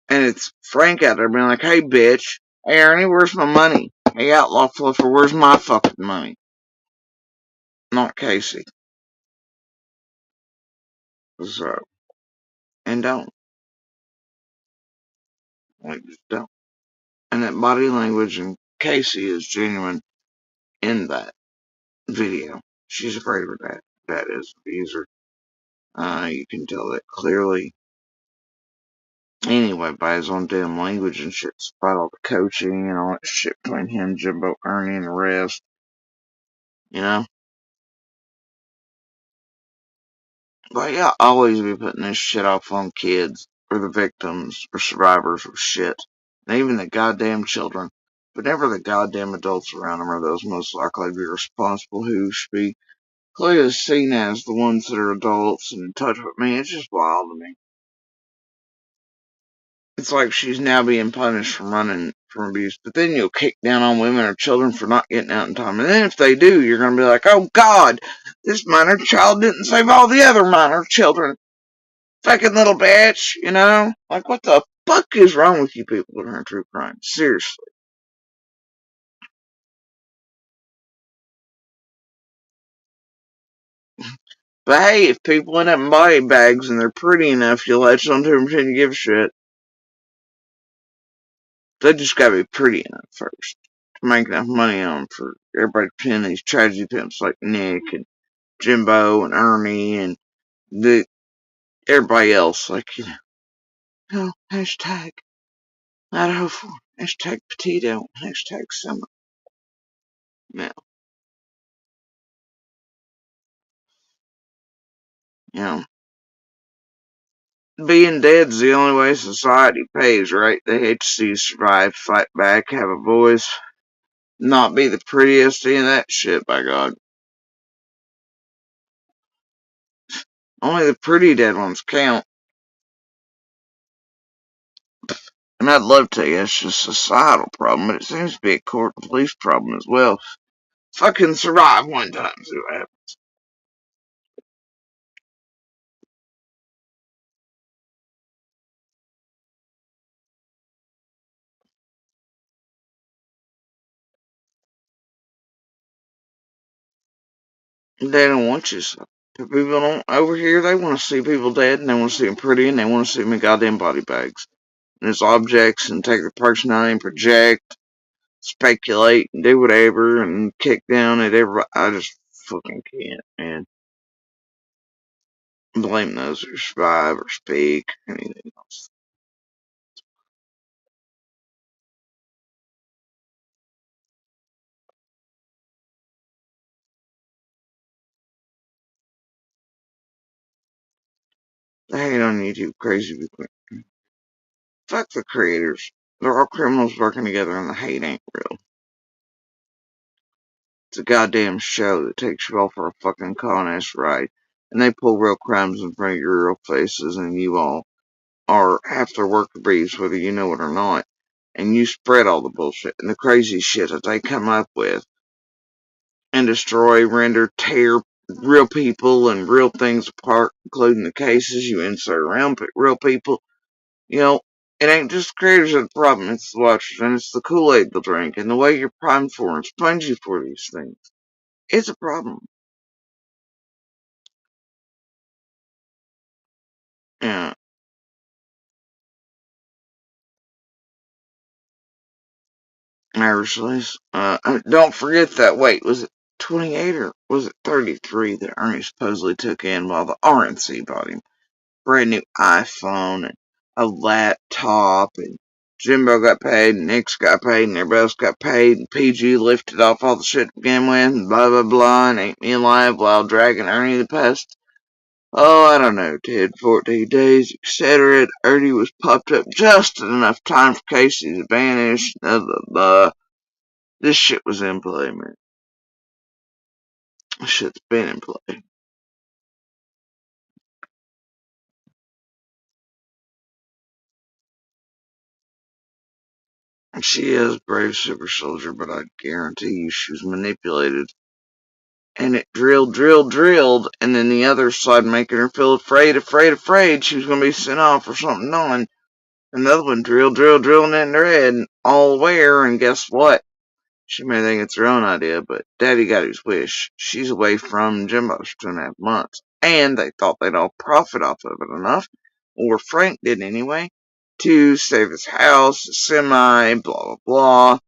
And it's Frank out there being like, hey bitch, hey Ernie, where's my money? Hey outlaw fluffer, where's my fucking money? Not Casey. So, and don't. Like, just don't. And that body language and Casey is genuine in that video. She's afraid of that. That is the user. You can tell that clearly. Anyway, by his own damn language and shit, despite all the coaching and all that shit between him, Jimbo, Ernie, and the rest. You know? But yeah, always be putting this shit off on kids, or the victims, or survivors of shit. And even the goddamn children. But never the goddamn adults around them are those most likely to be responsible who should be clearly seen as the ones that are adults and in touch with me. It's just wild to me. It's like she's now being punished for running from abuse, but then you'll kick down on women or children for not getting out in time. And then if they do, you're going to be like, oh God, this minor child didn't save all the other minor children. Fucking little bitch, you know? Like, what the fuck is wrong with you people that are in true crime? Seriously. But hey, if people end up in body bags and they're pretty enough, you'll latch onto them and pretend to give a shit. They just gotta be pretty enough first to make enough money on them for everybody to pretend these tragedy pimps like Nick and Jimbo and Ernie and everybody else. Like, hashtag Idaho 4, hashtag Petito, hashtag Summer. Now, you know, being dead's the only way society pays, right? They hate to see you survive, fight back, have a voice, not be the prettiest, any of that shit, by God. Only the pretty dead ones count. And I'd love to tell you it's just a societal problem, but it seems to be a court and police problem as well. If I can survive one time, see what happens. They don't want you so. The people don't, over here, they want to see people dead, and they want to see them pretty, and they want to see them in goddamn body bags. And it's objects, and take their personality and project, speculate, and do whatever, and kick down at everybody. I just fucking can't, man. Blame those who survive or speak or anything else. They hate on YouTube crazy people. Fuck the creators. They're all criminals working together and the hate ain't real. It's a goddamn show that takes you all for a fucking con-ass ride. And they pull real crimes in front of your real faces and you all are half their worker bees whether you know it or not. And you spread all the bullshit and the crazy shit that they come up with. And destroy, render, tear real people and real things apart, including the cases you insert around real people. You know, it ain't just the creators of the problem, it's the watchers, and it's the Kool-Aid they'll drink, and the way you're primed for and spongy for these things. It's a problem. Yeah, actually, don't forget that, wait, was it 28 or was it 33 that Ernie supposedly took in while the RNC bought him? Brand new iPhone and a laptop, and Jimbo got paid, and Nick's got paid, and everybody else got paid, and PG lifted off all the shit to begin with, and blah blah blah, and ate me alive while dragging Ernie the past, oh, I don't know, 10, 14 days, etc. Ernie was popped up just in enough time for Casey to vanish, blah blah blah. This shit was in play, man. This shit's been in play. She is a brave super soldier, but I guarantee you she was manipulated. And it drilled, and then the other side making her feel afraid she was going to be sent off or something on. Another one drilling in her head, all aware, and guess what? She may think it's her own idea, but Daddy got his wish. She's away from Jimbo's for 2.5 months. And they thought they'd all profit off of it enough, or Frank did anyway, to save his house, semi, blah, blah,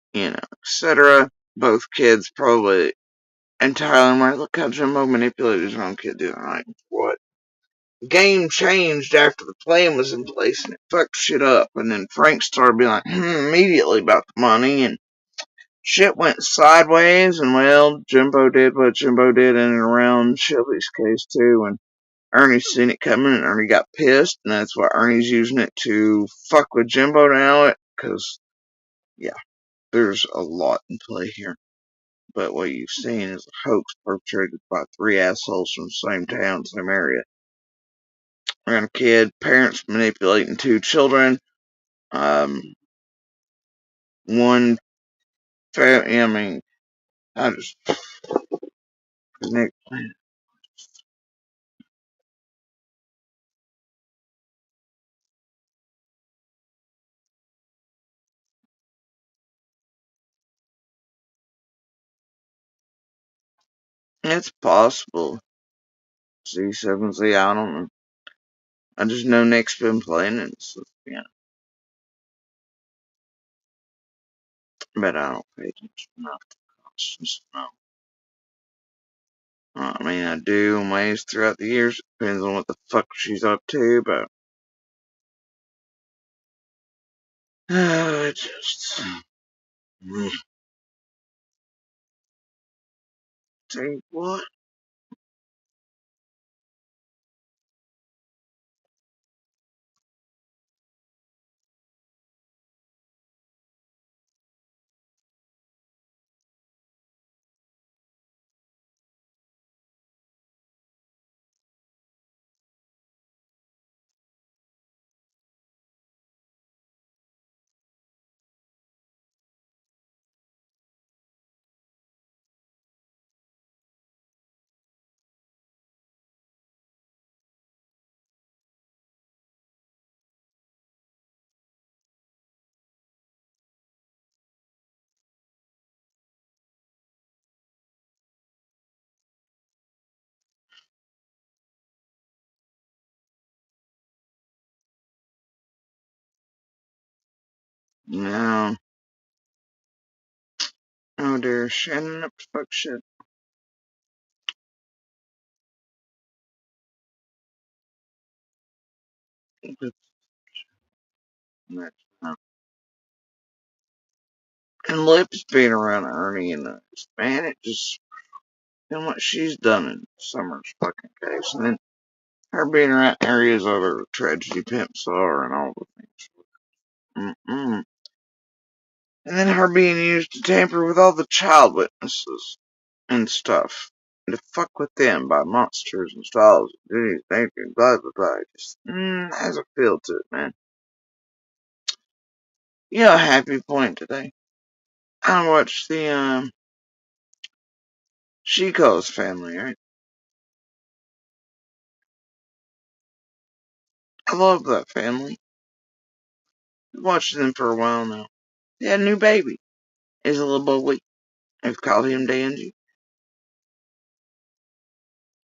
blah, etc. Both kids probably entirely right. Look how Jimbo manipulated his own kid the other night. What? The game changed after the plan was in place and it fucked shit up. And then Frank started being like, immediately about the money and shit went sideways. And well, Jimbo did what Jimbo did in and around Shelby's case too. And Ernie seen it coming and Ernie got pissed. And that's why Ernie's using it to fuck with Jimbo now. Because, yeah, there's a lot in play here. But what you've seen is a hoax perpetrated by 3 assholes from the same town, same area. Around a kid, parents manipulating 2 children, one family, I mean, I just, Nick, It's possible. C7, Z, I don't know. I just know Nick's been playing it, so, yeah. But I don't pay attention enough to costs. No. I mean, I do in ways throughout the years. It depends on what the fuck she's up to, but it just tell you what. No. Oh dear, Shannon up to fuck shit. And Lip's being around Ernie and man, it just, what she's done in Summer's fucking case. And then her being around areas other tragedy pimps are and all the things. And then her being used to tamper with all the child witnesses and stuff. And to fuck with them by monsters and styles. Blah, blah, blah. Just, has a feel to it, man. Yeah, a happy point today. I watched the, Chico's family, right? I love that family. I've watched them for a while now. They had a new baby. He's a little boy. They've called him Danji.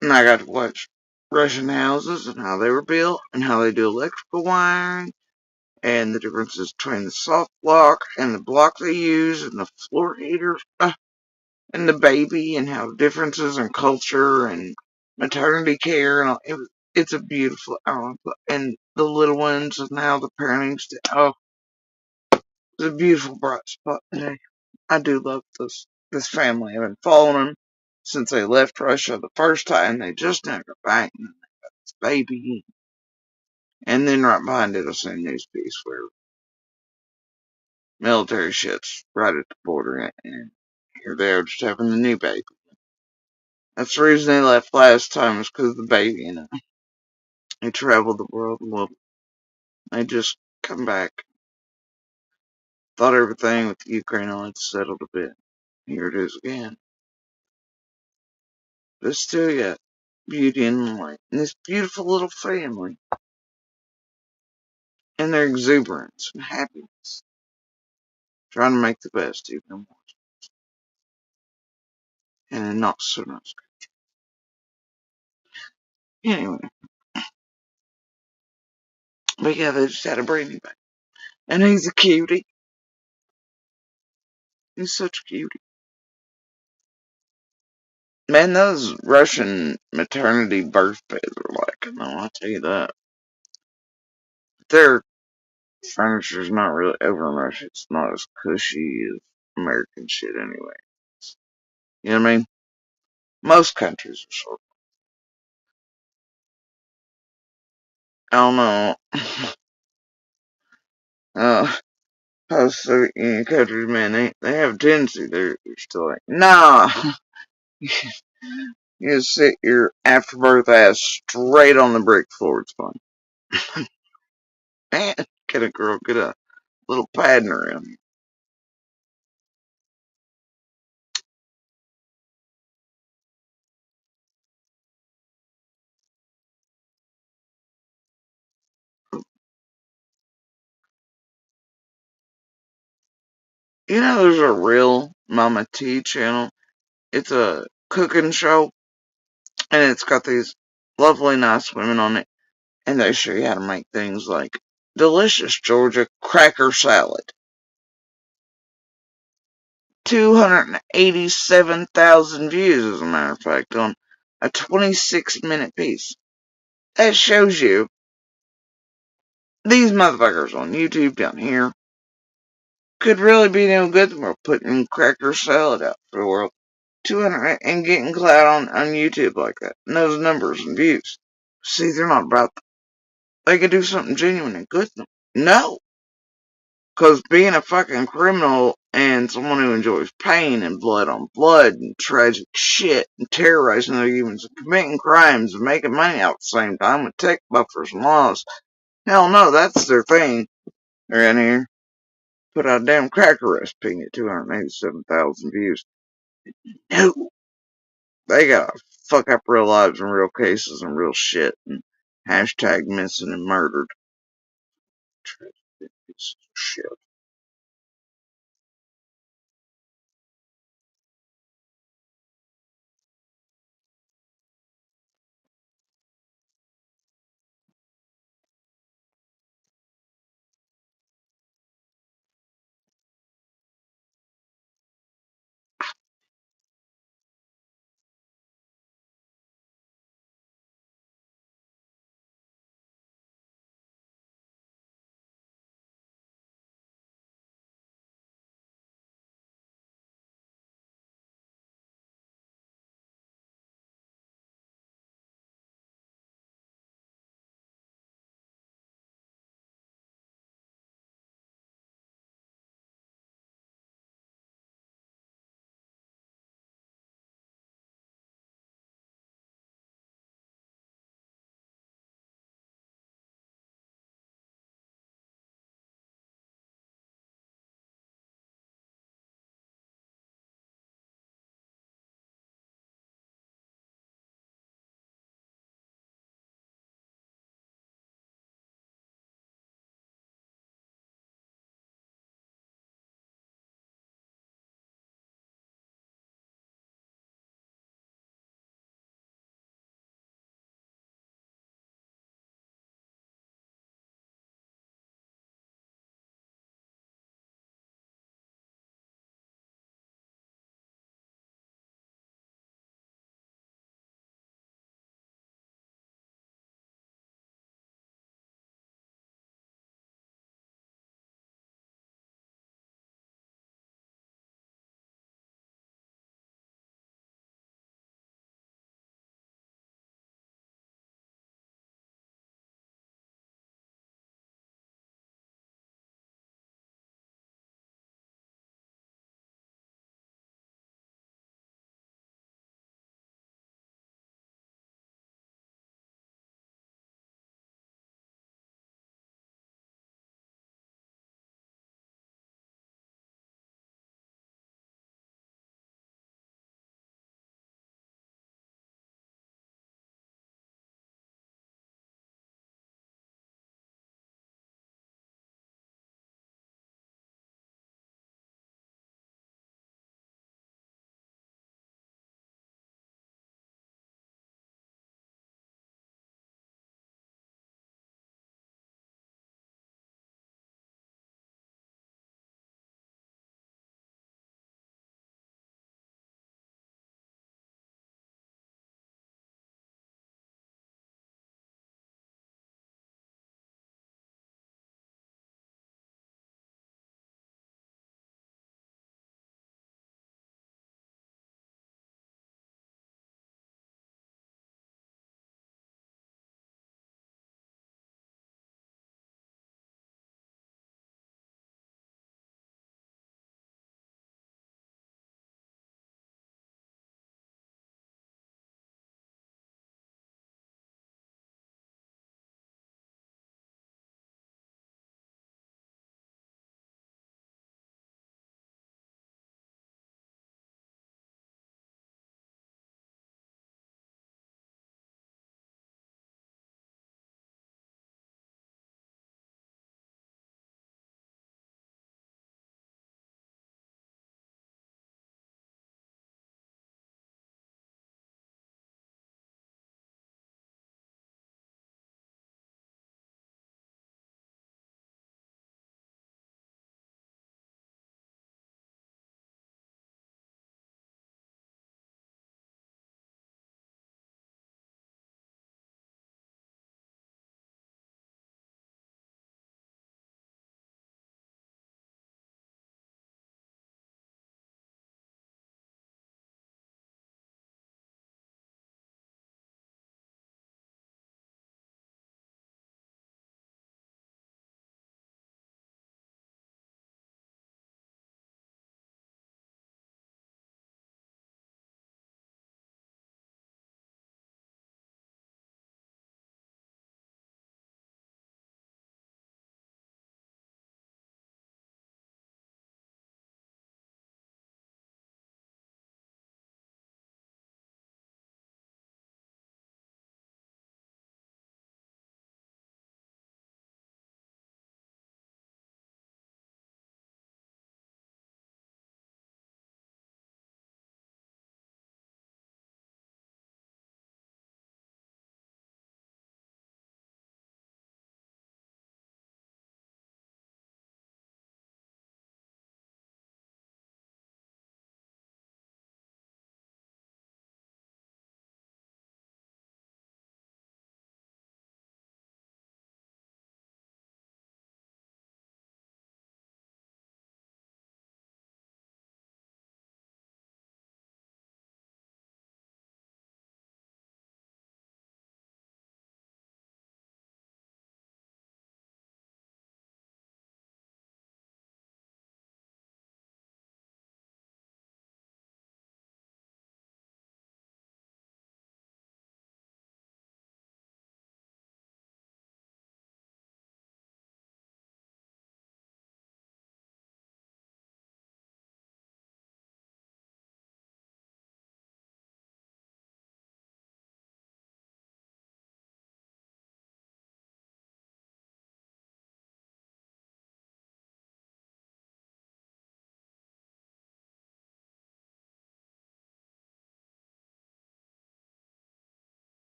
And I got to watch Russian houses and how they were built and how they do electrical wiring and the differences between the soft block and the block they use and the floor heater and the baby and how differences in culture and maternity care and all. It's a beautiful, and the little ones and how the parenting's, it's a beautiful bright spot today. I do love this family. I've been following them since they left Russia the first time. They just now got back and they got this baby. And then right behind it, I seen a news piece where military ships right at the border, and here they are just having the new baby. That's the reason they left last time, was because of the baby. They traveled the world a little. They just come back. Thought everything with Ukraine had settled a bit. Here it is again. But still got beauty and light. And this beautiful little family. And their exuberance and happiness. Trying to make the best even more. And not so nice. Anyway. But yeah, they just had a brand new baby. And he's a cutie. He's such a cutie. Man, those Russian maternity birth beds are like, no, I'll tell you that. Their furniture's not really over in Russia. It's not as cushy as American shit anyway. You know what I mean? Most countries are sort of, I don't know. Post-Soviet Union countries, man, they have a tendency. They're still like, nah. You just sit your afterbirth ass straight on the brick floor. It's fine. Man, get a girl, get a little padding around you. You know, there's a real Mama T channel. It's a cooking show, and it's got these lovely, nice women on it, and they show you how to make things like delicious Georgia cracker salad. 287,000 views, as a matter of fact, on a 26-minute piece. That shows you these motherfuckers on YouTube down here could really be no good more putting cracker salad out for the world. 200 and getting clout on YouTube like that. And those numbers and views. See, they're not about that. They could do something genuine and good. No. Because being a fucking criminal and someone who enjoys pain and blood on blood and tragic shit and terrorizing other humans and committing crimes and making money out at the same time with tech buffers and laws. Hell no, that's their thing. They're in here. Put out a damn cracker recipe and get 287,000 views. No. They gotta fuck up real lives and real cases and real shit and hashtag missing and murdered. Shit.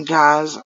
Guys,